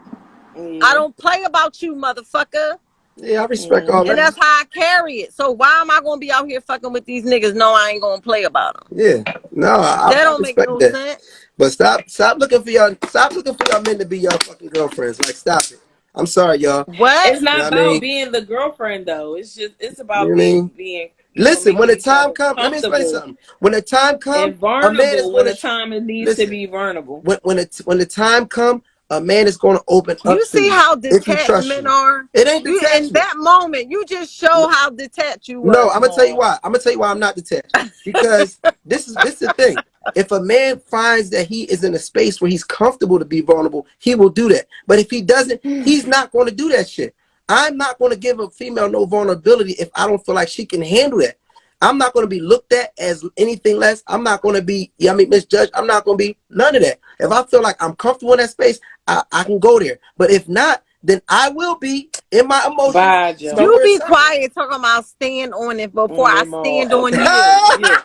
I don't play about you, motherfucker. Yeah, I respect all And that. that's how I carry it. So why am I going to be out here fucking with these niggas? No, I ain't going to play about them. Yeah, no, That I don't make respect no that. sense. But stop looking for y'all men to be y'all fucking girlfriends. Like, stop it. I'm sorry, y'all. What? It's You know not what I mean? about being the girlfriend though. It's You know about what I mean? being Listen, when making the each time other comes, let me explain comfortable something. When the time comes, and a man is vulnerable when going the to time it needs to listen. be vulnerable. When the time comes, a man is going to open up You to see you how if he detached trusts men you. are? It ain't You in detachment. that moment, you just show how detached you No, was, I'm gonna tell you Maul. why. I'm gonna tell you why I'm not detached. Because this is the thing. If a man finds that he is in a space where he's comfortable to be vulnerable, he will do that. But if he doesn't, he's not going to do that shit. I'm not going to give a female no vulnerability if I don't feel like she can handle that. I'm not going to be looked at as anything less. I'm not going to be, misjudged. I'm not going to be none of that. If I feel like I'm comfortable in that space, I can go there. But if not, then I will be in my emotions Bye, Joe. You somewhere be separate. quiet talking about stand on it before On I them all. stand on Okay. you. Yeah.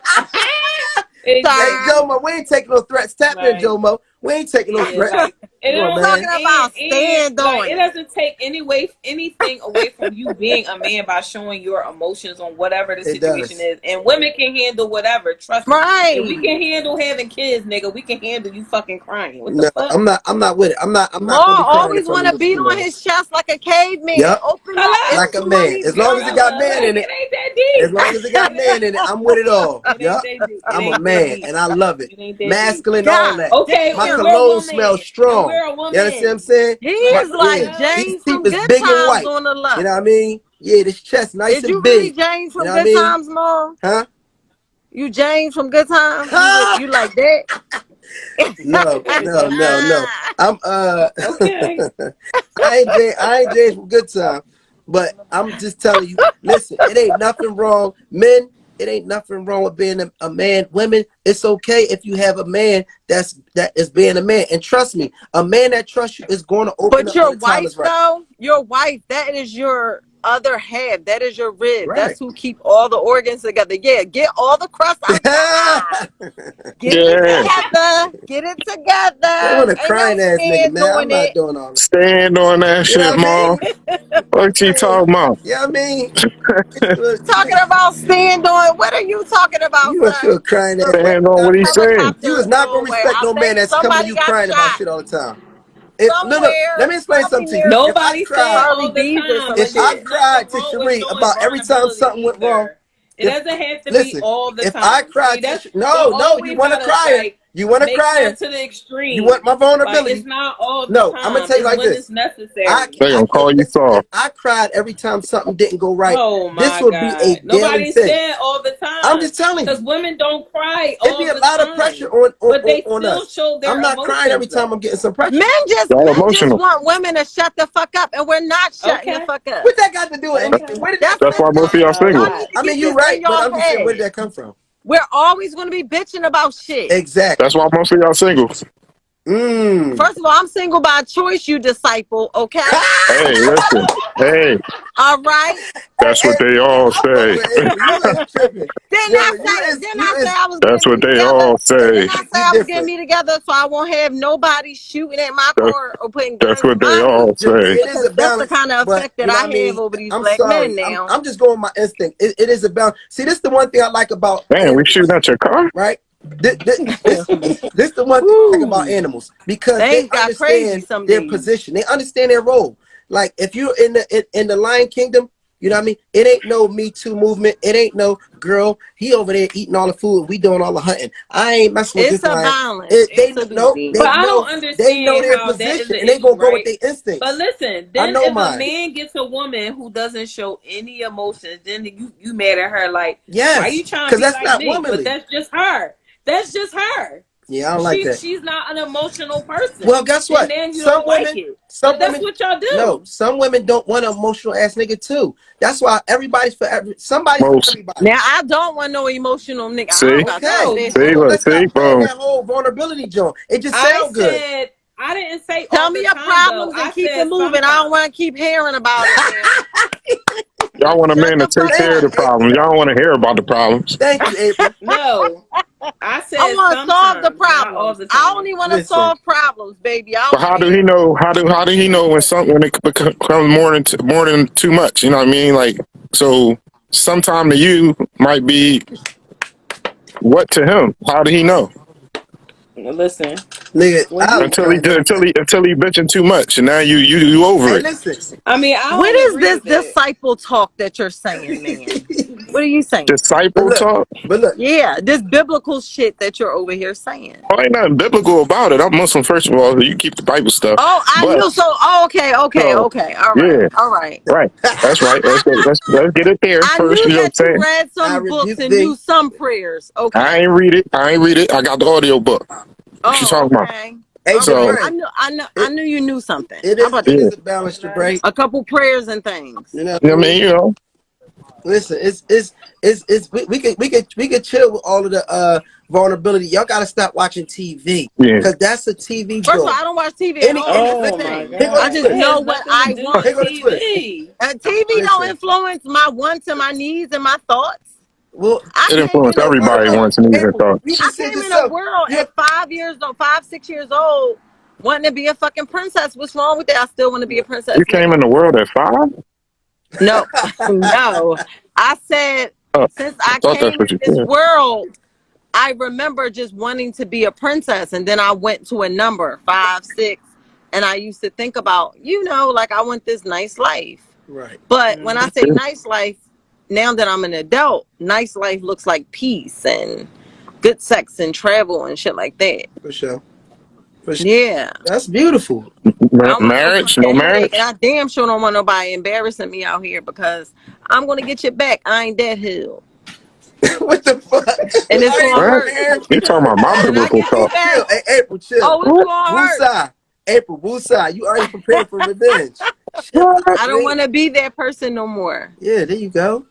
Hey, Sir. Exactly. Jomo, we ain't taking no threats. Tap in, Like, Jomo. We ain't taking no yeah, threats. like it Come on, don't Talking man. about and stand like on it it. doesn't take anything away from you being a man by showing your emotions on whatever the It situation does. is. And women can handle whatever. Trust me. If we Right. can handle having kids, nigga, we can handle you fucking crying. What the No, fuck? I'm not with it. I'm Maul not gonna be crying in always front want of to no beat on females. his chest like a caveman. Yep. Open up. Like It's Hello? a too man. many As long as it got Hello? man bitches. in Like it. it ain't that As deep. long as it got man in it, I'm with it all. It ain't Yep. that deep. It I'm a ain't that man deep. and I love it. It ain't that deep. Masculine, all God that. Okay, My and damn. we're a cologne smells woman. And strong. we're a You understand what I'm woman. saying? He My is What the yeah, like hell? these James teeth from is Good big and Times white. on the You know what I level. mean? Yeah, this chest nice Is and you really big. James You from know what I Good mean? Times, Maul? Huh? You James from Good Times? Ha! You like that? No, no, no, no. I'm Okay. I ain't James from Good Time, but I'm just telling you, listen, it ain't nothing wrong. Men, it ain't nothing wrong with being a man. Women, it's okay if you have a man that is being a man. And trust me, a man that trusts you is going to open But up when your the time wife, is right. though, your wife, that is your other half. That is your rib. Right. That's who keep all the organs together. Yeah, get all the crust out your eye. Get it Yeah. together. Get it They want together. a Ain't no crying ass nigga, stand man. I'm on not it. doing all that. Stand on that You know shit, what I Ma. mean? What you Hey, talking about? you know what I mean? Talking about stand on. What are you talking about, You want sir? your crying The, ass the, Stand on the what he's saying. You helicopter is not flew gonna away. respect I no man think that's coming to somebody you got crying about shot shit all the time. If look, let somewhere, me explain probably something to you. near If I Nobody said cried, Charlie all the Bees or time, some if but I shit. there's nothing cried to wrong with Cherie showing about every time vulnerability something went wrong, either. It if doesn't have to be listen, all the if I time. See, cried to that's no, y'all no, you always want a gotta crier, like you want a make stuff crier, to the you want extreme. my Like it's vulnerability. not all the No, I'm gonna time. tell you It's like when this. it's necessary. They I gonna can't call you listen. If soft. I cried every time something didn't go right, Oh this my would be a God. daily Nobody thing. said all the I'm time. just telling Because you. women don't cry It'd be all a the lot of pressure time. on But they on still us. show I'm their not crying every emotions time I'm though. getting some pressure. Y'all Men just emotional. want women to shut the fuck up, and we're not shutting the Okay. fuck up. What that got to do with Okay. anything? Where did that That's come That's the why from? most of thing. y'all A single. Y'all lot. need to I mean, get you're this right, in but y'all I'm just saying, where did head. that come from? We're always going to be bitching about shit. That's Exactly. why most of y'all single. Mm. First of all, I'm single by choice, you disciple, okay? Hey, listen. Hey, All right. Hey, that's what they April, all I fuck say. with April. You is tripping. Didn't Yo, I say? Didn't you I say is I was That's getting what me they together? all say. Didn't I say you I was getting different. me together so I won't have nobody shooting at my That's, car or putting that's guns what in they my all hood? say. It is Because a that's the balance, kind of but effect that you know I what I have mean? over these I'm black men sorry. now. I'm just going my instinct. It is a balance. See, this is the one thing I like about Damn, we shooting animals, at your car? right? This this the one thing I like about Woo. animals because they Things got crazy understand some their days. position. They understand their role. Like if you're in the Lion Kingdom, you know what I mean? It ain't no Me Too movement. It ain't no girl. He over there eating all the food and we doing all the hunting. I ain't messing with It's this a lion. balance. Absolutely. But I don't They know understand their how that is position an and they issue, gonna go with right? their But instincts. listen, I then know if a mine. man gets a woman who doesn't show any emotions, then you mad at her like, why Yes, you trying to because be that's like not me? But womanly. that's just her. That's just her. Yeah, I don't like that. She's not an emotional person. Well, guess And what? then you don't like it. Some But that's women, what y'all no, do. some women don't want an emotional ass nigga too. That's why somebody's for Most. everybody. Now I don't want no emotional nigga. I don't See? got time for Okay, No, that See, hold shit. on. look, Let's see, stop playing boom. that whole vulnerability joint. It just I sound good. said I didn't didn't say Tell all me the your time though. problems and I keep it said moving. I don't sometimes. want to keep hearing about it, Y'all want a man. Shut man to the take fuck Thank care of up. the you, problem. April. Y'all don't want to hear about the problems. Thank you, April. No, I I said want to solve the sometimes, not all problems. the I time. only want to Listen, solve problems, baby. I But don't how want to do he hear. know? How do he know when it becomes more than too much? You know what I mean? Like, so sometime to you might be what to him? How do he know? Listen, nigga, when I'll you, Until he try to. until he bitching too much, and now you over Hey, it. listen. I mean, I What don't is agree this with that. disciple talk that you're saying, man? What are you saying? but Disciple look, talk. but look. Yeah, this biblical shit that you're over here saying. Oh, ain't nothing biblical about it. I'm Muslim first of all, so you keep the Bible stuff. Oh, I But knew so. Oh, okay, okay, so okay. All right, yeah, all right. right. That's right. Let's get it there I first. knew You know what that I'm you saying? read I some books rebuke and knew thee. some prayers. I Okay. ain't read it. I got the audio book. What you Oh, talking about? okay. Hey, All right. So Jabray, I it knew you knew something. it How is about it that? yeah, is a balance, Jabray. A couple prayers and things. You know you what know I what I mean? mean? You know, Listen, it's we could chill with all of the vulnerability. Y'all gotta stop watching TV yeah. because that's a TV First of all, draw. I don't watch TV at Any all. That's the Oh my thing. here go the I God, just it twist. know has what nothing to I do with Here want. go the twist. TV. TV don't Listen, influence my wants and my needs and my thoughts. well, I It came influenced in a everybody world. once and even April, you I thoughts. just said came in a yourself. world You at 5 years old, 5, 6 years old, wanting to be a fucking princess. What's wrong with that? I still want to be a You princess came now. in the world at 5? No, no. I said Oh, since I I thought that's came in what you this said. world, I remember just wanting to be a princess, and then I went to a number 5, 6, and I used to think about, like I want this nice life. right But when I Mm. say nice life, now that I'm an adult, nice life looks like peace and good sex and travel and shit like that. for sure. For sure. Yeah. That's beautiful. I don't want no Marriage? No fucking headache. And marriage? I damn sure don't want nobody embarrassing me out here because I'm going to get your back. I ain't that hill. What the fuck? And it's I going ain't to What? never hurt. heard. You talking about my When I biblical get April, you talk? back, chill. Hey, April, chill. oh, it's going to hurt. Woosah. April, woosah. You already prepared for revenge. Chill What? out. I You don't ain't. want to be that person no more. Yeah, there you go.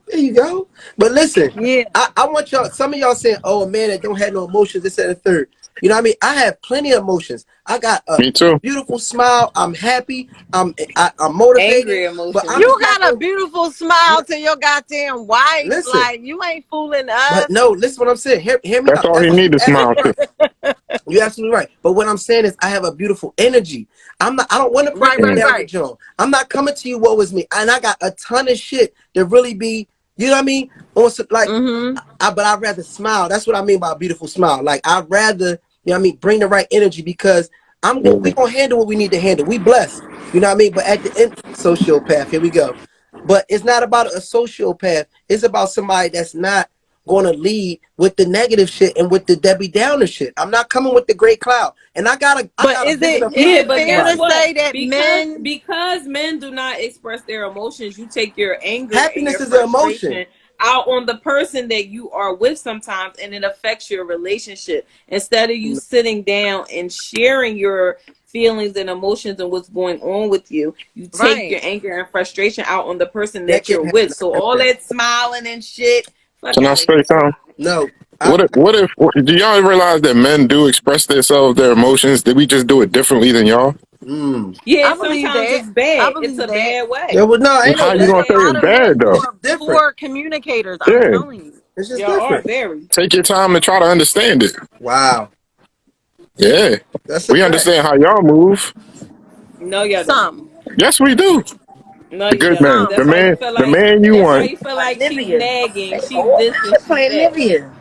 There you go. But listen, Yeah. I want y'all, some of y'all saying, oh, a man that don't have no emotions, this and the third. You know what I mean? I have plenty of emotions. I got Me too. a beautiful smile. I'm happy. I'm motivated. Angry But I'm emotions. You just not got a going beautiful to, smile to your goddamn wife. listen. Like, you ain't fooling But us. no, listen what I'm saying. Hear me That's out. all he need to smile to. You're absolutely right. But what I'm saying is I have a beautiful energy. I don't want to bring Right, you right, Mm. down with right. John. I'm not coming to you, woe is me. And I got a ton of shit that really be, you know what I mean? On some, like, Mm-hmm. but I'd rather smile. That's what I mean by a beautiful smile. Like, I'd rather, you know what I mean, bring the right energy because we Mm. gonna handle what we need to handle. We blessed. You know what I mean? But at the end, sociopath, here we go. But it's not about a sociopath. It's about somebody that's not going to lead with the negative shit and with the Debbie Downer shit. I'm not coming with the great cloud. And I But got a is big it enough is heart Yeah, for it but fair guess to everybody. what? say that men Because men do not express their emotions, you take your anger and Happiness your is an emotion. frustration out on the person that you are with sometimes, and it affects your relationship. Instead of you sitting down and sharing your feelings and emotions and what's going on with you, you take your right? anger and frustration out on the person That that can't you're happen. with. I So never all did. that smiling and shit, fuck Can I out of say here. something? No. Do y'all realize that men do express themselves, their emotions? Did we just do it differently than y'all? Mm. Yeah, I believe sometimes that. it's I bad. It's believe a that. bad Yeah, way. well, no, ain't It's no How a you bad. gonna A say bad it's lot of way. bad men though? It's are different. poor communicators. I'm Yeah. telling you. It's just Y'all are different. very. Take your time and try to understand it. Wow. Yeah. That's a We fact. understand how y'all move. No, y'all don't. Some, Yes, we do. No, The good y'all don't. man. some. The That's why you man feel the like. man you That's why want. you feel Like like she's Nivea. nagging. Say, She's oh, this and they're she's playing that. Nivea.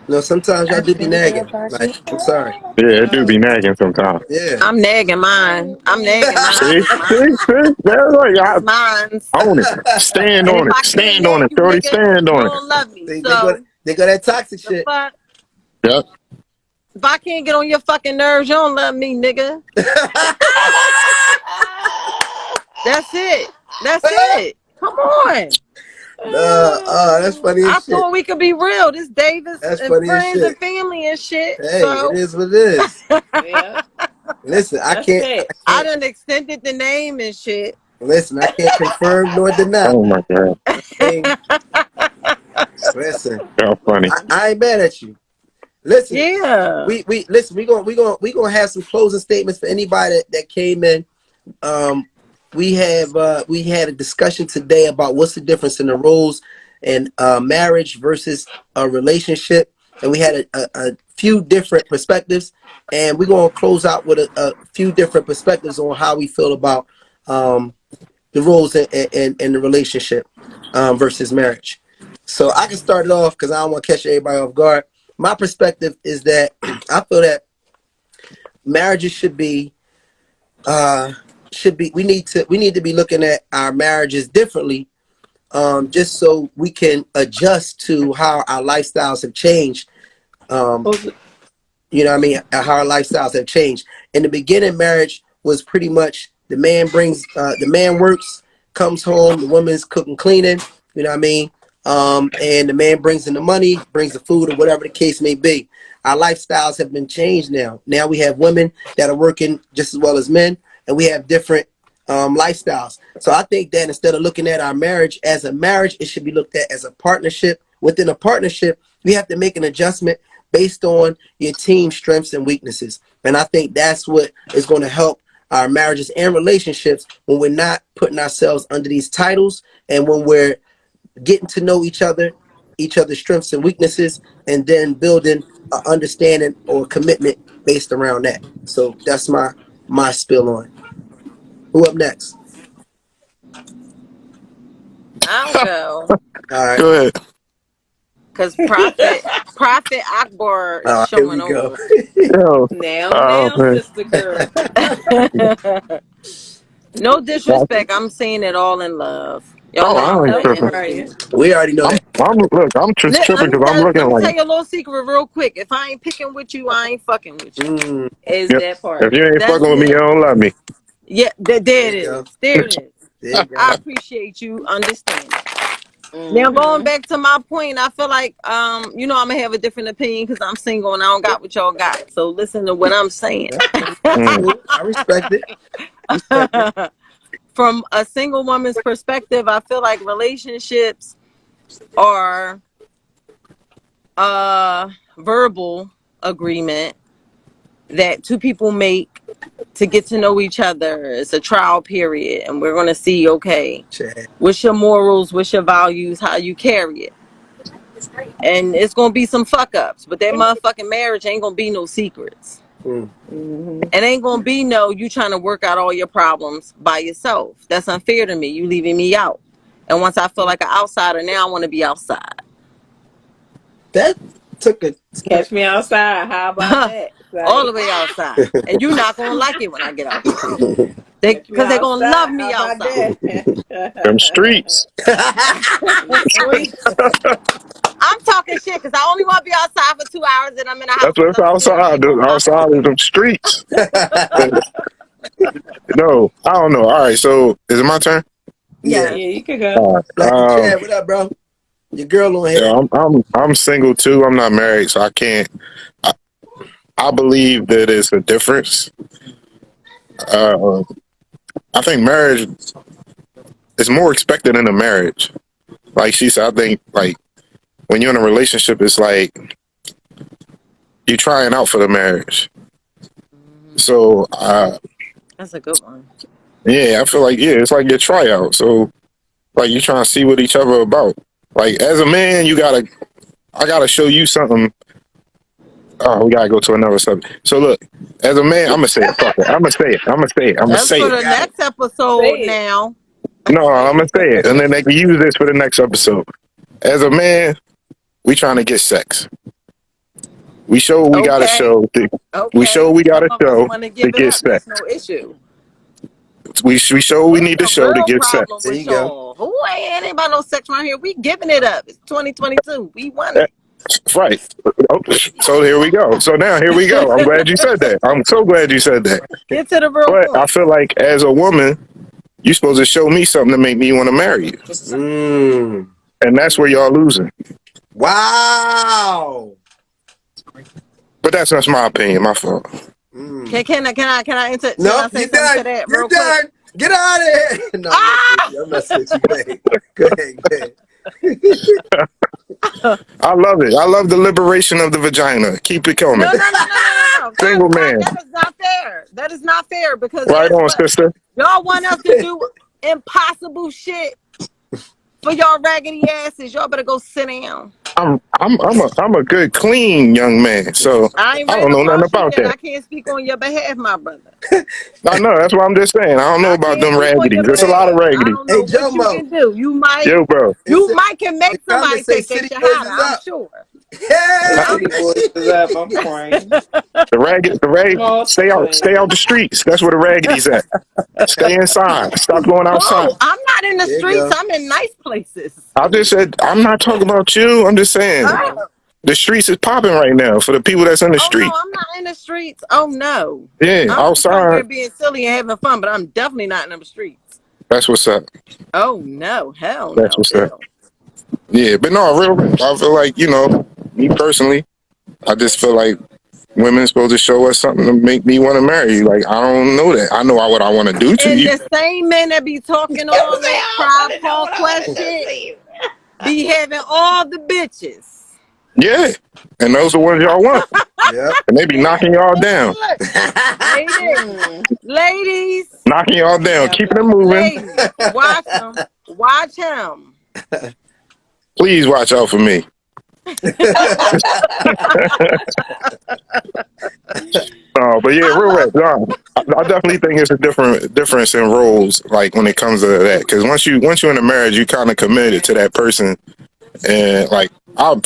No, sometimes y'all I do be think they're nagging. brushing. Like, I'm sorry. Yeah, it do be nagging sometimes. Yeah. I'm nagging mine. I'm nagging See? mine. See? See? That's right. It's Y'all mine. own it. Stand And if on it. I can't Stand on nag it. you, Shorty, nigga, stand you on it. don't love me. They So go that toxic the shit. fuck? Yep. If I can't get on your fucking nerves, you don't love me, nigga. That's it. That's it. Come on. That's funny I as shit. thought we could be real. This Davis That's and funny as friends shit. and family and shit. Hey, it So is what it is. Yeah, Listen, that's I facts. I can't done extended the name and shit. listen, I can't confirm nor deny. Oh my God. Hey, listen, Y'all funny. I ain't mad at you. Listen, Yeah. we listen. We gonna have some closing statements for anybody that came in. Um, we had a discussion today about what's the difference in the roles in marriage versus a relationship, and we had a few different perspectives, and we're gonna close out with a few different perspectives on how we feel about the roles in the relationship versus marriage. So I can start it off because I don't want to catch everybody off guard. My perspective is that I feel that marriages should be we need to be looking at our marriages differently, just so we can adjust to how our lifestyles have changed. um, you know what I mean? How our lifestyles have changed. In the beginning, marriage was pretty much the man works, comes home, the woman's cooking, cleaning, you know what I mean? And the man brings in the money, brings the food, or whatever the case may be. Our lifestyles have been changed now. Now we have women that are working just as well as men, and we have different lifestyles. So I think that instead of looking at our marriage as a marriage, it should be looked at as a partnership. Within a partnership, we have to make an adjustment based on your team's strengths and weaknesses. And I think that's what is going to help our marriages and relationships when we're not putting ourselves under these titles, and when we're getting to know each other's strengths and weaknesses, and then building an understanding or commitment based around that. So that's my spill on it. Who up next? I'll go. All right. Go ahead. Because Prophet Akbar is All right, here showing we go. off. Yo, Now, man. sister girl. No disrespect. I'm saying it all in love. Y'all Oh, know I I'm ain't Nothing, tripping. playing. Ryan. We already know that. I'm just tripping because I'm looking Let me tell like, you a little secret real quick. If I ain't picking with you, I ain't fucking with you. Mm, Is yep. that If part? you ain't That's fucking with me, you it. don't love me. Yeah, there there it you go. is. There it is. There you I go. appreciate you understanding. Now going Mm-hmm. back to my point, I feel like I'm gonna have a different opinion because I'm single and I don't got what y'all got. So listen to what I'm saying. That's cool. That's Mm. cool. I respect it. Respect it. From a single woman's perspective, I feel like relationships are a verbal agreement that two people make to get to know each other. It's a trial period, and we're gonna see, okay, Chad. what's your morals, what's your values, how you carry it. And it's gonna be some fuck ups, but that motherfucking marriage ain't gonna be no secrets. Mm. Mm-hmm. It ain't gonna be no you trying to work out all your problems by yourself. That's unfair to me. You leaving me out. And once I feel like an outsider, now I want to be outside. That took a Catch me outside. How about that? All Like, the way outside. And you're not gonna like it when I get out there. catch me Because they gonna love outside. How me about outside. Them that? streets. The streets. I'm talking shit because I only want to be outside for 2 hours and I'm in the house That's because what's I'm scared I outside. ain't gonna lock Outside up. is them streets. No, I don't know. All right, so is it my turn? Yeah. Yes. Yeah, you could go. All right. Black and Chad, what up, bro? Your girl on Yeah, here. I'm single too. I'm not married, so I can't. I, I believe that it's a difference. Uh, I think marriage is more expected in a marriage. Like she said, I think like when you're in a relationship, it's like you're trying out for the marriage. So That's a good one. yeah, I feel like it's like your tryout. So like you're trying to see what each other about. Like as a man, I gotta show you something. Oh, we gotta go to another subject. So look, as a man, I'm gonna say it. Fuck it. I'm gonna say it. I'm gonna say it. I'm gonna That's say for it. the Got it. next episode Say it. now. No, I'm gonna say it, and then they can use this for the next episode. As a man, we trying to get sex. We show what we got to Okay. show. We show Okay. what we got Some to of us show want to to give it get up. sex. That's no issue. We show what we What's need to the show to real get sex. problem There with you go. y'all? Who ain't about no sex around here? We giving it up. It's 2022. We want Eh, it. Right. Oh, so here we go. So now here we go. I'm glad you said that. I'm so glad you said that. Get to the real But I point. feel like as a woman, you're supposed to show me something to make me want to marry you. Mm. And that's where y'all losing. Wow. But that's just my opinion, my fault. Mm. Can I Nope, say you're something to done. that You're real quick? done. Get out of here. No, I'm messing with Ah! you. I'm messing with you. Go ahead. Go ahead. Go ahead. I love it. I love the liberation of the vagina. Keep it coming. No. Single That man. is not fair. That is not fair because Right guess on, what? sister. Y'all want us to do impossible shit for y'all raggedy asses. Y'all better go sit down. I'm a good, clean young man. So I ain't I ran don't know nothing across you about yet. that. I can't speak on your behalf, my brother. I know. That's what I'm just saying. I don't know I about can't them speak on your raggities. There's a lot of behalf. I raggities. don't Hey, know what you Jomo. can do. You might, Yo, bro. It said, can the make somebody comments say take their City Boys shahada. is I'm up. sure. The Yeah. I'm city boys is up. I'm crying. The rag, No, stay out the streets. That's where the raggities at. Stay inside. Stop going outside. Oh, I'm not in the There you streets. go. I'm in nice places. I just said, I'm not talking about you. I'm just saying Oh, oh. the streets is popping right now for the people that's in the oh no, street. I'm not in the streets. Oh no. Yeah, I'm just out outside. there being silly and having fun, but I'm definitely not in the streets. That's what's up. Oh no, hell That's no, what's up. ew. Yeah, but no, real. I feel like me personally. I just feel like women's supposed to show us something to make me want to marry you. Like I don't know that. I know what I want to do to And you. the same men that be talking Say, all that I tribe want to know called what I want to quest do shit to you. be having all the bitches. Yeah, and those are the ones y'all want, Yep. and they be knocking y'all down, Look, Mm. ladies, knocking y'all down, Yeah, keeping it moving. ladies, watch him, watch him. Please watch out for me. But yeah, I real rap. love No, I definitely think it's a difference in roles, like when it comes to that. Because once you're in a marriage, you kind of committed to that person, and like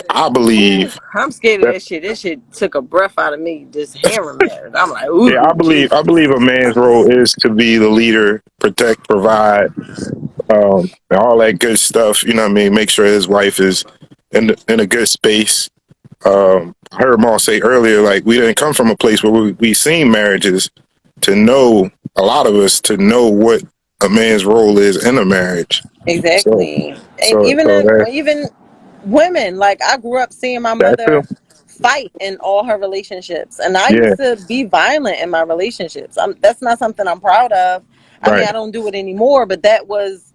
I Ooh, believe I'm scared of that. that shit. That shit took a breath out of me just hearing marriage. I'm like, Yeah, ooh, I Jesus. believe a man's role is to be the leader, protect, provide, and all that good stuff. You know what I mean? Make sure his wife is in a good space. I heard Maul say earlier, like we didn't come from a place where we seen marriages to know a lot of us to know what a man's role is in a marriage. So, Exactly. And so that even women, like I grew up seeing my that too. mother fight in all her relationships, and I Yeah, used to be violent in my relationships. That's not something I'm proud of. I mean, right. I don't do it anymore, but that was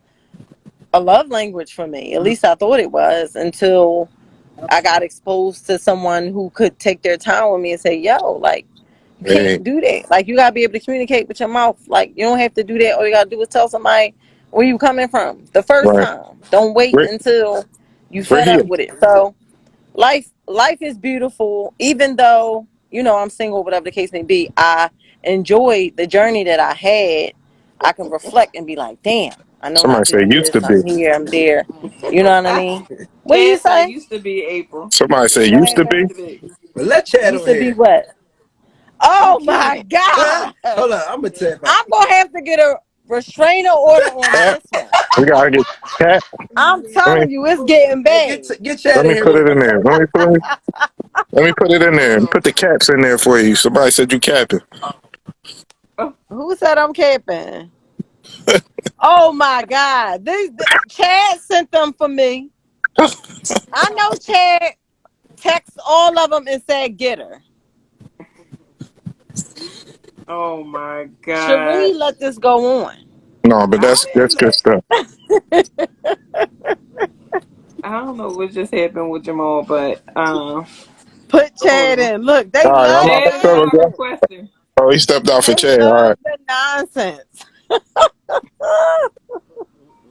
a love language for me. At least I thought it was until I got exposed to someone who could take their time with me and say, "Yo, like you Hey, can't do that. Like you gotta be able to communicate with your mouth. Like you don't have to do that. All you gotta do is tell somebody where you coming from the first right. time. Don't wait We're, until you we're fed here. up with it." So life is beautiful. Even though I'm single, whatever the case may be, I enjoyed the journey that I had. I can reflect and be like, "Damn, I know Somebody not to say do used this. to be. I'm here. I'm there." You know what I mean? What do you Chad said say? used to be April. Somebody say What used to happened be. to be? Well, let Chad Used on to be here. what? I'm Oh my kidding. God. Hold on. I'm going to tell you about I'm gonna have to get a restraining order on Cat. this one. We gotta get cat. I'm Let me telling you, it's getting Hey, bad. get Chad let in me here put with it in me. there. Let me put it in there and put the caps in there for you. Somebody said you capping. Oh, Who said I'm capping? Oh my God. Chad sent them for me. I know Chad texted all of them and said, "Get her." oh my God. Cherie let this go on. No, but How that's is good that? stuff. I don't know what just happened with Jamal, but Put hold Chad on. in. Look, All they right, I'm love about Chad to is tell him. not that. requesting. Oh, he stepped out for They Chad. All love right, the nonsense.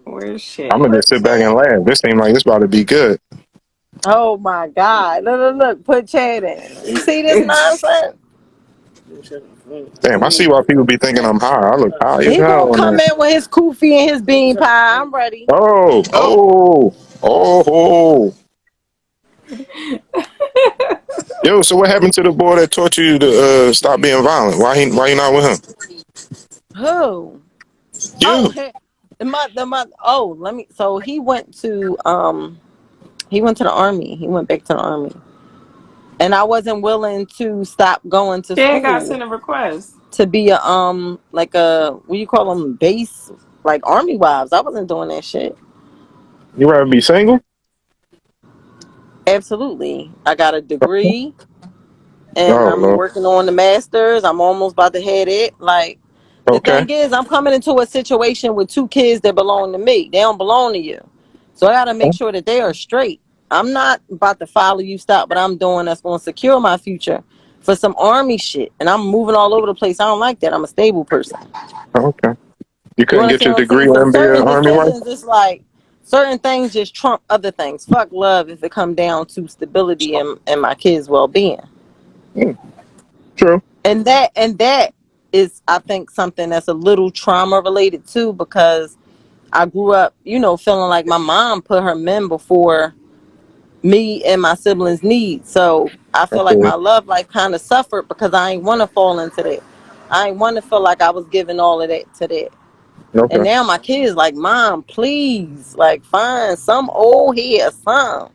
Where's I'm Chad? gonna just Put sit back Chad and in. laugh. This seems like it's about to be good. Oh my God. Look. Put Chad in. You see this nonsense? Damn, I see why people be thinking I'm high. I look high as He hell gonna on come there. in with his kufi and his bean pie. I'm ready. Oh, Oh, oh, oh. Yo, so what happened to the boy that taught you to stop being violent? Why you not with him? Who? Oh, You. oh, let me. So he went to the army. He went back to the army, and I wasn't willing to stop going to Chad got school sent a request. to be a like a what do you call them, base, like army wives. I wasn't doing that shit. You rather be single? Absolutely, I got a degree, and Oh I'm no. working on the masters. I'm almost about to head it. Like the Okay. thing is, I'm coming into a situation with two kids that belong to me. They don't belong to you, so I got to make sure that they are straight. I'm not about to follow you, stop what I'm doing that's going to secure my future for some army shit. And I'm moving all over the place. I don't like that. I'm a stable person. Okay. You You couldn't get understand your what I'm saying? degree So and be an certain army wife? decisions, it's like certain things just trump other things. Fuck love if it come down to stability and my kids' well-being. True. And that is, I think, something that's a little trauma related too, because I grew up, feeling like my mom put her men before me and my siblings' needs. So I feel like Okay. my love life kind of suffered because I ain't want to fall into that. I ain't want to feel like I was giving all of that to that. And Okay. now my kids like, Mom, please, like, find some old head, some.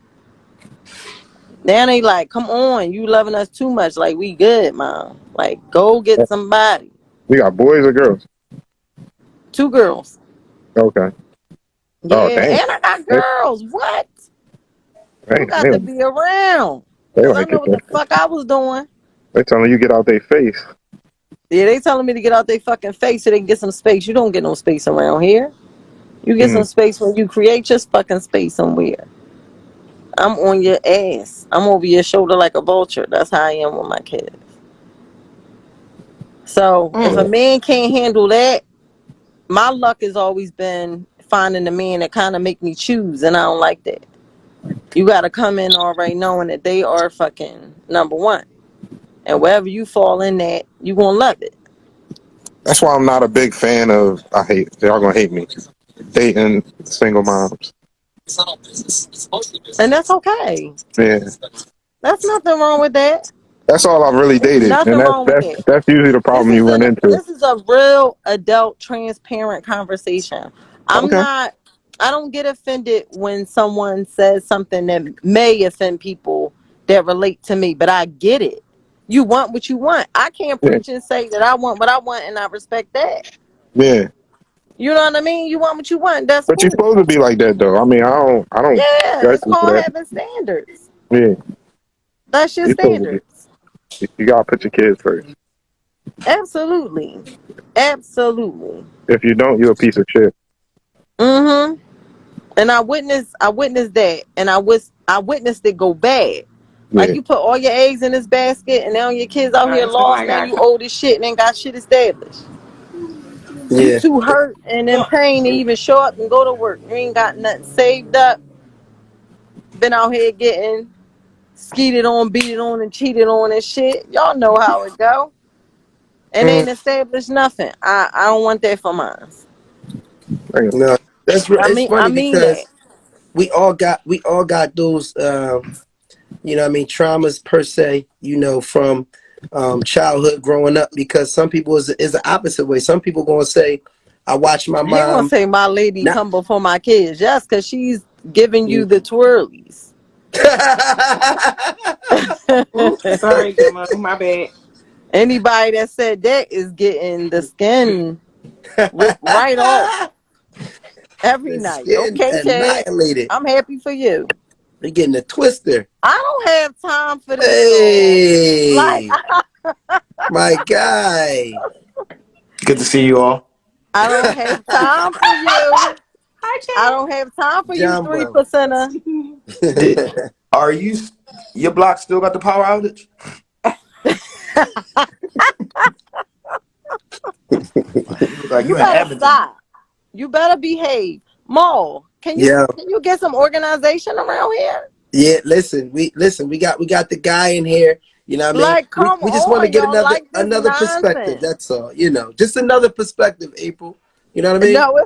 Now they like, come on, you loving us too much. Like, we good, Mom. Like, go get somebody. We got boys or girls? 2 girls. Okay. Oh, Yeah, dang. and I got They, girls. What? You dang, got to be around. they Because I like know it what there. the fuck I was doing. They telling you get out their face. Yeah, they telling me to get out their fucking face so they can get some space. You don't get no space around here. You get some Mm. space when you create your fucking space somewhere. I'm on your ass. I'm over your shoulder like a vulture. That's how I am with my kids. So if a Mm. man can't handle that, my luck has always been finding a man that kind of make me choose, and I don't like that. You got to come in already knowing that they are fucking number one, and wherever you fall in that, you gonna love it, That's why I'm not a big fan of, I hate, y'all gonna hate me, dating single moms. and that's okay. Yeah. That's nothing wrong with that. That's all I've really There's dated. And nothing wrong with that. that's usually the This problem you is run into. this is a real adult, transparent conversation. I'm Okay. not. I don't get offended when someone says something that may offend people that relate to me, but I get it. You want what you want. I can't Yeah. preach and say that I want what I want, and I respect that. Yeah. You know what I mean? You want what you want. That's But you're cool. supposed to be like that though. I mean, I don't Yeah, judge it's you for called that. having standards. Yeah. That's your You're supposed to be. standards. You gotta put your kids first. Absolutely, absolutely. If you don't, you're a piece of shit. Mm-hmm. And I witnessed that, and I witnessed it go bad. Like, Yeah. you put all your eggs in this basket, and now your kids out All here right, so lost. I Now got you old as shit and ain't got shit established. You Yeah. too hurt and in pain to even show up and go to work. You ain't got nothing saved up. Been out here getting skeeted on, beated on, and cheated on and shit. Y'all know how it go. And Mm, ain't established nothing. I don't want that for mine. damn. No, it's I funny mean that. because we all got those traumas per se, from childhood growing up, because some people is the opposite way. Some people gonna say, I watched my He gonna mom say my lady not come before my kids. Yes, because she's giving you the twirlies. Oops, sorry, Gemma. My bad. Anybody that said that is getting the skin ripped right off every the night. skin Okay, Chad. annihilated. I'm happy for you. You're getting a twister. I don't have time for this, y'all. Like, Hey, my guy. Good to see you all. I don't have time for you. Hi, I Chad. don't have time for you, three Jumbo. percenter. Did are you your block still got the power outage? You look like You you in better Edmonton. stop. You better behave. Mo, can you Yeah. can you get some organization around here? Yeah, listen, we got the guy in here. You know what I mean? Like, We come we just want to on, get y'all, another like this another perspective. nonsense. That's all. Just another perspective, April. You know what I mean? No,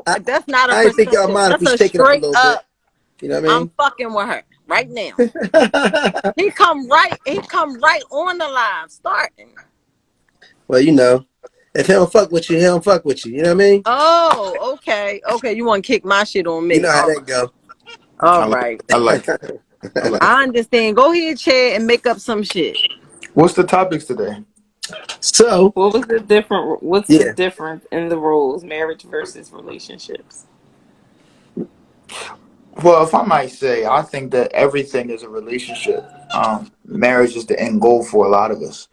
I that's not a I ain't think y'all perspective. mind if That's we a shake it up a straight little bit. up. You know what I'm I fucking with her right now. mean? He come right on the live starting. Well, if he don't fuck with you, he don't fuck with you. You know what I mean? Oh, okay. Okay, you want to kick my shit on You me. know how All that right. go. All I like right. I like it. I like it. I understand. Go ahead, Chad, and make up some shit. What's the topics today? So, What's the yeah. difference in the roles, marriage versus relationships? Well, if I might say, I think that everything is a relationship. Marriage is the end goal for a lot of us.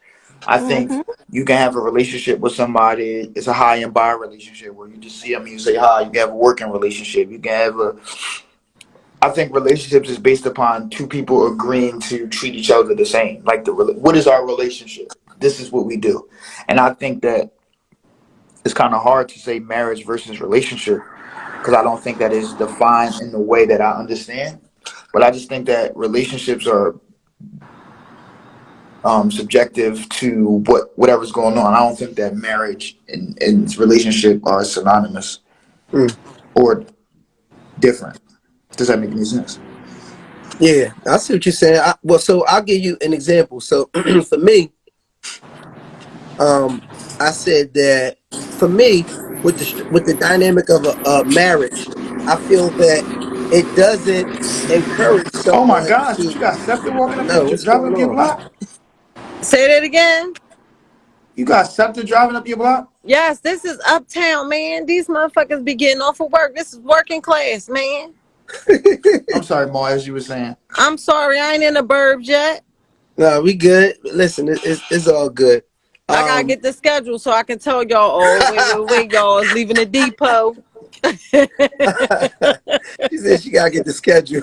I think Mm-hmm. you can have a relationship with somebody. It's a high and by relationship where you just see them and you say hi. You can have a working relationship. You can have I think relationships is based upon two people agreeing to treat each other the same. Like what is our relationship? This is what we do, and I think that it's kind of hard to say marriage versus relationship because I don't think that is defined in the way that I understand. But I just think that relationships are subjective to whatever's going on. I don't think that marriage and relationship are synonymous Mm. or different. Does that make any sense? Yeah, I see what you're saying. So I'll give you an example. So for me, I said that for me, with the dynamic of a marriage, I feel that it doesn't encourage Oh my someone gosh, to. you got Scepter walking up your No, what's driving going up your on? block? Say that again. You got Scepter driving up your block? Yes, this is uptown, man. These motherfuckers be getting off of work. This is working class, man. I'm sorry, Mo, as you were saying. I'm sorry, I ain't in the burbs yet. No, we good. Listen, it's all good. I gotta Um, get the schedule so I can tell y'all. Oh, wait, y'all is leaving the depot. she said she gotta get the schedule.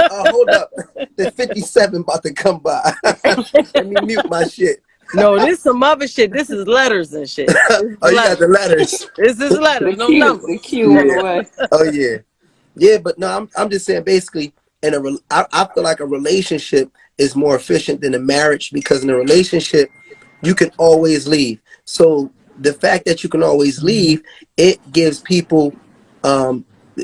Hold up, the 57 about to come by. Let me mute my shit. No, this some other shit. This is letters and shit. This is Oh, you got the letters. letters. This is The letters, no queue, numbers. the queue on the Yeah. way. Oh yeah. Yeah, but no, I'm just saying basically I feel like a relationship is more efficient than a marriage because in a relationship you can always leave. So the fact that you can always leave, it gives people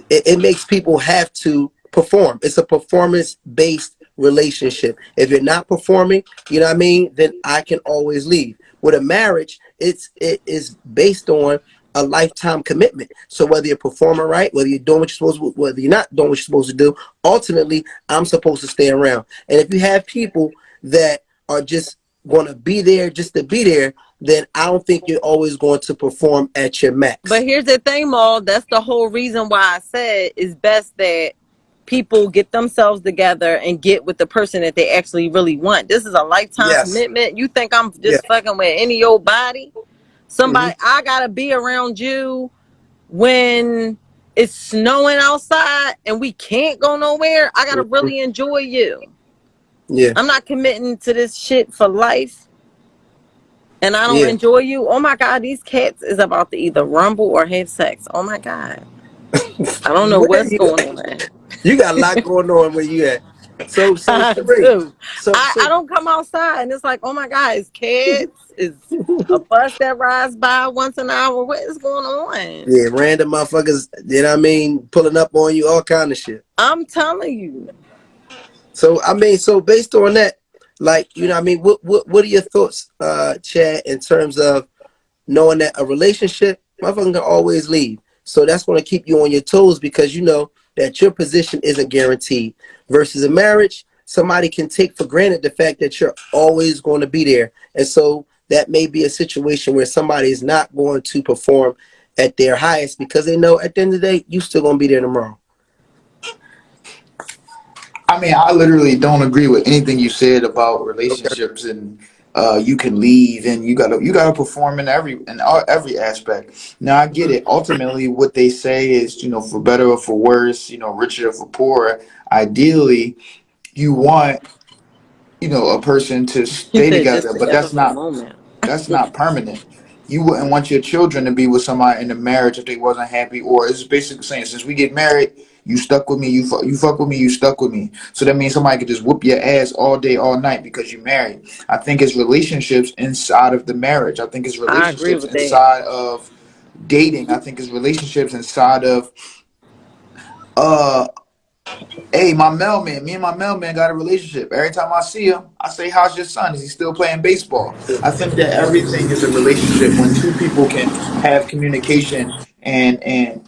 it makes people have to perform. It's a performance based relationship. If you're not performing, you know what I mean, then I can always leave. With a marriage, it is based on a lifetime commitment. So whether you're performing right, whether you're doing what you're supposed to, whether you're not doing what you're supposed to do, ultimately I'm supposed to stay around. And if you have people that are just going to be there just to be there, then I don't think you're always going to perform at your But max. here's the thing, Maul. That's the whole reason why I said it's best that people get themselves together and get with the person that they actually really want. This is a lifetime Yes. commitment. You think I'm Yeah. just fucking with any old body? Hmm. Somebody, I gotta be around you when it's snowing outside and we can't go nowhere. I gotta Hmm. really enjoy you. Yeah. I'm not committing to this shit for life and I don't Yeah. enjoy you. Oh my God, these cats is about to either rumble or have sex. Oh my God. I don't know Where what's you? going on. You got a lot going on where you at. So I Sheree. do. So I so don't come outside and it's like, oh my God, it's cats, it's a bus that rides by once an hour. What is going on? yeah, random motherfuckers, you know what I mean, pulling up on you, all kind of shit. I'm telling you. So I mean, so based on that, like, you know what I mean, what are your thoughts, Chad, in terms of knowing that a relationship, motherfucker can always leave. So that's going to keep you on your toes because you know that your position isn't guaranteed. Versus a marriage, somebody can take for granted the fact that you're always going to be there. And so that may be a situation where somebody is not going to perform at their highest because they know at the end of the day, you still going to be there tomorrow. I mean, I literally don't agree with anything you said about Okay. relationships and you can leave and you gotta perform in every aspect. Now I get it. Ultimately, what they say is, for better or for worse, richer or for poorer. Ideally, you want a person to You stay said just together, but together that's for the not moment. that's not permanent. You wouldn't want your children to be with somebody in a marriage if they wasn't happy, or it's basically saying since we get married, you stuck with me, you fuck with me, you stuck with me. So that means somebody could just whoop your ass all day, all night because you married. I think it's relationships inside of the marriage. I think it's I agree relationships with that. inside of dating. I think it's relationships inside of uh hey, my mailman, me and my mailman got a relationship. Every time I see him, I say, "How's your son? Is he still playing baseball?" I think that everything is a relationship when two people can have communication and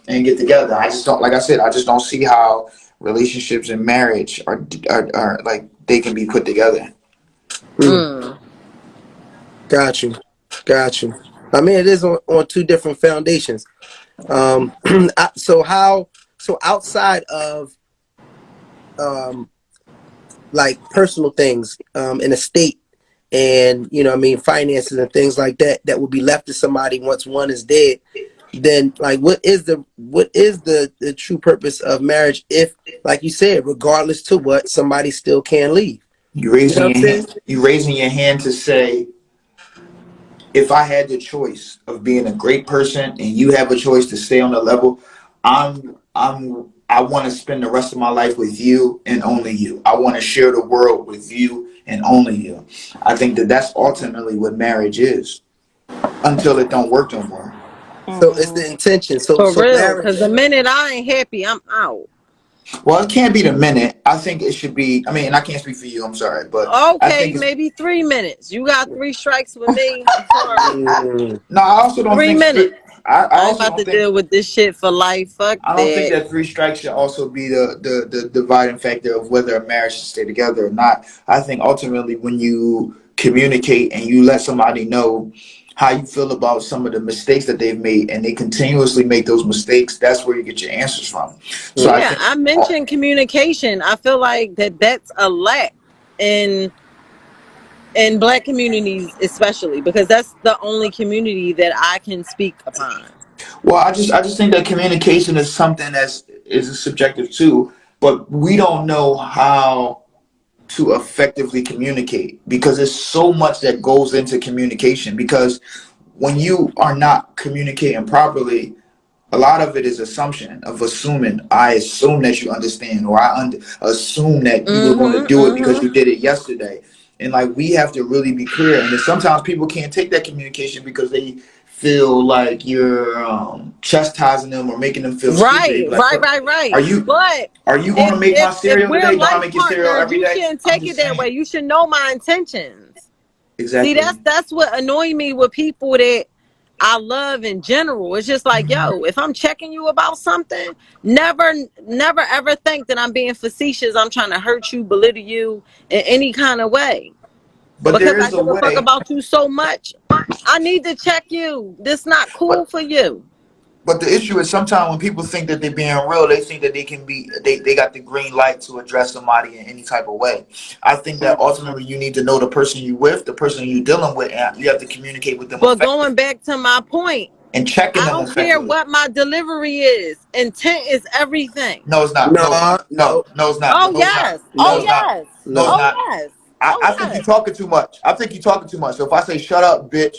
get together. I just don't, like I said, I just don't see how relationships and marriage are like they can be put together. Mm, Mm. got you. Got you. I mean, it is on two different foundations. So so outside of um, like personal things, in a state and, you know what I mean, finances and things like that, that will be left to somebody once one is dead. then like what is the true purpose of marriage if, like you said, regardless to what, somebody still can leave? You You know raising what I'm your saying? hand. You raising your hand to say, if I had the choice of being a great person and you have a choice to stay on the level, I want to spend the rest of my life with you and only you. I want to share the world with you and only you. I think that that's ultimately what marriage is until it don't work no more. So it's the intention. So For so real, marriage. because the minute I ain't happy, I'm out. Well, it can't be the minute. I think it should be. I mean, and I can't speak for you. I'm sorry, but I Okay, think it's. maybe 3 minutes. You got 3 strikes with me. I'm sorry. Mm, No, I also don't Three think. minutes. I I ain't also about don't to think. deal with this shit for life. Fuck I don't think that. that 3 strikes should also be the dividing factor of whether a marriage should stay together or not. I think ultimately when you communicate and you let somebody know how you feel about some of the mistakes that they've made and they continuously make those mistakes, that's where you get your answers from. So I Yeah, think I mentioned communication. I feel like that's a lack in black communities, especially because that's the only community that I can speak upon. well, I just think that communication is something that's is subjective too, but we don't know how to effectively communicate because there's so much that goes into communication because when you are not communicating properly, a lot of it is assumption of assuming. I assume that you understand, or assume that you were going to Mm-hmm. do it because Mm-hmm. you did it yesterday. And like we have to really be clear. And then sometimes people can't take that communication because they feel like you're chastising them or making them feel stupid. They Right, be like, right, "What? right, Are right. you But are you going if to make if my if cereal we're today? Don't I life make your cereal partners, every you day?" shouldn't I'm take it just that saying. way. You should know my intentions. See, Exactly. that's what annoys me with people that I love in general. It's just like, yo, if I'm checking you about something, never ever think that I'm being facetious. I'm trying to hurt you, belittle you in any kind of way. But Because there I is a give a fuck way. about you so much. I need to check you. This not cool But for you. But the issue is sometimes when people think that they're being real, they think that they got the green light to address somebody in any type of way. I think that ultimately you need to know the person you with, the person you're dealing with, and you have to communicate with them But going effectively back to my point, and checking I them don't care effectively. what my delivery is. Intent is everything. No, it's not. No, it's no, not. No, no, no, it's not. Oh No, it's not. yes. No, Oh it's no, not. yes. No, it's no. Oh not. yes. I, Oh I think you yes. talking too much. I think you talking too much. So if I say shut up, bitch,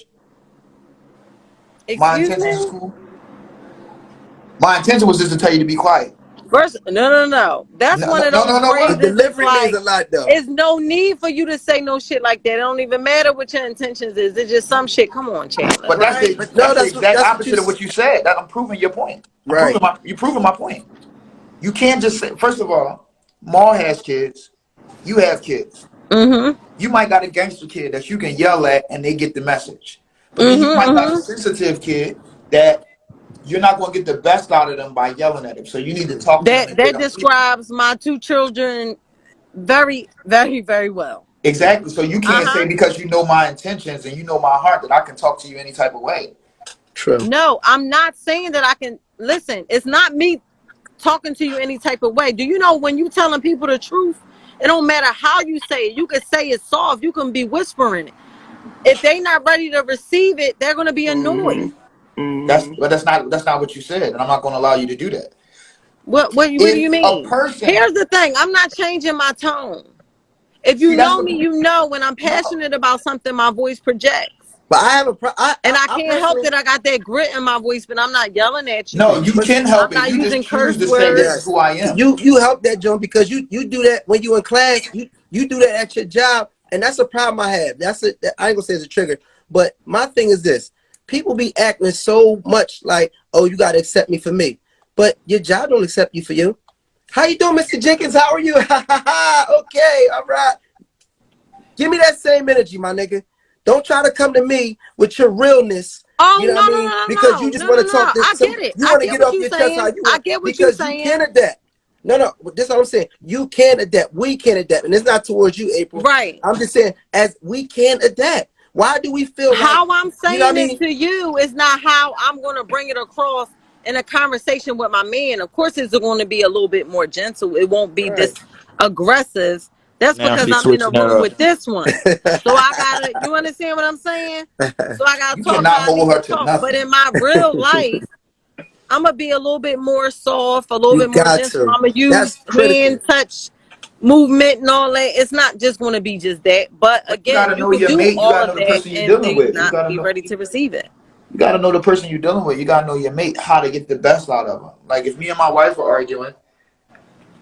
my Excuse intentions is me? cool. My intention was just to tell you to be quiet. First, no. That's No, one no, of no, those no, no. The What? phrases. It's delivery means like, a lot, though. it's no need for you to say no shit like that. It don't even matter what your intentions is. It's just some shit. Come on, Chandler. But Right? But no, that's the exact that's what you opposite of what you said. That I'm proving your point. right. You're proving my point. You can't just say. First of all, Maul has kids. You have kids. Mm-hmm. You might got a gangster kid that you can yell at and they get the message. But then you Mm-hmm. might got a Mm-hmm. sensitive kid that you're not going to get the best out of them by yelling at them. So you need to talk to them and get That them peaceful. describes my two children very, very, very well. Exactly. So you can't say Uh-huh. because you know my intentions and you know my heart that I can talk to you any type of way. True. No, I'm not saying that I can listen. It's not me talking to you any type of way. Do you know when you telling people the truth, it don't matter how you say it. You can say it soft. You can be whispering it. If they not ready to receive it, they're gonna be annoyed. Mm-hmm. Mm-hmm. That's not what you said, and I'm not going to allow you to do that. What do you If a mean? person Here's the thing. I'm not changing my tone. If you see that's know the me, you know when I'm no, passionate about something, my voice projects. But I have a And I I can't help personally, that I got that grit in my voice, but I'm not yelling at you. no, you but can help I'm it. not You just using choose curse to say this is words. who I yes, am. you help that John, because you do that when you in class. You do that at your job, and that's a problem I have. I ain't gonna say it's a trigger, but my thing is this: people be acting so much like, oh, you gotta accept me for me, but your job don't accept you for you. How you doing, Mr. Jenkins? How are you? Okay, all right. Give me that same energy, my nigga. Don't try to come to me with your realness. Oh You know what I mean? Because you just want to talk this. I get it. You I want to get get what off you're your chest how saying. you I want, get what you're because you saying. can adapt. No. This is what I'm saying. You can adapt. We can adapt, and it's not towards you, April. Right. I'm just saying, as we can adapt. Why do we feel like, How I'm you know what I saying it mean? to you is not how I'm going to bring it across in a conversation with my man. Of course, it's going to be a little bit more gentle. It won't be Right. this aggressive. That's Now because she's I'm in a switching that room up. with this one. So I got to, you understand what I'm saying? So I got to You talk cannot how I need hold to her to talk. But nothing. in my real life, I'm gonna be a little bit more soft, a little You bit more got gentle. to. I'm gonna use That's critical. hand touch movement and all that. It's not just gonna be just that. But But you again, gotta you know could your do mate. You all gotta of know the that person you're and dealing they with. You not gotta be know. ready to receive it. You gotta know the person you're dealing with. You gotta know your mate, how to get the best out of them. Like if me and my wife are arguing,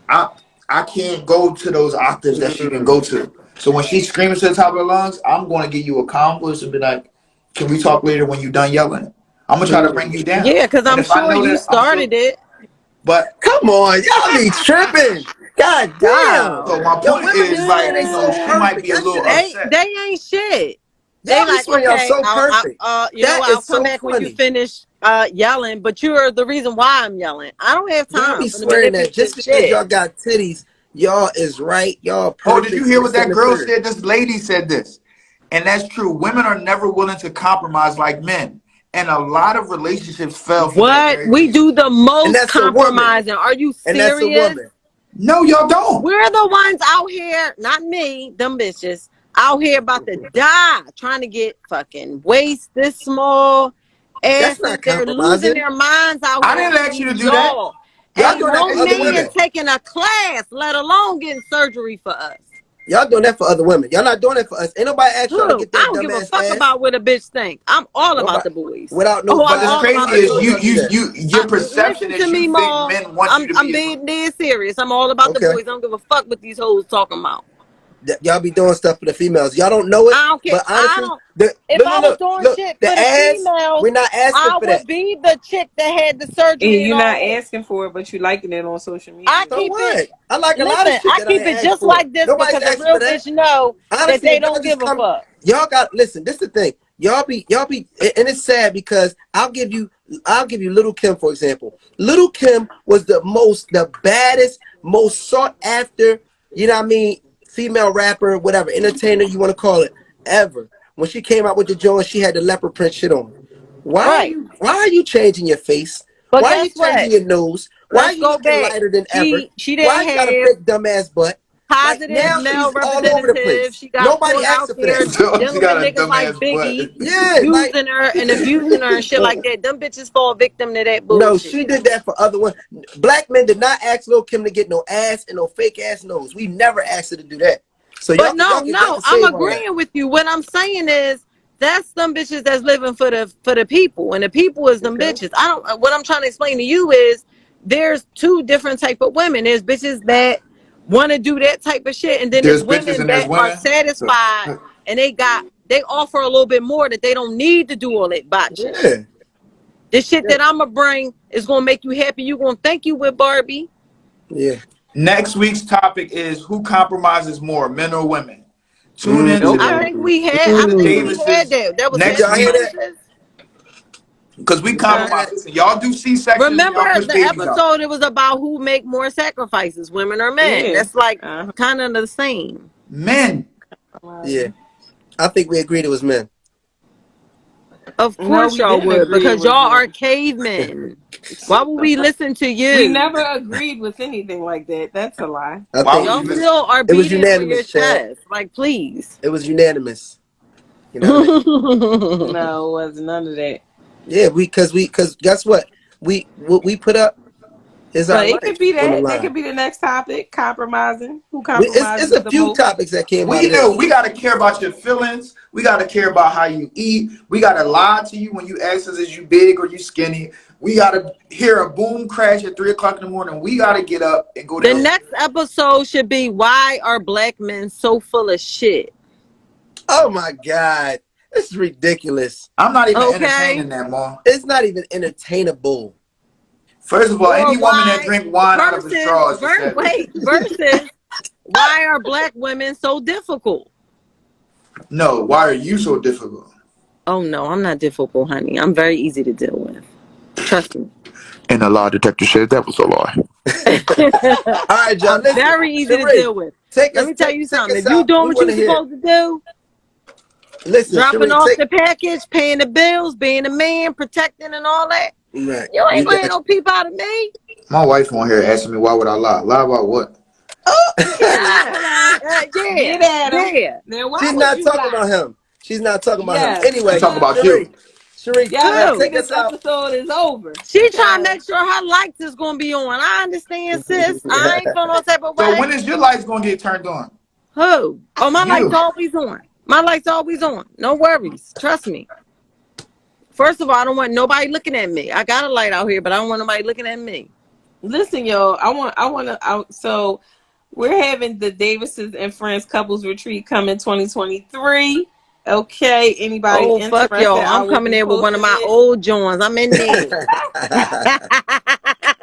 I I can't go to those octaves that she can Mm. go to. So when she screams to the top of her lungs, I'm gonna give you a calm voice and be like, "Can we talk later when you're done yelling?" I'm gonna try to bring Mm. you down. Yeah, because And I'm if I sure know you that I'm still, started it. but Come on, y'all be tripping. God damn. so Wow. my Yo, point women be is swearing like, they so she might perfect. be a That shit little ain't. upset. They ain't shit. They Y'all be like, swearing y'all okay, so perfect. you know That what, I'll is come so back when you funny. finish yelling, but you're the reason why I'm yelling. I don't have Y'all time be for the swearing that just manipulative because y'all shit. got titties, y'all is right. Y'all Oh, did you perfect. hear what This and that the girl third. said? This lady said this. And that's true. Women are never willing to compromise like men. And a lot of relationships fail for that What? very We reason. do the And most that's a woman. compromising. Are you And that's a serious? woman. No, y'all don't. We're the ones out here, not me, them bitches, out here about to die trying to get fucking waist this small, That's asses. not They're losing compromising. their minds out I here didn't for ask you to these do that. y'all. Y'all Ain't doing that no for other man women. Again, taking a class, let alone getting surgery for us. Y'all doing that for other women. Y'all not doing that for us. Ain't nobody asked y'all to Who? get I that don't give a dumbass fuck ass. about what a bitch think. I'm all about Nobody the boys. without no Oh, but I'm it's flash. all crazy about the Nobody is told y'all boys. to do that. your perception Listen to is you me, think Ma. men want you to I'm be being dead serious. I'm all about the Okay. boys. I don't give a fuck what these hoes talking about. Y'all be doing stuff for the females. Y'all don't know it, I don't care. but I honestly, don't. the If look, I look, was look, doing look, shit for the the ass. females, We're not asking I for that. would be the chick that had the surgery And and you're all not that. asking for it, but you liking it on social I media. So keep it. what? I like a lot of Listen, shit I that I keep ain't it asked just for. like this Nobody's because a asking for real that. bitch know that Honestly, they if y'all don't just give a come, fuck. y'all got listen. This is the thing. Y'all be, and it's sad because I'll give you Little Kim for example. Little Kim was the baddest, most sought after. You know what I mean? Female rapper, whatever, entertainer you want to call it, ever. When she came out with the joint, she had the leopard print shit on. Why are Right. you? Why are you changing your face? But Why are you guess what? changing your nose? Why are Let's you go looking back. lighter than ever? She Why didn't you got a have fake dumbass butt? Like positive now male she's all over the representative. place. She got Nobody caught asked out her for that. there so she dealing with got a niggas like dumbass butt. Biggie, Yeah, like using her and abusing her and shit like that. Them bitches fall victim to that no, bullshit. she did that for other women. Black men did not ask Lil Kim to get no ass and no fake ass nose. We never asked her to do that. So But y'all no, can I'm save all that. agreeing with you. What I'm saying is that's them bitches that's living for the people, and the people is them Okay. bitches. I don't. What I'm trying to explain to you is there's two different type of women. There's bitches that want to do that type of shit, and then there's There's bitches women and there's that are women. So satisfied and they offer a little bit more that they don't need to do all that botching Yeah. shit. The shit Yeah. that I'm gonna bring is gonna make you happy. You gonna thank you with Barbie. Yeah. next week's topic is who compromises more, men or women. Tune into I the Okay. think we had. I Gina think we Mm. had Davis's that. That was Did next y'all hear week that? sacrifices. because we Did y'all Okay. hear compromise. that? Listen, y'all do C-sections and Remember y'all push the babies out. episode? It was about who make more sacrifices, women or men. Yeah. That's like Uh-huh. kind of the same. Men, Yeah. I think we agreed it was men. Of No, course we y'all didn't would, agree it because y'all was are men. cavemen. Why would we listen to We you? never agreed with anything like that. That's a lie. I why think would Y'all you it listen? still are was beating for your unanimous, Chad. chest. Like, please. It was unanimous. You know what I mean? But No, it was none of that. Yeah, because guess what we put up is our It could life be on the that. That line. could be the next topic. Compromising. Who It's compromises a the few most? topics that came out We of do. this. We gotta care about your feelings. We gotta care about how you eat. We gotta lie to you when you ask us is you big or you skinny. We gotta hear a boom crash at 3 o'clock in the morning. We gotta get up and go to the hell. next episode should be why are black men so full of shit? Oh my God. This is ridiculous. I'm not even Okay? entertaining that, Mom. It's not even entertainable. First of all, Or any woman that why drink wine out of a straw is a savage. versus why are black women so difficult? No, why are you so difficult? Oh no, I'm not difficult, honey. I'm very easy to deal with. Trust me. And the lie detector said that was a lie. All right, y'all. I'm Listen, very easy to Sheree, deal with. take Let us me tell take you take something. us If you out. doing We what want you to hear. supposed to do, Listen, dropping Sheree, off take the package, paying the bills, being a man, protecting and all that, right. you We ain't gonna got have no peep out of me. My wife on here asking me why would I lie? Lie about what? Hold on. Yeah, Get at him. yeah. Now, why She's would not you talking lie? about him. She's not talking about him. Yes. She Anyway, talk about Sheree, you. Sheree, Y'all gonna see take this us out. episode is over. She trying to make sure her lights is gonna be on. I understand, sis. I ain't feel no type of So way. when is your lights gonna get turned on? Who? Oh, my light's You. always on. My light's always on. No worries. Trust me. First of all, I don't want nobody looking at me. I got a light out here, but I don't want nobody looking at me. Listen, y'all. So we're having the Davises and Friends couples retreat coming 2023. Okay, anybody Oh, fuck interested? y'all. I I'm will coming be there with one of posting my it. old joints. I'm in there.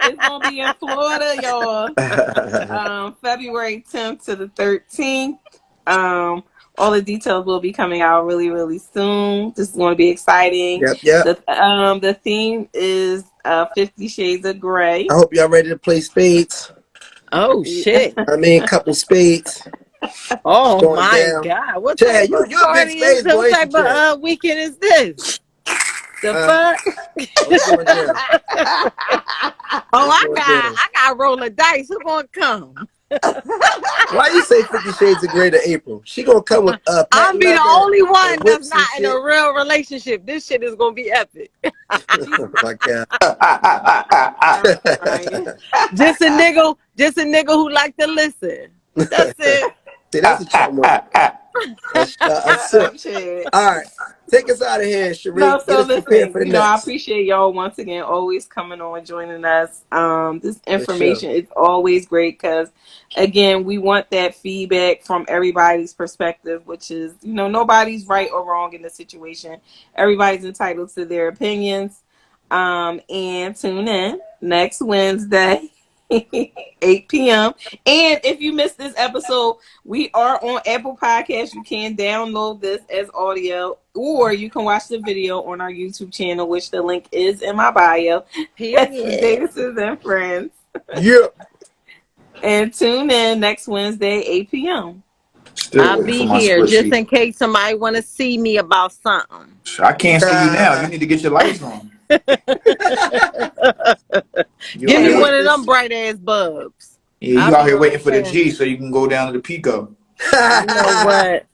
It's gonna be in Florida, y'all. February 10th to the 13th. All the details will be coming out really, really soon. This is going to be exciting. Yep. The theme is 50 Shades of Grey. I hope y'all ready to play spades. Oh, shit. I mean, couple spades Oh, going my down. God. What Chad, type of you're a big party is spades this? boy, What ain't you, type Chad? of weekend is this? The fuck? What's going down? Oh, What's going down? I got roll of dice. Who gonna come? Why you say 50 Shades of Grey to April? She gonna come with I'm patent be the leather only one and that's whips and not in a shit. real relationship. This shit is gonna be epic. Oh my god. I'm crying. Just a nigga who like to listen. That's it. See, that's a trauma. A Shut sip. up, Chad. All right, take us out of here, Sheree. No, Get so us prepared listen, for the I next. appreciate y'all once again always coming on, joining us. This For sure. information is always great because, again, we want that feedback from everybody's perspective, which is, nobody's right or wrong in the situation. Everybody's entitled to their opinions. And tune in next Wednesday, 8 p.m. And if you missed this episode, we are on Apple Podcasts. You can download this as audio, or you can watch the video on our YouTube channel, which the link is in my bio. That's the Period. Davises and Friends. Yeah. And tune in next Wednesday, 8 p.m. Still I'll waiting for be my here just spreadsheet. in case somebody want to see me about something. I can't see you now. You need to get your lights on. You Give out me here Hey, one wait. of them bright ass bulbs. Yeah, I'll you out be here waiting right for the there. G so you can go down to the Pico. You know what?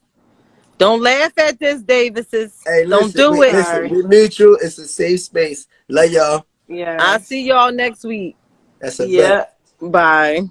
Don't laugh at this, Davises. hey, Don't listen, do it. Sorry. we're mutual. It's a safe space. Love y'all. Yeah. I'll see y'all next week. That's a bet. Yeah. Bye.